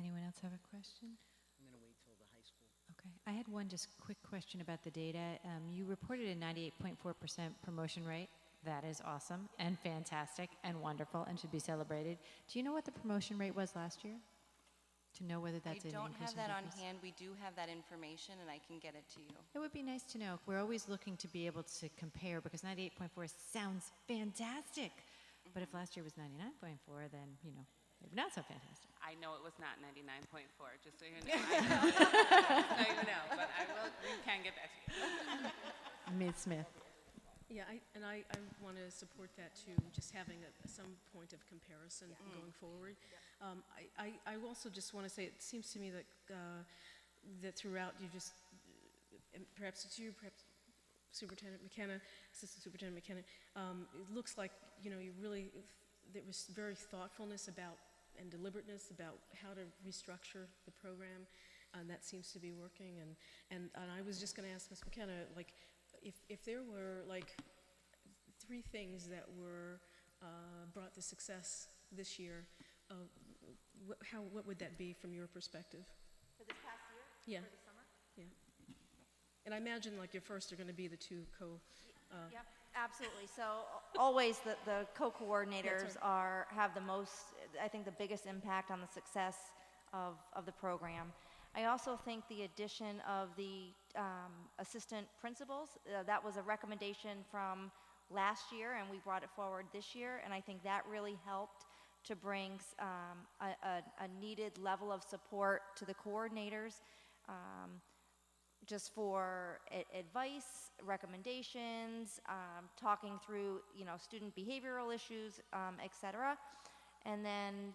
Anyone else have a question? I'm going to wait till the high school. Okay. I had one just quick question about the data. You reported a 98.4% promotion rate. That is awesome and fantastic and wonderful and should be celebrated. Do you know what the promotion rate was last year? To know whether that's an I don't increase have that or on decrease? hand. We do have that information, and I can get it to you. It would be nice to know. We're always looking to be able to compare, because 98.4 sounds fantastic. But if last year was 99.4, then, maybe not so fantastic. I know it was not 99.4, just so you know. I know. So you know, but we can get that to you. Ms. Smith. Yeah, I want to support that too, just having some point of comparison going forward. I also just want to say, it seems to me that that throughout you just, and perhaps it's you, perhaps Superintendent McKenna, Assistant Superintendent McKenna, it looks like, you really, there was very thoughtfulness about and deliberateness about how to restructure the program, and that seems to be working. And I was just going to ask Ms. McKenna, like, if there were like 3 things that were brought to success this year, what would that be from your perspective? For this past year? Yeah. For the summer? Yeah. And I imagine like your first are going to be the 2 Yep, absolutely. So always the co-coordinators have the most, I think, the biggest impact on the success of the program. I also think the addition of the assistant principals, that was a recommendation from last year, and we brought it forward this year, and I think that really helped to bring a needed level of support to the coordinators, just for advice, recommendations, talking through, student behavioral issues, et cetera. And then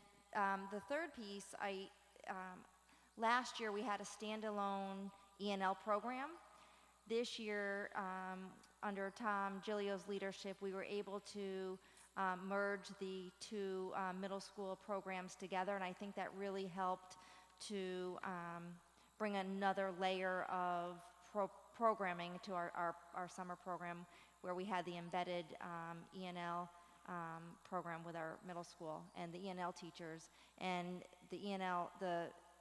the third piece, last year we had a standalone ENL program. This year, under Tom Gilio's leadership, we were able to merge the 2 middle school programs together, and I think that really helped to bring another layer of programming to our summer program, where we had the embedded ENL program with our middle school and the ENL teachers. And the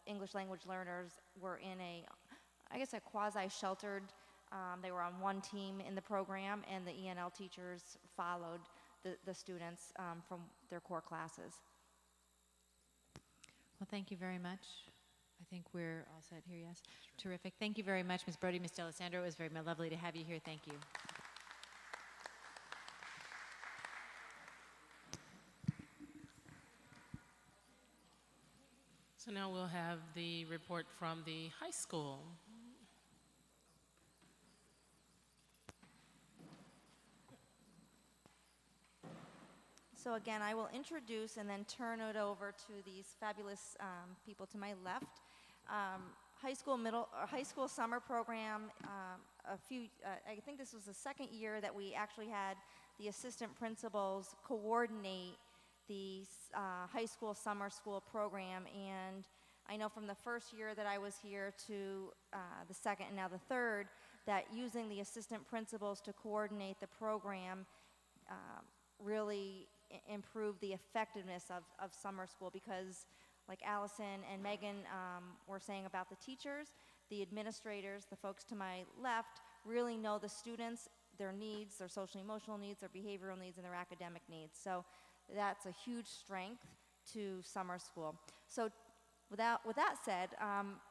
English language learners were in a quasi-sheltered, they were on one team in the program, and the ENL teachers followed the students from their core classes. Well, thank you very much. I think we're all set here, yes? Terrific. Thank you very much, Ms. Brody, Ms. D'Alessandro. It was very lovely to have you here. Thank you. So now we'll have the report from the high school. So again, I will introduce and then turn it over to these fabulous people to my left. High school summer program. I think this was the second year that we actually had the assistant principals coordinate the high school summer school program. And I know from the first year that I was here to the second and now the third, that using the assistant principals to coordinate the program really improve the effectiveness of summer school, because like Allison and Megan were saying about the teachers, the administrators, the folks to my left, really know the students, their needs, their social emotional needs, their behavioral needs, and their academic needs. So that's a huge strength to summer school. So with that said,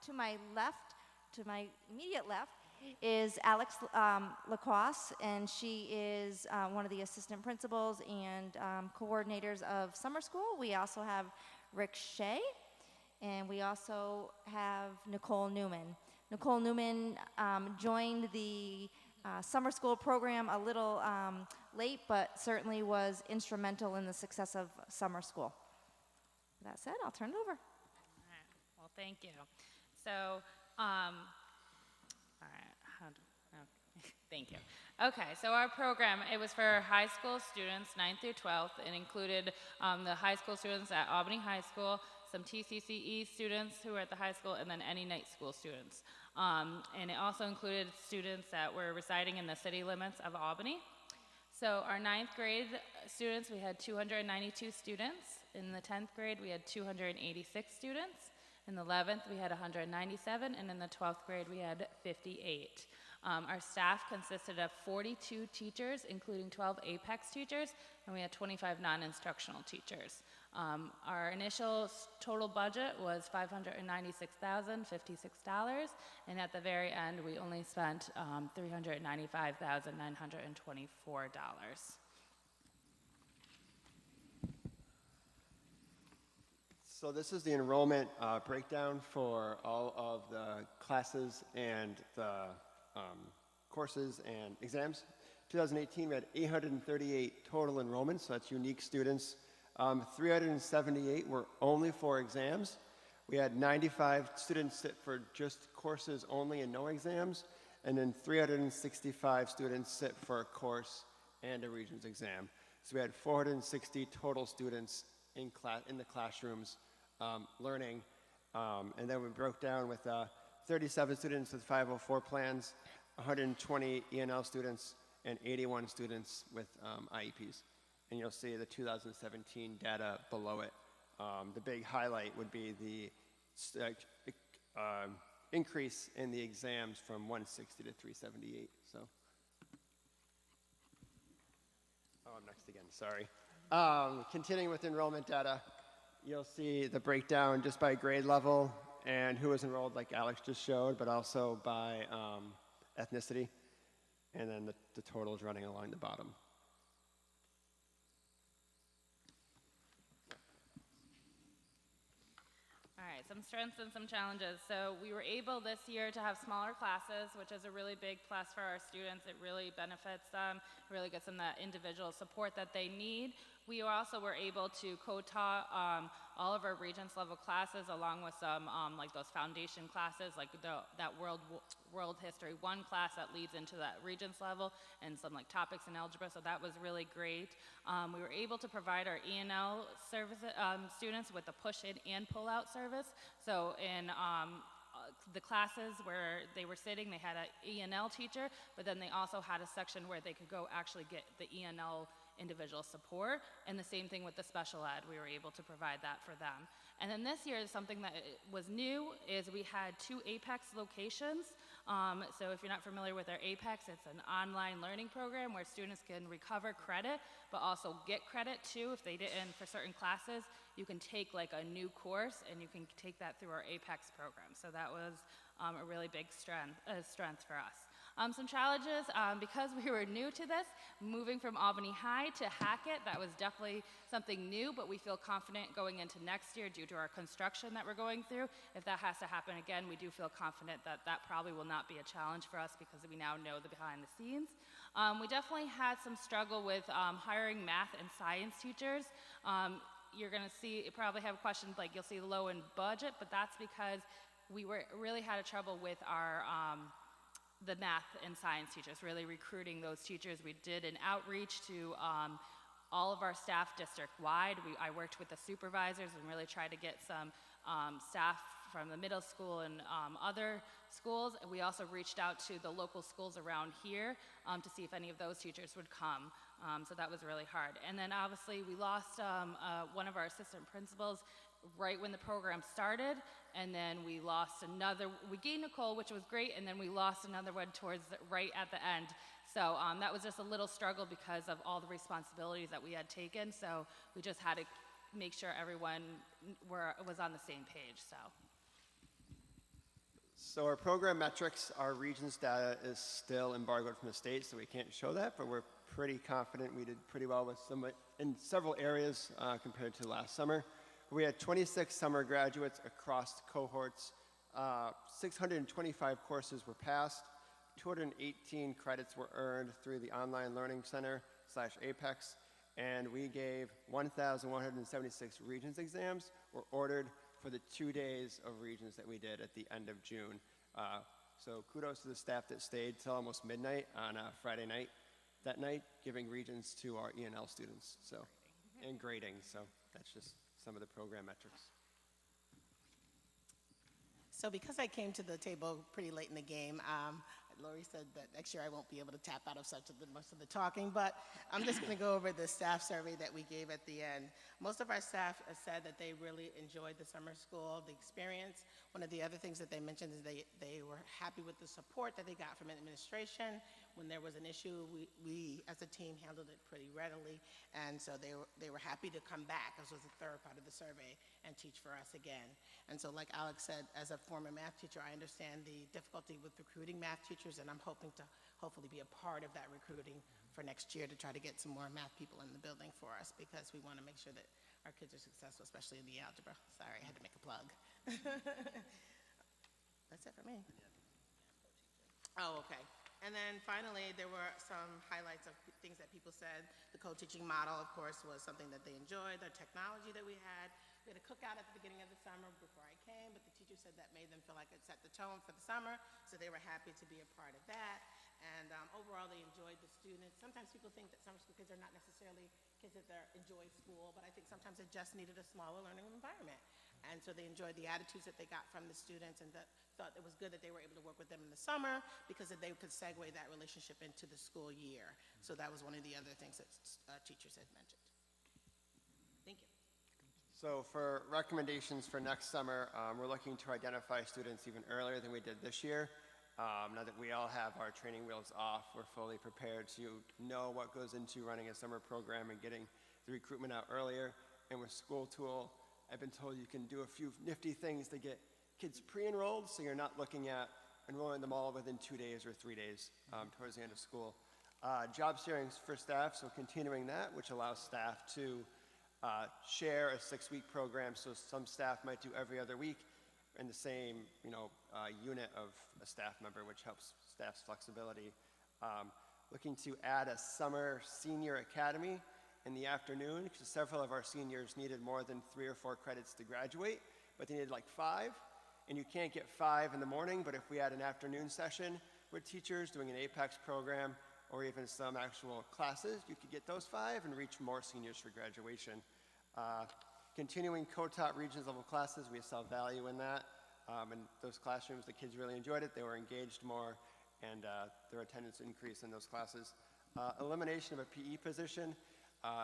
to my left, to my immediate left, is Alex Lacoste, and she is one of the assistant principals and coordinators of summer school. We also have Rick Shea, and we also have Nicole Newman. Nicole Newman joined the summer school program a little late, but certainly was instrumental in the success of summer school. With that said, I'll turn it over. All right. Well, thank you. So, all right. Thank you. Okay, so our program, it was for high school students, 9th through 12th. It included the high school students at Albany High School, some TCCE students who were at the high school, and then any night school students. And it also included students that were residing in the city limits of Albany. So our 9th grade students, we had 292 students. In the 10th grade, we had 286 students. In the 11th, we had 197, and in the 12th grade, we had 58. Our staff consisted of 42 teachers, including 12 APEX teachers, and we had 25 non-instructional teachers. Our initial total budget was $596,056, and at the very end, we only spent $395,924. So this is the enrollment breakdown for all of the classes and the courses and exams. 2018, we had 838 total enrollments, so that's unique students. 378 were only for exams. We had 95 students sit for just courses only and no exams, and then 365 students sit for a course and a Regents exam. So we had 460 total students in the classrooms learning, and then we broke down with 37 students with 504 plans, 120 ENL students, and 81 students with IEPs. And you'll see the 2017 data below it. The big highlight would be the increase in the exams from 160 to 378. So, I'm next again, sorry. Continuing with enrollment data, you'll see the breakdown just by grade level and who was enrolled, like Alex just showed, but also by ethnicity, and then the totals running along the bottom. All right, some strengths and some challenges. So we were able this year to have smaller classes, which is a really big plus for our students. It really benefits them, really gets them that individual support that they need. We also were able to co-taught all of our Regents level classes along with some like those foundation classes, like that World History 1 class that leads into that Regents level, and some like topics in algebra, so that was really great. We were able to provide our ENL service students with a push-in and pull-out service. So in the classes where they were sitting, they had an ENL teacher, but then they also had a section where they could go actually get the ENL individual support, and the same thing with the special ed. We were able to provide that for them. And then this year, something that was new is we had 2 APEX locations. So if you're not familiar with our APEX, it's an online learning program where students can recover credit, but also get credit too. If they didn't for certain classes, you can take like a new course, and you can take that through our APEX program. So that was a really big strength for us. Some challenges, because we were new to this, moving from Albany High to Hackett, that was definitely something new, but we feel confident going into next year due to our construction that we're going through. If that has to happen again, we do feel confident that that probably will not be a challenge for us because we now know the behind the scenes. We definitely had some struggle with hiring math and science teachers. You're going to see, you probably have questions like you'll see low in budget, but that's because we really had a trouble with our the math and science teachers, really recruiting those teachers. We did an outreach to all of our staff district-wide. I worked with the supervisors and really tried to get some staff from the middle school and other schools. And we also reached out to the local schools around here to see if any of those teachers would come. So that was really hard. And then obviously we lost one of our assistant principals right when the program started, and then we gained Nicole, which was great, and then we lost another one towards right at the end. So that was just a little struggle because of all the responsibilities that we had taken, so we just had to make sure everyone was on the same page, So our program metrics, our Regents data is still embargoed from the state, so we can't show that, but we're pretty confident we did pretty well with in several areas compared to last summer. We had 26 summer graduates across cohorts. 625 courses were passed. 218 credits were earned through the Online Learning Center / APEX. And we gave 1,176 Regents exams were ordered for the 2 days of Regents that we did at the end of June. So kudos to the staff that stayed till almost midnight on a Friday night that night, giving Regents to our ENL students. And grading, so that's just some of the program metrics. So because I came to the table pretty late in the game, Lori said that next year I won't be able to tap out of most of the talking, but I'm just going to go over the staff survey that we gave at the end. Most of our staff said that they really enjoyed the summer school, the experience. One of the other things that they mentioned is they were happy with the support that they got from administration. When there was an issue, we as a team handled it pretty readily, and so they were happy to come back, as was the third part of the survey, and teach for us again. And so like Alex said, as a former math teacher, I understand the difficulty with recruiting math teachers, and I'm hoping to hopefully be a part of that recruiting for next year to try to get some more math people in the building for us, because we want to make sure that our kids are successful, especially in the algebra. Sorry, I had to make a plug. That's it for me. Oh, okay. And then finally, there were some highlights of things that people said. The co-teaching model, of course, was something that they enjoyed. The technology that we had. We had a cookout at the beginning of the summer before I came, but the teacher said that made them feel like it set the tone for the summer, so they were happy to be a part of that. And overall, they enjoyed the students. Sometimes people think that summer school kids are not necessarily kids that enjoy school, but I think sometimes they just needed a smaller learning environment. And so they enjoyed the attitudes that they got from the students, and thought it was good that they were able to work with them in the summer because they could segue that relationship into the school year. So that was one of the other things that teachers had mentioned. Thank you. So for recommendations for next summer, we're looking to identify students even earlier than we did this year. Now that we all have our training wheels off, we're fully prepared to know what goes into running a summer program and getting the recruitment out earlier. And with School Tool, I've been told you can do a few nifty things to get kids pre-enrolled, so you're not looking at enrolling them all within 2 days or 3 days towards the end of school. Job sharing for staff, so continuing that, which allows staff to share a 6-week program, so some staff might do every other week in the same unit of a staff member, which helps staff's flexibility. Looking to add a summer senior academy in the afternoon, because several of our seniors needed more than 3 or 4 credits to graduate, but they needed like 5, and you can't get 5 in the morning, but if we had an afternoon session with teachers doing an APEX program or even some actual classes, you could get those 5 and reach more seniors for graduation. Continuing co-taught regions level classes, we saw value in that. In those classrooms, the kids really enjoyed it, they were engaged more, and their attendance increased in those classes. Elimination of a PE position.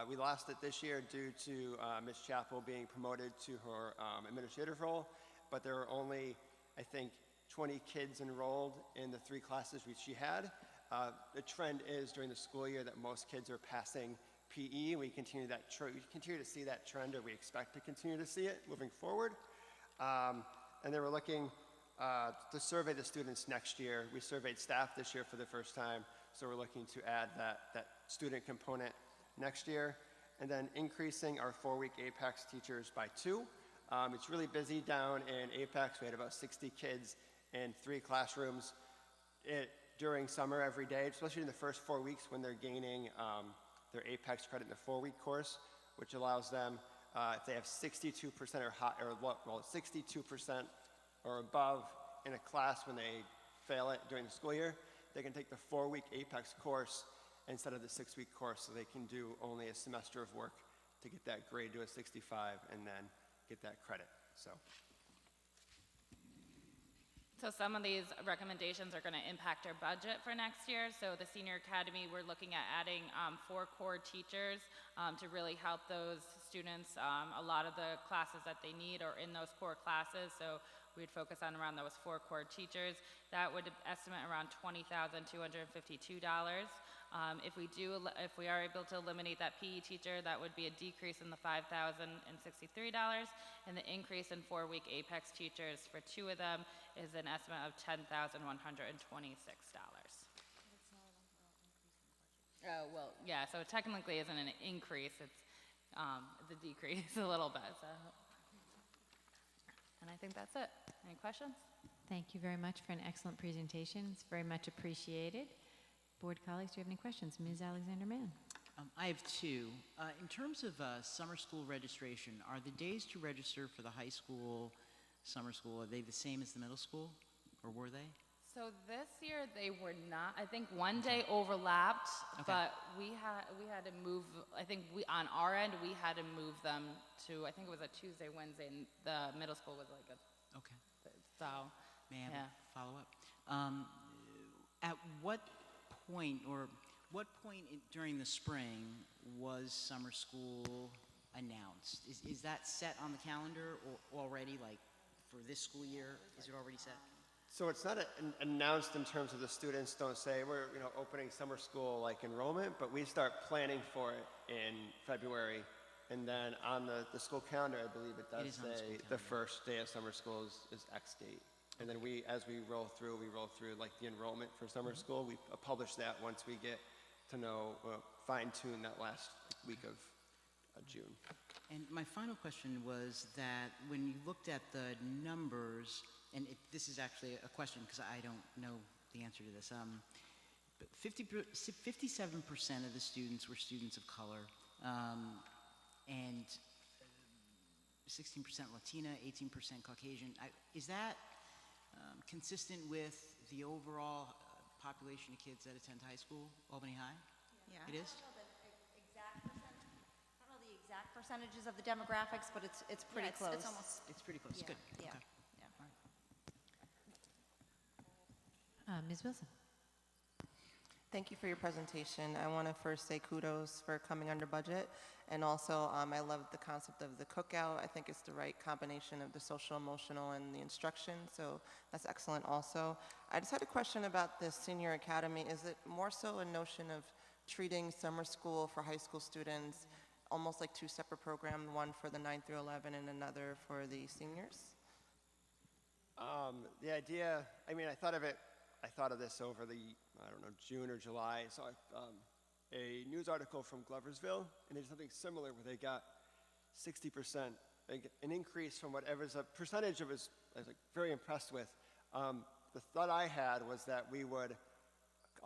We lost it this year due to Ms. Chappell being promoted to her administrative role, but there were only, I think, 20 kids enrolled in the 3 classes which she had. The trend is during the school year that most kids are passing PE. We continue to see that trend, or we expect to continue to see it moving forward. And they were looking to survey the students next year. We surveyed staff this year for the first time, so we're looking to add that student component next year. And then increasing our 4-week APEX teachers by 2. It's really busy down in APEX. We had about 60 kids in 3 classrooms during summer every day, especially in the first 4 weeks when they're gaining their APEX credit in the 4-week course, which allows them, if they have 62% or 62% or above in a class when they fail it during the school year, they can take the 4-week APEX course instead of the 6-week course, so they can do only a semester of work to get that grade to a 65 and then get that credit. So some of these recommendations are going to impact our budget for next year. So the Senior Academy, we're looking at adding 4 core teachers to really help those students. A lot of the classes that they need are in those core classes, so we'd focus on around those 4 core teachers. That would estimate around $20,252. If we are able to eliminate that PE teacher, that would be a decrease in the $5,063, and the increase in 4-week APEX teachers for 2 of them is an estimate of $10,126. Oh, well, yeah, so it technically isn't an increase, it's a decrease a little bit, so. And I think that's it. Any questions? Thank you very much for an excellent presentation. It's very much appreciated. Board colleagues, do you have any questions? Ms. Alexander-Mann. I have 2. In terms of summer school registration, are the days to register for the high school, summer school, are they the same as the middle school, or were they? So this year they were not. I think one day overlapped, but we had to move. I think on our end we had to move them to. I think it was a Tuesday, Wednesday, and the middle school was like a. Okay. So. May I have a follow-up? At what point during the spring was summer school announced? Is that set on the calendar or already, like for this school year? Is it already set? So it's not announced in terms of the students don't say we're opening summer school like enrollment, but we start planning for it in February, and then on the school calendar, I believe it does say the first day of summer school is X date. And then as we roll through like the enrollment for summer school. We publish that once we get to know, fine-tune that last week of June. And my final question was that when you looked at the numbers, and this is actually a question because I don't know the answer to this. But 57% of the students were students of color, and 16% Latina, 18% Caucasian. Is that consistent with the overall population of kids that attend high school, Albany High? Yeah. It is? I don't know the exact percentages of the demographics, but it's pretty close. It's almost, it's pretty close. Yeah, Good. yeah, Okay. yeah. Ms. Wilson. Thank you for your presentation. I want to first say kudos for coming under budget, and also I love the concept of the cookout. I think it's the right combination of the social, emotional, and the instruction, so that's excellent also. I just had a question about the Senior Academy. Is it more so a notion of treating summer school for high school students almost like two separate programs, one for the 9 through 11 and another for the seniors? The idea, I mean, I thought of this over the, I don't know, June or July. I saw a news article from Gloversville, and they did something similar where they got 60%, an increase from whatever's a percentage of was, I was like very impressed with. The thought I had was that we would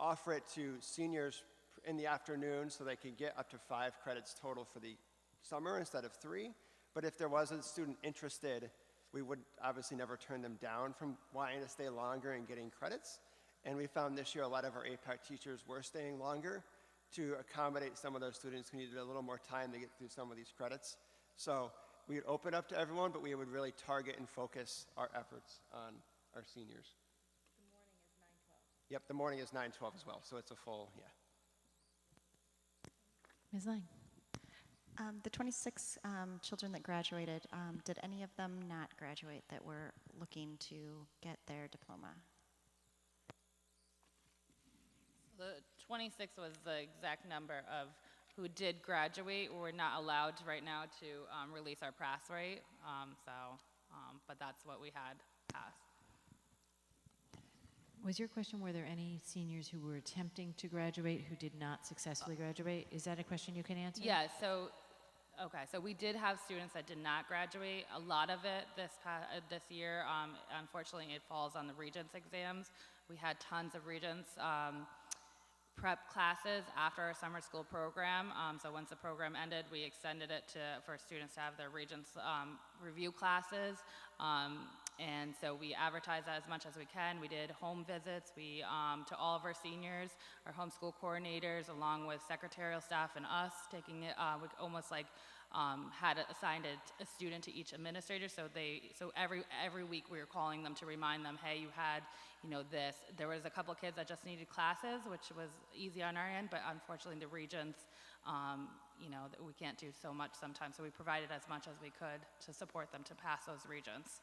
offer it to seniors in the afternoon so they could get up to 5 credits total for the summer instead of 3. But if there was a student interested, we would obviously never turn them down from wanting to stay longer and getting credits. And we found this year a lot of our APAC teachers were staying longer to accommodate some of those students who needed a little more time to get through some of these credits. So we would open up to everyone, but we would really target and focus our efforts on our seniors. The morning is 9:12. Yep, the morning is 9:12 as well, so it's a full, yeah. Ms. Lang. The 26 children that graduated, did any of them not graduate that were looking to get their diploma? The 26 was the exact number of who did graduate. We're not allowed right now to release our pass rate, but that's what we had passed. Was your question, were there any seniors who were attempting to graduate who did not successfully graduate? Is that a question you can answer? Yeah, so we did have students that did not graduate. A lot of it this year, unfortunately, it falls on the Regents exams. We had tons of Regents prep classes after our summer school program. So once the program ended, we extended it for students to have their Regents review classes. And so we advertised that as much as we can. We did home visits to all of our seniors, our homeschool coordinators, along with secretarial staff and us, taking it, we almost like had assigned a student to each administrator. So every week we were calling them to remind them, hey, you had, this. There was a couple kids that just needed classes, which was easy on our end, but unfortunately the Regents, we can't do so much sometimes. So we provided as much as we could to support them to pass those Regents.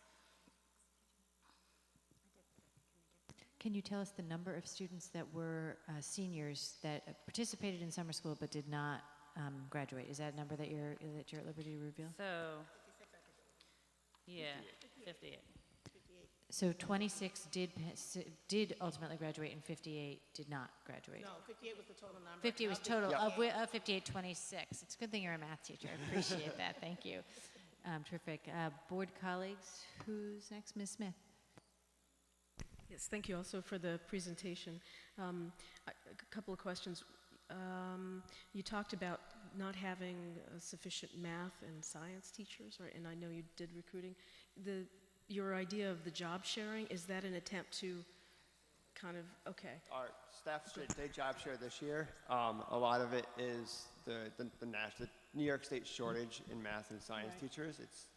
Can you tell us the number of students that were seniors that participated in summer school but did not graduate? Is that a number that you're at liberty to reveal? So, yeah, 58. So 26 did ultimately graduate and 58 did not graduate. No, 58 was the total number. 58 was total of 58, 26. It's a good thing you're a math teacher. I appreciate that. Thank you. Terrific. Board colleagues, who's next? Ms. Smith. Yes, thank you also for the presentation. A couple of questions. You talked about not having sufficient math and science teachers, right? And I know you did recruiting. Your idea of the job sharing, is that an attempt to kind of, okay. Our staff, they job share this year. A lot of it is the New York State shortage in math and science teachers. It's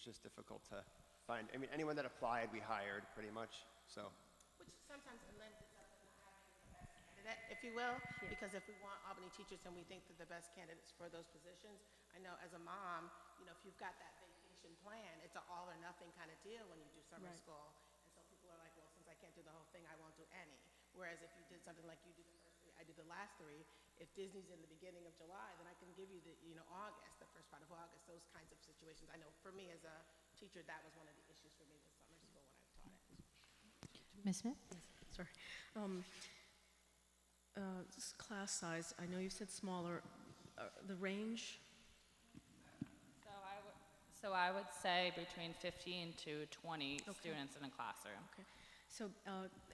just difficult to find. I mean, anyone that applied, we hired pretty much, so. Which sometimes lends itself to not having the best candidate, if you will, because if we want Albany teachers and we think that the best candidates for those positions, I know as a mom, if you've got that vacation plan, it's an all or nothing kind of deal when you do summer school. And so people are like, well, since I can't do the whole thing, I won't do any. Whereas if you did something like you did the first 3, I did the last 3, if Disney's in the beginning of July, then I can give you the, August, the first part of August, those kinds of situations. I know for me as a teacher, that was one of the issues for me with summer school when I taught it. Ms. Smith? Sorry. Class size, I know you said smaller. The range? So I would say between 15 to 20 students in a classroom. Okay. So,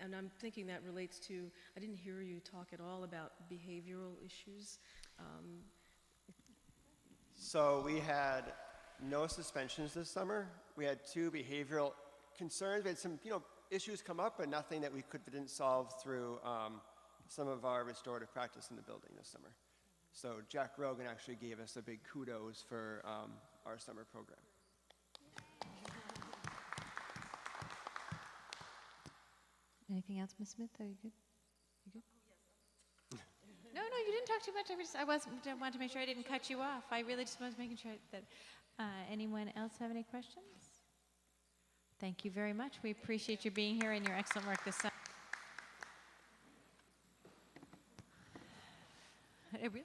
and I'm thinking that relates to, I didn't hear you talk at all about behavioral issues. So we had no suspensions this summer. We had 2 behavioral concerns. We had some, issues come up, but nothing that we didn't solve through some of our restorative practice in the building this summer. So Jack Rogan actually gave us a big kudos for our summer program. Anything else, Ms. Smith? Are you good? You good? No, you didn't talk too much. I wanted to make sure I didn't cut you off. I really just was making sure that. Anyone else have any questions? Thank you very much. We appreciate you being here and your excellent work this summer. Really?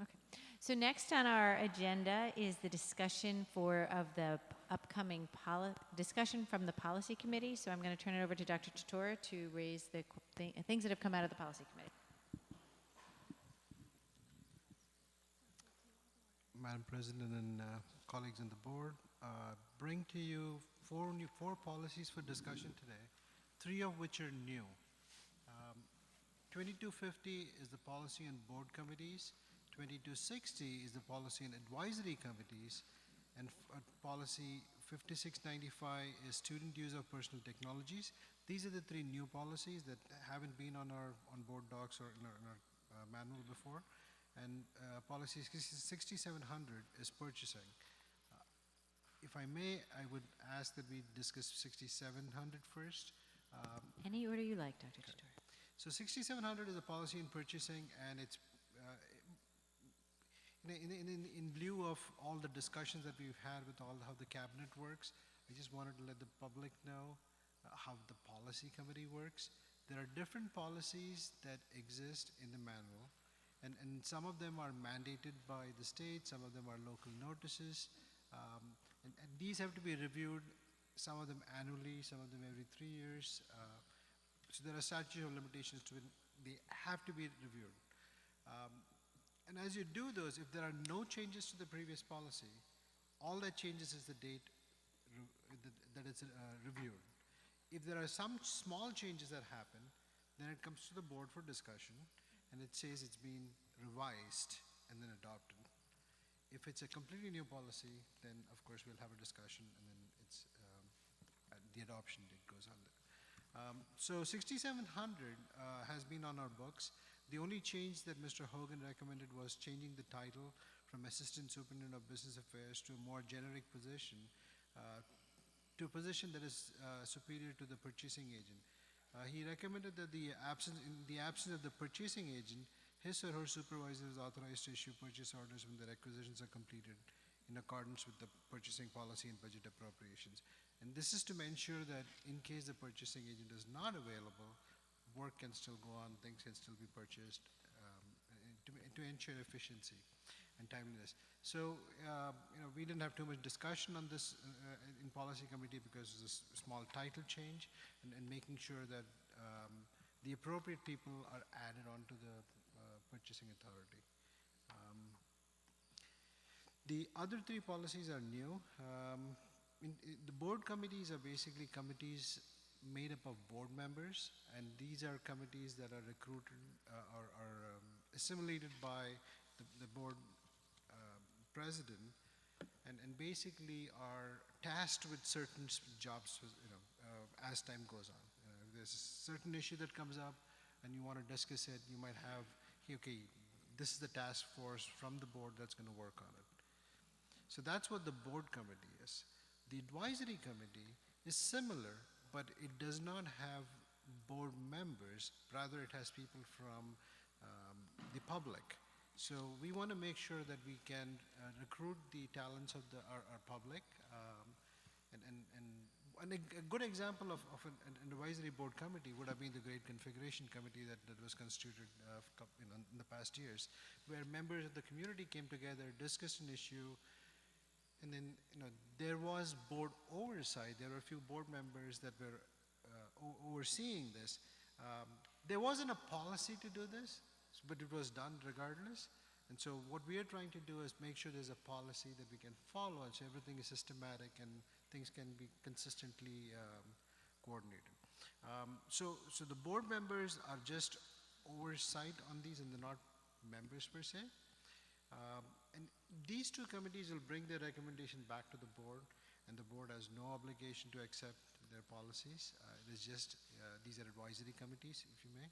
Okay. So next on our agenda is the discussion of the upcoming discussion from the Policy Committee. So I'm going to turn it over to Dr. Tortora to raise the things that have come out of the Policy Committee. Madam President and colleagues on the board, bring to you four policies for discussion today, 3 of which are new. 2250 is the policy on board committees, 2260 is the policy on advisory committees, and policy 5695 is student use of personal technologies. These are the 3 new policies that haven't been on our board docs or in our manual before. And policy 6700 is purchasing. If I may, I would ask that we discuss 6700 first. Any order you like, Dr. Tortora. So 6700 is a policy in purchasing, and it's in lieu of all the discussions that we've had with how the cabinet works. I just wanted to let the public know how the policy committee works. There are different policies that exist in the manual. And some of them are mandated by the state, some of them are local notices, and these have to be reviewed, some of them annually, some of them every 3 years. So there are statute of limitations to it. They have to be reviewed. And as you do those, if there are no changes to the previous policy, all that changes is the date that it's reviewed. If there are some small changes that happen, then it comes to the board for discussion, and it says it's been revised and then adopted. If it's a completely new policy, then of course we'll have a discussion, and then it's the adoption date goes on there. So 6700 has been on our books. The only change that Mr. Hogan recommended was changing the title from Assistant Superintendent of Business Affairs to a more generic position, to a position that is superior to the purchasing agent. He recommended that in the absence of the purchasing agent, his or her supervisor is authorized to issue purchase orders when the requisitions are completed in accordance with the purchasing policy and budget appropriations. And this is to ensure that in case the purchasing agent is not available, work can still go on, things can still be purchased, to ensure efficiency and timeliness. So, we didn't have too much discussion on this in policy committee because it's a small title change, and making sure that the appropriate people are added onto the purchasing authority. The other 3 policies are new. The board committees are basically committees made up of board members, and these are committees that are recruited or assimilated by the board president, and basically are tasked with certain jobs, as time goes on. If there's a certain issue that comes up and you want to discuss it, you might have, okay, this is the task force from the board that's going to work on it. So that's what the board committee is. The advisory committee is similar, but it does not have board members. Rather, it has people from the public. So we want to make sure that we can recruit the talents of our public. And a good example of an advisory board committee would have been the Grade Configuration Committee that was constituted in the past years, where members of the community came together, discussed an issue, and then there was board oversight. There were a few board members that were overseeing this. There wasn't a policy to do this, but it was done regardless. And so what we are trying to do is make sure there's a policy that we can follow, and so everything is systematic and things can be consistently coordinated. So the board members are just oversight on these, and they're not members per se. And these two committees will bring their recommendation back to the board, and the board has no obligation to accept their policies. It is just, these are advisory committees, if you may.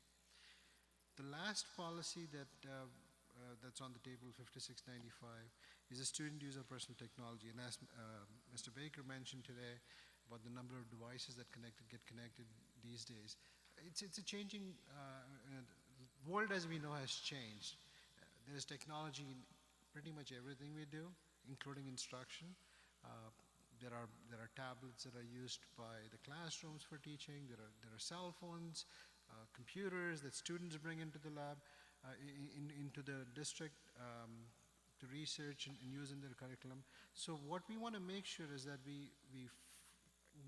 The last policy that's on the table, 5695, is a student use of personal technology. And as Mr. Baker mentioned today about the number of devices that get connected these days, it's a changing world as we know has changed. There is technology in pretty much everything we do, including instruction. There are tablets that are used by the classrooms for teaching. There are cell phones, computers that students bring into the lab, into the district to research and use in their curriculum. So what we want to make sure is that we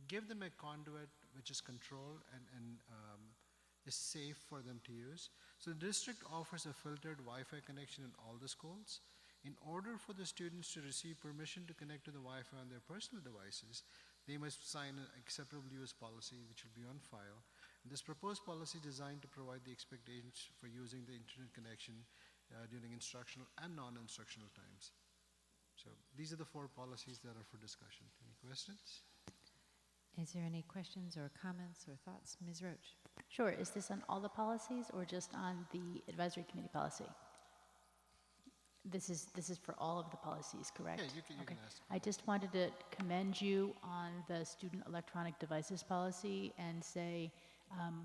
give them a conduit which is controlled and is safe for them to use. So the district offers a filtered Wi-Fi connection in all the schools. In order for the students to receive permission to connect to the Wi-Fi on their personal devices, they must sign an acceptable use policy, which will be on file. And this proposed policy is designed to provide the expectations for using the internet connection during instructional and non-instructional times. So these are the 4 policies that are for discussion. Any questions? Is there any questions or comments or thoughts? Ms. Roach? Sure. Is this on all the policies or just on the advisory committee policy? This is for all of the policies, correct? Yeah, you can ask. I just wanted to commend you on the student electronic devices policy and say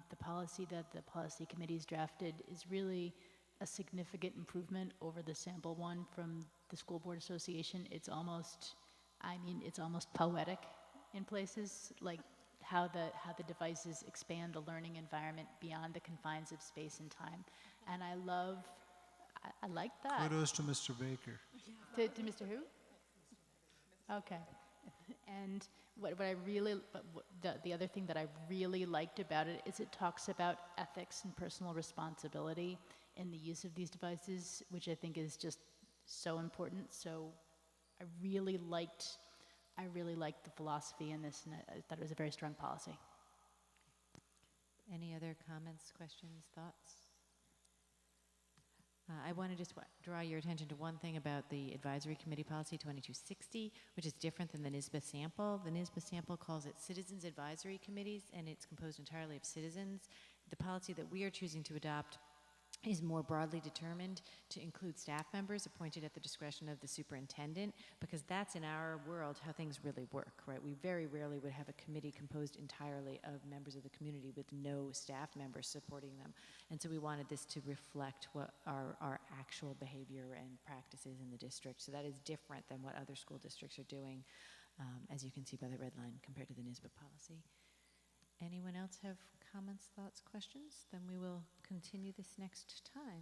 the policy that the policy committee's drafted is really a significant improvement over the sample one from the School Board Association. It's almost poetic in places, like how the devices expand the learning environment beyond the confines of space and time. And I like that. Kudos to Mr. Baker. To Mr. Who? Okay. And the other thing that I really liked about it is it talks about ethics and personal responsibility in the use of these devices, which I think is just so important. So I really liked the philosophy in this, and I thought it was a very strong policy. Any other comments, questions, thoughts? I want to just draw your attention to one thing about the Advisory Committee Policy 2260, which is different than the NYSBA sample. The NYSBA sample calls it Citizens Advisory Committees, and it's composed entirely of citizens. The policy that we are choosing to adopt is more broadly determined to include staff members appointed at the discretion of the superintendent, because that's in our world how things really work, right? We very rarely would have a committee composed entirely of members of the community with no staff members supporting them. And so we wanted this to reflect what our actual behavior and practices in the district. So that is different than what other school districts are doing, as you can see by the red line compared to the NYSBA policy. Anyone else have comments, thoughts, questions? Then we will continue this next time.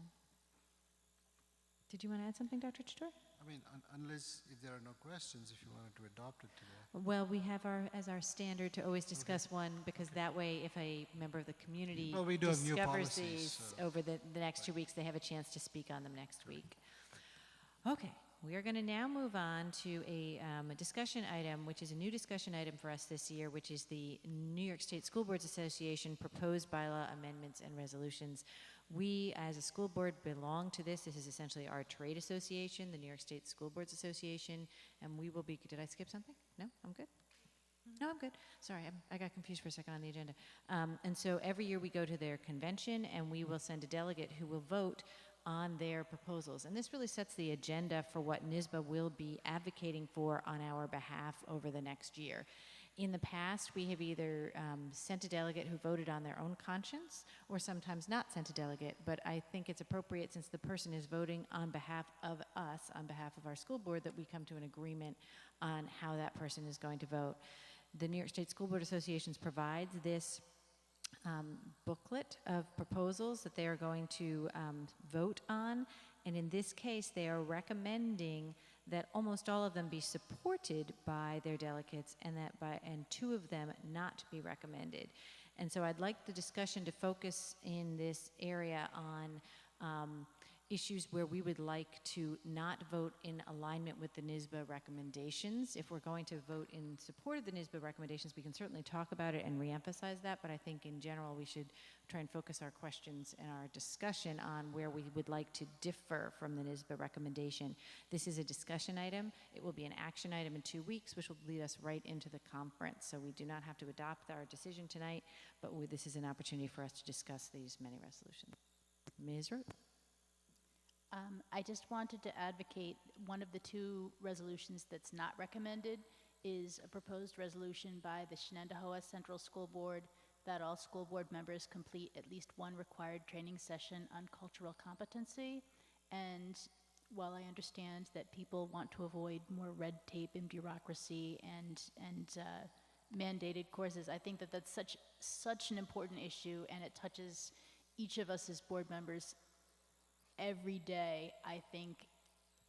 Did you want to add something, Dr. Chittor? I mean, unless if there are no questions, if you wanted to adopt it today. Well, we have as our standard to always discuss one, because that way if a member of the community Well, we do have new discovers policies, these so- over the next 2 weeks, they have a chance to speak on them next week. Okay, we are going to now move on to a discussion item, which is a new discussion item for us this year, which is the New York State School Boards Association proposed bylaw amendments and resolutions. We, as a school board, belong to this. This is essentially our trade association, the New York State School Boards Association, and we will be, did I skip something? No, I'm good? No, I'm good. Sorry, I got confused for a second on the agenda. And so every year we go to their convention, and we will send a delegate who will vote on their proposals. And this really sets the agenda for what NYSBA will be advocating for on our behalf over the next year. In the past, we have either sent a delegate who voted on their own conscience, or sometimes not sent a delegate, but I think it's appropriate, since the person is voting on behalf of us, on behalf of our school board, that we come to an agreement on how that person is going to vote. The New York State School Board Associations provides this booklet of proposals that they are going to vote on, and in this case they are recommending that almost all of them be supported by their delegates, and and 2 of them not be recommended. And so I'd like the discussion to focus in this area on issues where we would like to not vote in alignment with the NISBA recommendations. If we're going to vote in support of the NISBA recommendations, we can certainly talk about it and reemphasize that, but I think in general we should try and focus our questions and our discussion on where we would like to differ from the NISBA recommendation. This is a discussion item. It will be an action item in 2 weeks, which will lead us right into the conference. So we do not have to adopt our decision tonight, but this is an opportunity for us to discuss these many resolutions. Ms. Root. I just wanted to advocate one of the 2 resolutions that's not recommended is a proposed resolution by the Shenandoah Central School Board that all school board members complete at least 1 required training session on cultural competency. And while I understand that people want to avoid more red tape and bureaucracy and mandated courses, I think that that's such an important issue, and it touches each of us as board members every day. I think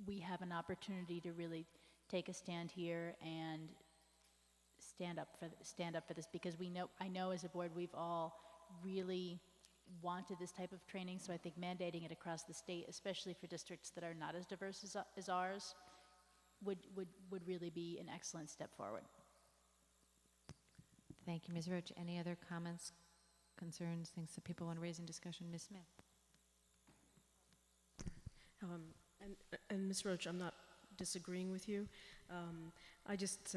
we have an opportunity to really take a stand here and stand up for this, because I know as a board we've all really wanted this type of training. So I think mandating it across the state, especially for districts that are not as diverse as ours, would really be an excellent step forward. Thank you, Ms. Roach. Any other comments, concerns, things that people want to raise in discussion? Ms. Smith. And Ms. Roach, I'm not disagreeing with you. I just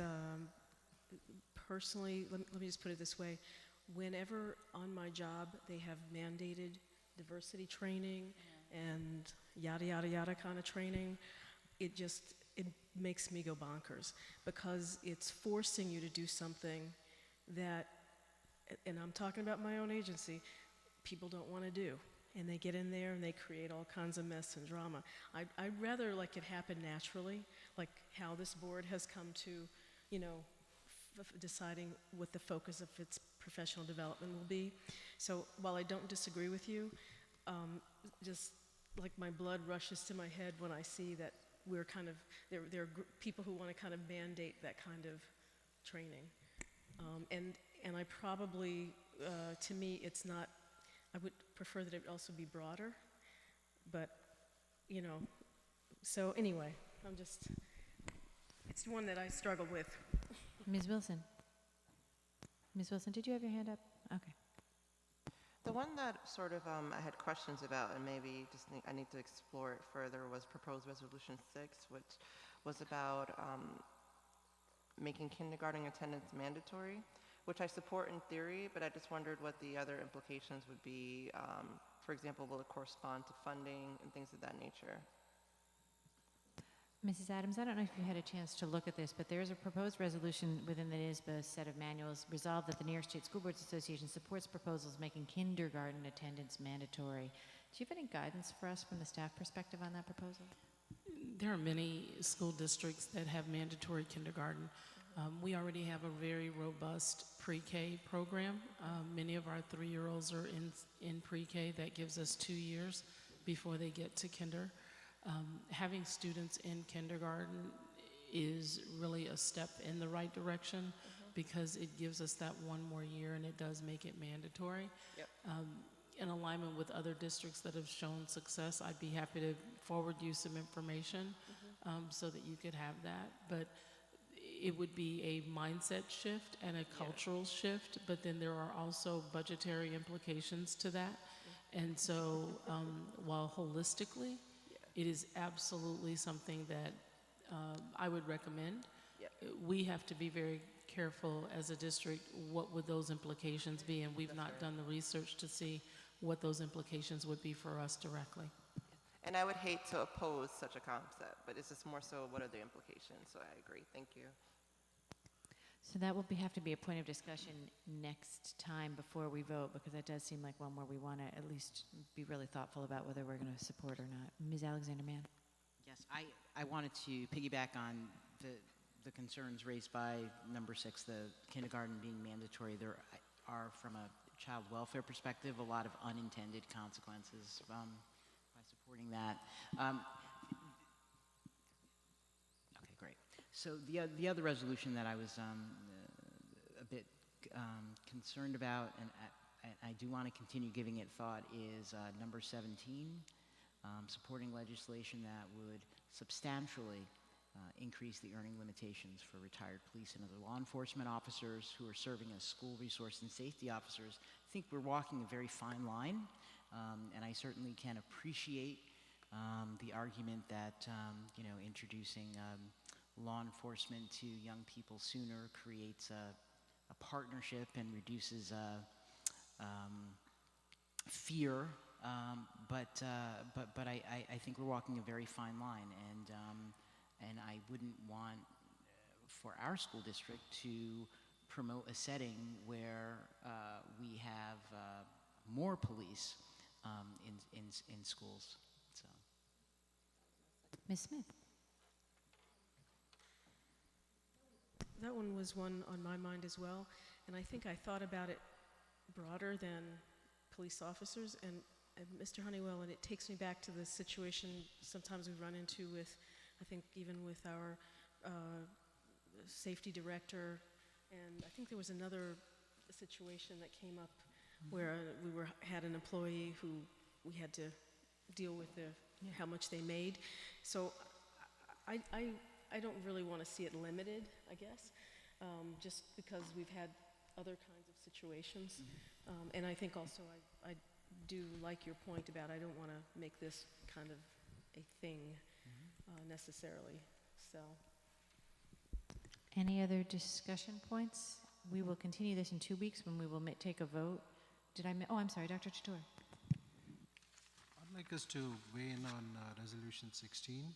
personally, let me just put it this way. Whenever on my job they have mandated diversity training and yada, yada, yada kind of training, it makes me go bonkers, because it's forcing you to do something that, and I'm talking about my own agency, people don't want to do. And they get in there and they create all kinds of mess and drama. I'd rather like it happen naturally, like how this board has come to, deciding what the focus of its professional development will be. So while I don't disagree with you, just like my blood rushes to my head when I see that we're kind of, there are people who want to kind of mandate that kind of training. And I probably, to me, it's not, I would prefer that it also be broader, but, so anyway, it's one that I struggle with. Ms. Wilson. Ms. Wilson, did you have your hand up? Okay. The one that sort of I had questions about, and maybe I need to explore it further, was proposed resolution 6, which was about making kindergarten attendance mandatory, which I support in theory, but I just wondered what the other implications would be. For example, will it correspond to funding and things of that nature? Mrs. Adams, I don't know if you had a chance to look at this, but there is a proposed resolution within the NISBA set of manuals. Resolved that the New York State School Boards Association supports proposals making kindergarten attendance mandatory. Do you have any guidance for us from the staff perspective on that proposal? There are many school districts that have mandatory kindergarten. We already have a very robust pre-K program. Many of our 3-year-olds are in pre-K. That gives us 2 years before they get to kinder. Having students in kindergarten is really a step in the right direction because it gives us that 1 more year, and it does make it mandatory. Yep. In alignment with other districts that have shown success, I'd be happy to forward you some information so that you could have that. But it would be a mindset shift and a cultural shift, but then there are also budgetary implications to that. And so while holistically, it is absolutely something that I would recommend. We have to be very careful as a district, what would those implications be, and we've not done the research to see what those implications would be for us directly. And I would hate to oppose such a concept, but it's just more so what are the implications, so I agree. Thank you. So that will have to be a point of discussion next time before we vote, because that does seem like one where we want to at least be really thoughtful about whether we're going to support or not. Ms. Alexander-Mann. Yes, I wanted to piggyback on the concerns raised by number 6, the kindergarten being mandatory. There are, from a child welfare perspective, a lot of unintended consequences by supporting that. Okay, great. So the other resolution that I was a bit concerned about, and I do want to continue giving it thought, is number 17, supporting legislation that would substantially increase the earning limitations for retired police and other law enforcement officers who are serving as school resource and safety officers. I think we're walking a very fine line, and I certainly can appreciate the argument that introducing law enforcement to young people sooner creates a partnership and reduces fear. But I think we're walking a very fine line, and I wouldn't want for our school district to promote a setting where we have more police in schools. So, Ms. Smith. That one was one on my mind as well, and I think I thought about it broader than police officers and Mr. Honeywell, and it takes me back to the situation sometimes we run into with, I think even with our safety director, and I think there was another situation that came up where we had an employee who we had to deal with how much they made. So I don't really want to see it limited, I guess, just because we've had other kinds of situations. And I think also I do like your point about I don't want to make this kind of a thing necessarily. So. Any other discussion points? We will continue this in 2 weeks when we will take a vote. I'm sorry, Dr. Chatur. I'd like us to weigh in on Resolution 16.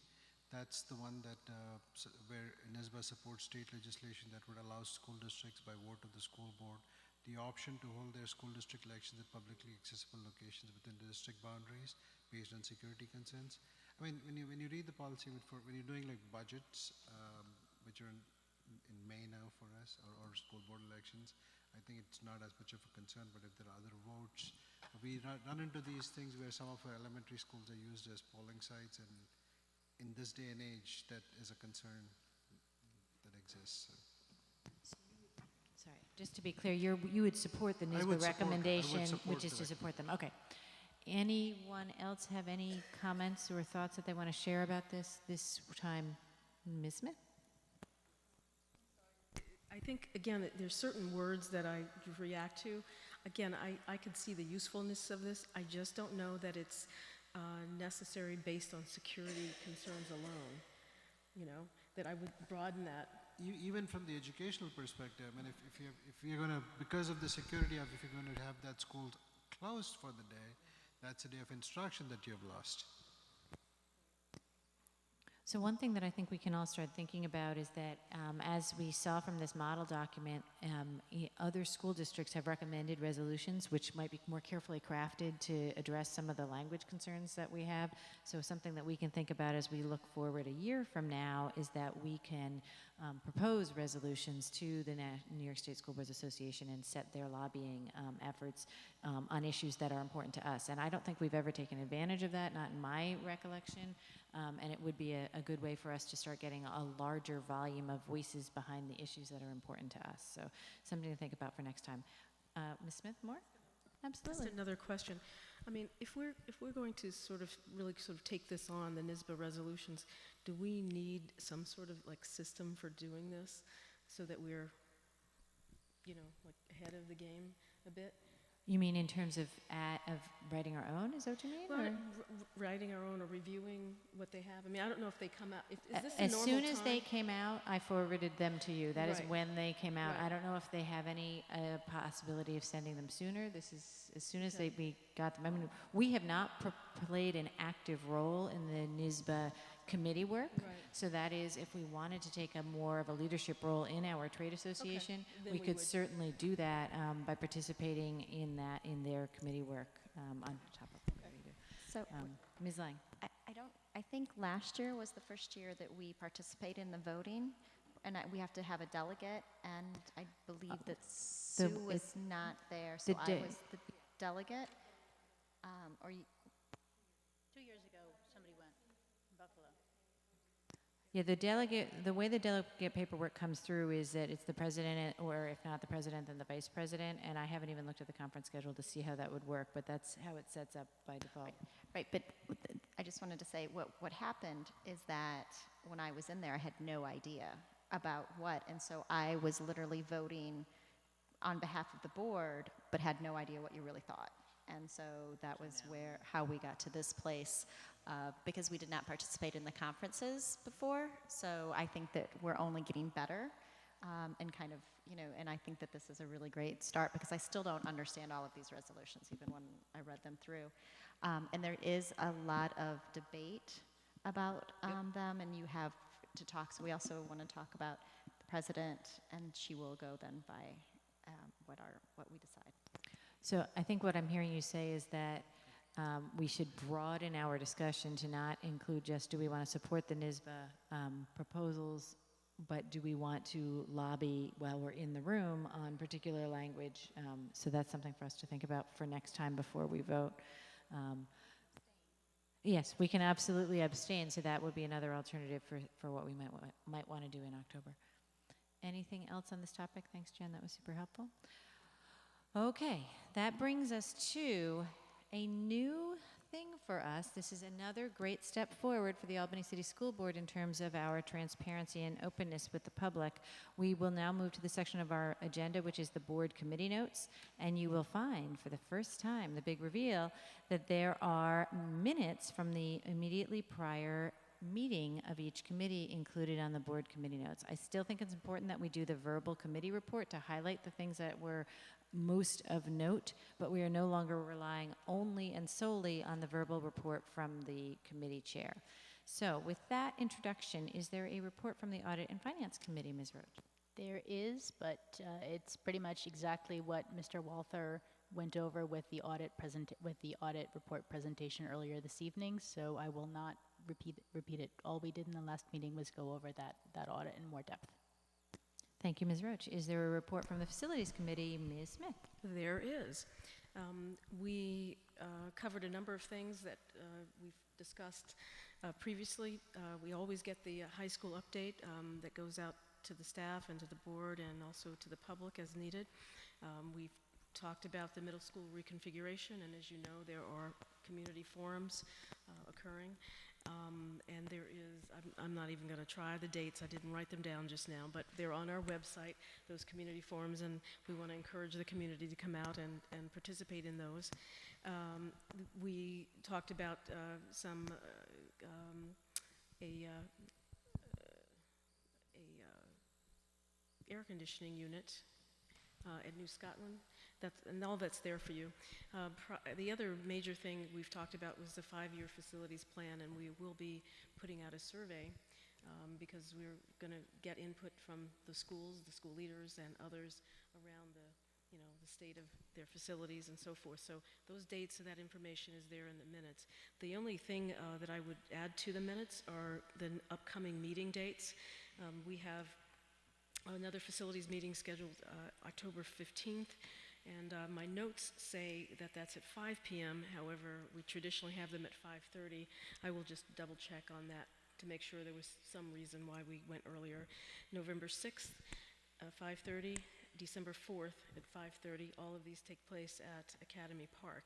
That's the one that where NISBA supports state legislation that would allow school districts by vote of the school board the option to hold their school district elections at publicly accessible locations within the district boundaries based on security concerns. I mean, when you read the policy, when you're doing like budgets, which are in May now for us, or school board elections, I think it's not as much of a concern, but if there are other votes, we run into these things where some of our elementary schools are used as polling sites, and in this day and age, that is a concern that exists. So. Sorry, just to be clear, you would support the NISBA recommendation, which is to support them. Okay. Anyone else have any comments or thoughts that they want to share about this time? Ms. Smith? I think, again, there's certain words that I react to. Again, I could see the usefulness of this. I just don't know that it's necessary based on security concerns alone, that I would broaden that. Even from the educational perspective, I mean, if you're going to, because of the security if you're going to have that school closed for the day, that's a day of instruction that you have lost. So one thing that I think we can all start thinking about is that as we saw from this model document, other school districts have recommended resolutions which might be more carefully crafted to address some of the language concerns that we have. So something that we can think about as we look forward a year from now is that we can propose resolutions to the New York State School Boards Association and set their lobbying efforts on issues that are important to us. And I don't think we've ever taken advantage of that, not in my recollection. And it would be a good way for us to start getting a larger volume of voices behind the issues that are important to us. So something to think about for next time. Ms. Smith, more? Absolutely. Just another question. I mean, if we're going to really take this on, the NISBA resolutions, do we need some sort of system for doing this so that we're, ahead of the game a bit? You mean in terms of writing our own? Is that what you mean? Well, writing our own or reviewing what they have. I mean, I don't know if they come out. Is this as a normal soon as time? they came out, I forwarded them to you. That is Right. when they came out. Right. I don't know if they have any possibility of sending them sooner. This is as soon as we got them. I mean, we have not played an active role in the NISBA committee work. Right. So that is, if we wanted to take a more of a leadership role in our trade association, then we we could would. certainly do that by participating in their committee work on top of what we do. So, Ms. Lang. I think last year was the first year that we participated in the voting, and we have to have a delegate, and I believe that Sue was not there, so I was the delegate. Or you, 2 years ago, somebody went, Buffalo. Yeah, the way the delegate paperwork comes through is that it's the president, or if not the president, then the vice president, and I haven't even looked at the conference schedule to see how that would work, but that's how it sets up by default. Right, but I just wanted to say what happened is that when I was in there, I had no idea about what, and so I was literally voting on behalf of the board, but had no idea what you really thought. And so that was how we got to this place, because we did not participate in the conferences before. So I think that we're only getting better, and kind of, and I think that this is a really great start, because I still don't understand all of these resolutions, even when I read them through. And there is a lot of debate about them, and you have to talk. So we also want to talk about the president, and she will go then by what we decide. So I think what I'm hearing you say is that we should broaden our discussion to not include just do we want to support the NYSBA proposals, but do we want to lobby while we're in the room on particular language? So that's something for us to think about for next time before we vote. Yes, we can absolutely abstain, so that would be another alternative for what we might want to do in October. Anything else on this topic? Thanks, Jen, that was super helpful. Okay, that brings us to a new thing for us. This is another great step forward for the Albany City School Board in terms of our transparency and openness with the public. We will now move to the section of our agenda, which is the board committee notes, and you will find for the first time, the big reveal, that there are minutes from the immediately prior meeting of each committee included on the board committee notes. I still think it's important that we do the verbal committee report to highlight the things that were most of note, but we are no longer relying only and solely on the verbal report from the committee chair. So with that introduction, is there a report from the Audit and Finance Committee, Ms. Roach? There is, but it's pretty much exactly what Mr. Walther went over with the audit report presentation earlier this evening, so I will not repeat it. All we did in the last meeting was go over that audit in more depth. Thank you, Ms. Roach. Is there a report from the Facilities Committee, Ms. Smith? There is. We covered a number of things that we've discussed previously. We always get the high school update that goes out to the staff and to the board and also to the public as needed. We've talked about the middle school reconfiguration, and as you know, there are community forums occurring. And there is, I'm not even going to try the dates, I didn't write them down just now, but they're on our website, those community forums, and we want to encourage the community to come out and participate in those. We talked about air conditioning unit at New Scotland. And all that's there for you. The other major thing we've talked about was the 5-year facilities plan, and we will be putting out a survey because we're going to get input from the schools, the school leaders, and others around the state of their facilities and so forth. So those dates and that information is there in the minutes. The only thing that I would add to the minutes are the upcoming meeting dates. We have another facilities meeting scheduled October 15th. And my notes say that that's at 5 p.m. However, we traditionally have them at 5:30. I will just double check on that to make sure there was some reason why we went earlier. November 6th, 5:30, December 4th at 5:30. All of these take place at Academy Park.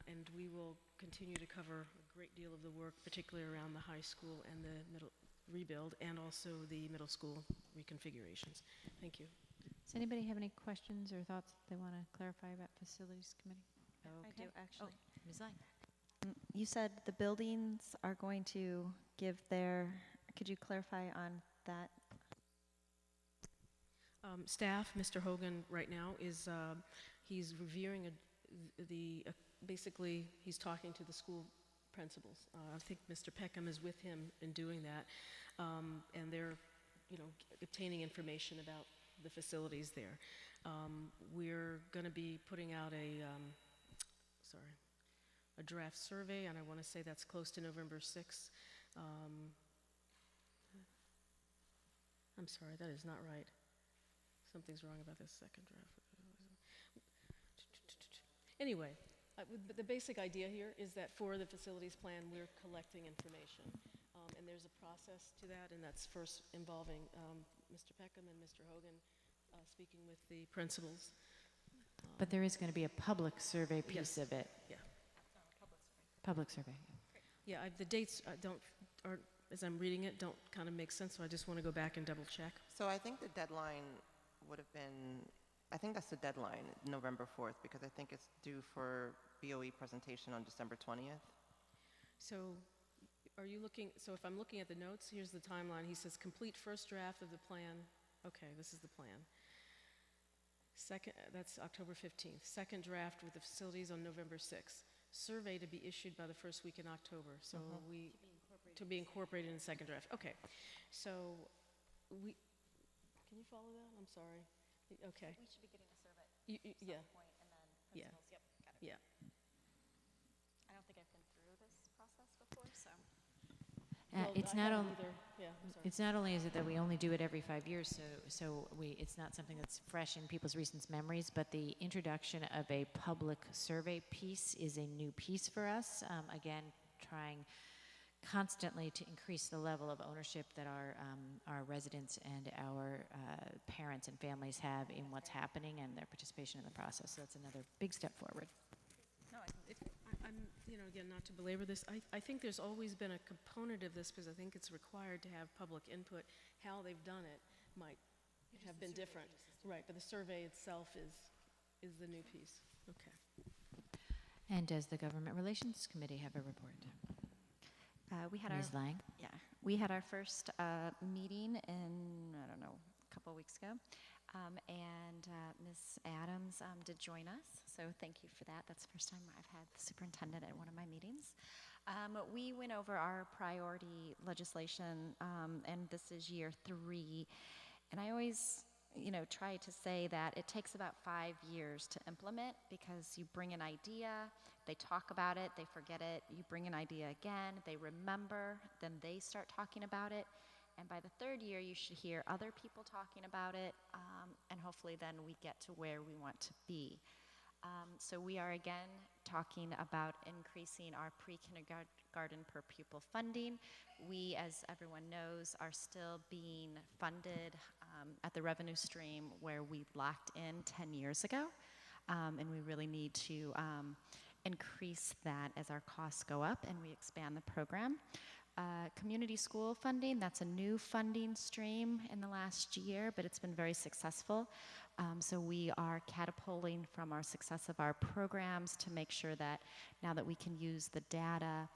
And we will continue to cover a great deal of the work, particularly around the high school and the middle rebuild, and also the middle school reconfigurations. Thank you. Does anybody have any questions or thoughts they want to clarify about Facilities Committee? I do, actually. Oh, Ms. Lang. You said the buildings are going to give could you clarify on that? Staff, Mr. Hogan, right now is he's reviewing basically he's talking to the school principals. I think Mr. Peckham is with him in doing that, and they're obtaining information about the facilities there. We're going to be putting out a draft survey, and I want to say that's close to November 6th. I'm sorry, that is not right. Something's wrong about this second draft. Anyway, the basic idea here is that for the facilities plan, we're collecting information. And there's a process to that, and that's first involving Mr. Peckham and Mr. Hogan speaking with the principals. But there is going to be a public survey piece Yes. of it. Yeah. Public survey. Yeah, the dates aren't, as I'm reading it, don't kind of make sense, so I just want to go back and double check. So I think the deadline would have been, I think that's the deadline, November 4th, because I think it's due for BOE presentation on December 20th. So are you looking, so if I'm looking at the notes, here's the timeline. He says, complete first draft of the plan. Okay, this is the plan. Second, that's October 15th. Second draft with the facilities on November 6th. Survey to be issued by the first week in October. So to be incorporated in the second draft. Okay, so can you follow that? I'm sorry. Okay. We should be getting a survey Yeah. at some point, and then Yeah. principals. Yep, got it. Yeah. I don't think I've been through this process before, so. Well, It's I not haven't only either. Yeah, I'm sorry. it's not only is it that we only do it every 5 years, so it's not something that's fresh in people's recent memories, but the introduction of a public survey piece is a new piece for us. Again, trying constantly to increase the level of ownership that our residents and our parents and families have in what's happening and their participation in the process. So that's another big step forward. No, I'm, again, not to belabor this, I think there's always been a component of this because I think it's required to have public input. How they've done it might have been different. Right, but the survey itself is the new piece. Okay. And does the Government Relations Committee have a report? We had Ms. Lang? we had our first meeting in, I don't know, a couple of weeks ago. And Ms. Adams did join us, so thank you for that. That's the first time I've had the superintendent at one of my meetings. We went over our priority legislation, and this is year 3. And I always, try to say that it takes about 5 years to implement because you bring an idea, they talk about it, they forget it, you bring an idea again, they remember, then they start talking about it. And by the 3rd year, you should hear other people talking about it, and hopefully then we get to where we want to be. So we are again talking about increasing our pre-kindergarten per pupil funding. We, as everyone knows, are still being funded at the revenue stream where we locked in 10 years ago, and we really need to increase that as our costs go up and we expand the program. Community school funding, that's a new funding stream in the last year, but it's been very successful. So we are catapulting from our success of our programs to make sure that now that we can use the data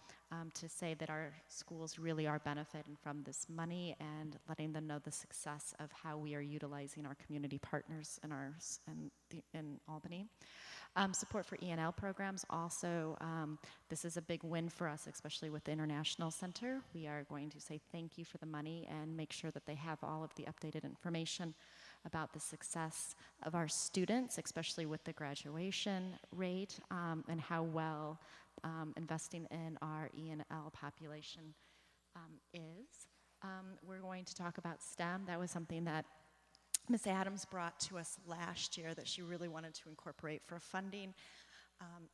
to say that our schools really are benefiting from this money and letting them know the success of how we are utilizing our community partners in Albany. Support for E&L programs also, this is a big win for us, especially with the International Center. We are going to say thank you for the money and make sure that they have all of the updated information about the success of our students, especially with the graduation rate and how well investing in our E&L population is. We're going to talk about STEM. That was something that Ms. Adams brought to us last year that she really wanted to incorporate for funding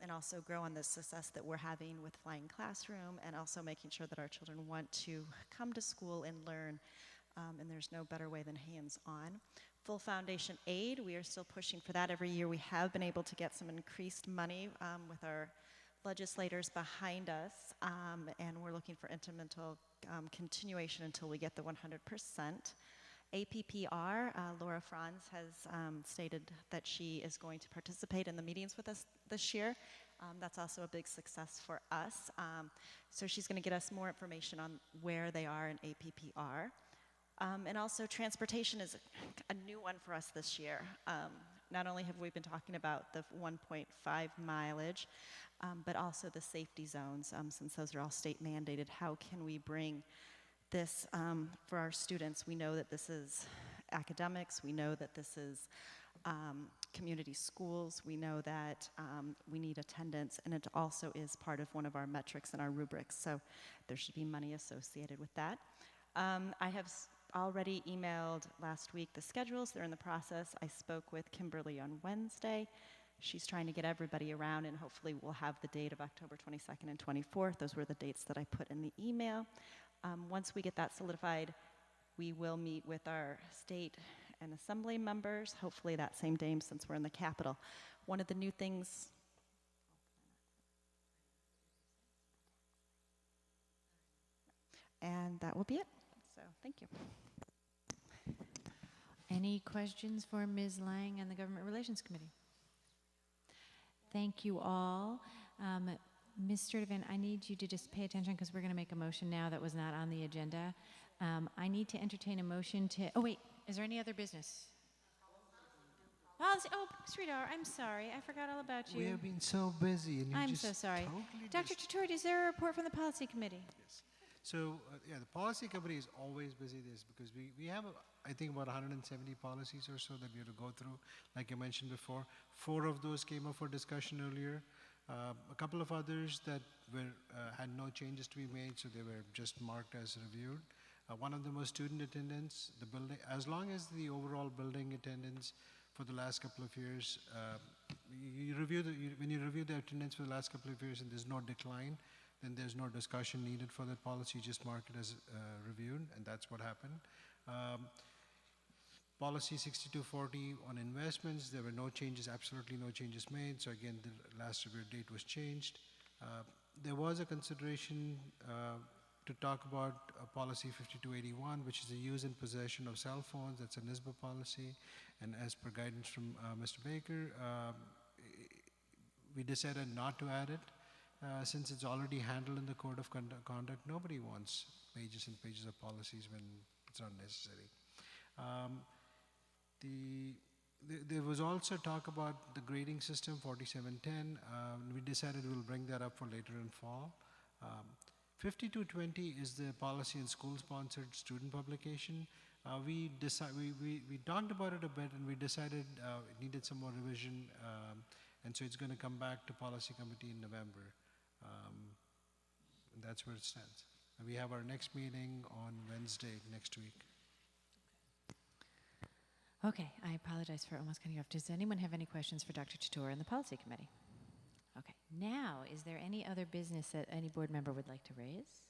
and also grow on the success that we're having with Flying Classroom and also making sure that our children want to come to school and learn, and there's no better way than hands-on. Full foundation aid, we are still pushing for that. Every year we have been able to get some increased money with our legislators behind us, and we're looking for incremental continuation until we get the 100%. APPR, Laura Franz has stated that she is going to participate in the meetings with us this year. That's also a big success for us. So she's going to get us more information on where they are in APPR. And also transportation is a new one for us this year. Not only have we been talking about the 1.5 mileage, but also the safety zones, since those are all state mandated. How can we bring this for our students? We know that this is academics, we know that this is community schools, we know that we need attendance, and it also is part of one of our metrics in our rubrics, so there should be money associated with that. I have already emailed last week the schedules, they're in the process. I spoke with Kimberly on Wednesday. She's trying to get everybody around, and hopefully we'll have the date of October 22nd and 24th. Those were the dates that I put in the email. Once we get that solidified, we will meet with our state and assembly members, hopefully that same day since we're in the Capitol. One of the new things, and that will be it. So thank you. Any questions for Ms. Lang and the Government Relations Committee? Thank you all. Mr. Devin, I need you to just pay attention because we're going to make a motion now that was not on the agenda. I need to entertain a motion to, oh wait, is there any other business? Policy, oh, sweetheart, I'm sorry. I forgot all about you. We have been so busy, and you I'm just so sorry. totally Dr. Tutori, is there a report from the Policy Committee? So, yeah, the policy committee is always busy this because we have, I think, about 170 policies or so that we have to go through. Like I mentioned before, 4 of those came up for discussion earlier. A couple of others that were had no changes to be made, so they were just marked as reviewed. One of them was student attendance. The building, as long as the overall building attendance for the last couple of years, when you review the attendance for the last couple of years and there's no decline, then there's no discussion needed for that policy, just mark it as reviewed, and that's what happened. Policy 6240 on investments, there were no changes, absolutely no changes made, so again, the last review date was changed. There was a consideration to talk about policy 5281, which is the use and possession of cell phones. That's a NISBA policy, and as per guidance from Mr. Baker, we decided not to add it. Since it's already handled in the Code of Conduct, nobody wants pages and pages of policies when it's not necessary. There was also talk about the grading system, 4710. We decided we'll bring that up for later in fall. 5220 is the policy and school-sponsored student publication. We talked about it a bit, and we decided it needed some more revision, and so it's going to come back to policy committee in November. And that's where it stands. And we have our next meeting on Wednesday next week. Okay, I apologize for almost cutting you off. Does anyone have any questions for Dr. Tutor and the Policy Committee? Okay, now, is there any other business that any board member would like to raise?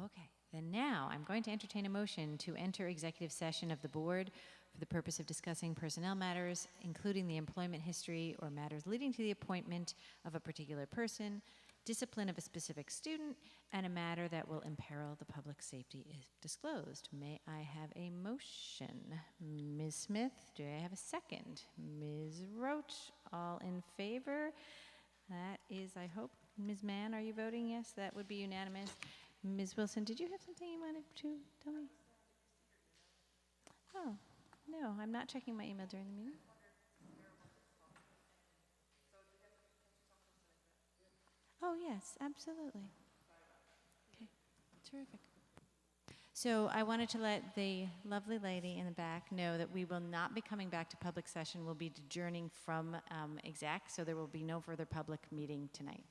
Okay, then now I'm going to entertain a motion to enter executive session of the board for the purpose of discussing personnel matters, including the employment history or matters leading to the appointment of a particular person, discipline of a specific student, and a matter that will imperil the public safety if disclosed. May I have a motion? Ms. Smith, do I have a second? Ms. Roach, all in favor? That is, I hope. Ms. Mann, are you voting yes? That would be unanimous. Ms. Wilson, did you have something you wanted to tell me? Oh, no, I'm not checking my email during the meeting. Oh, yes, absolutely. Okay, terrific. So I wanted to let the lovely lady in the back know that we will not be coming back to public session. We'll be adjourning from exec, so there will be no further public meeting tonight.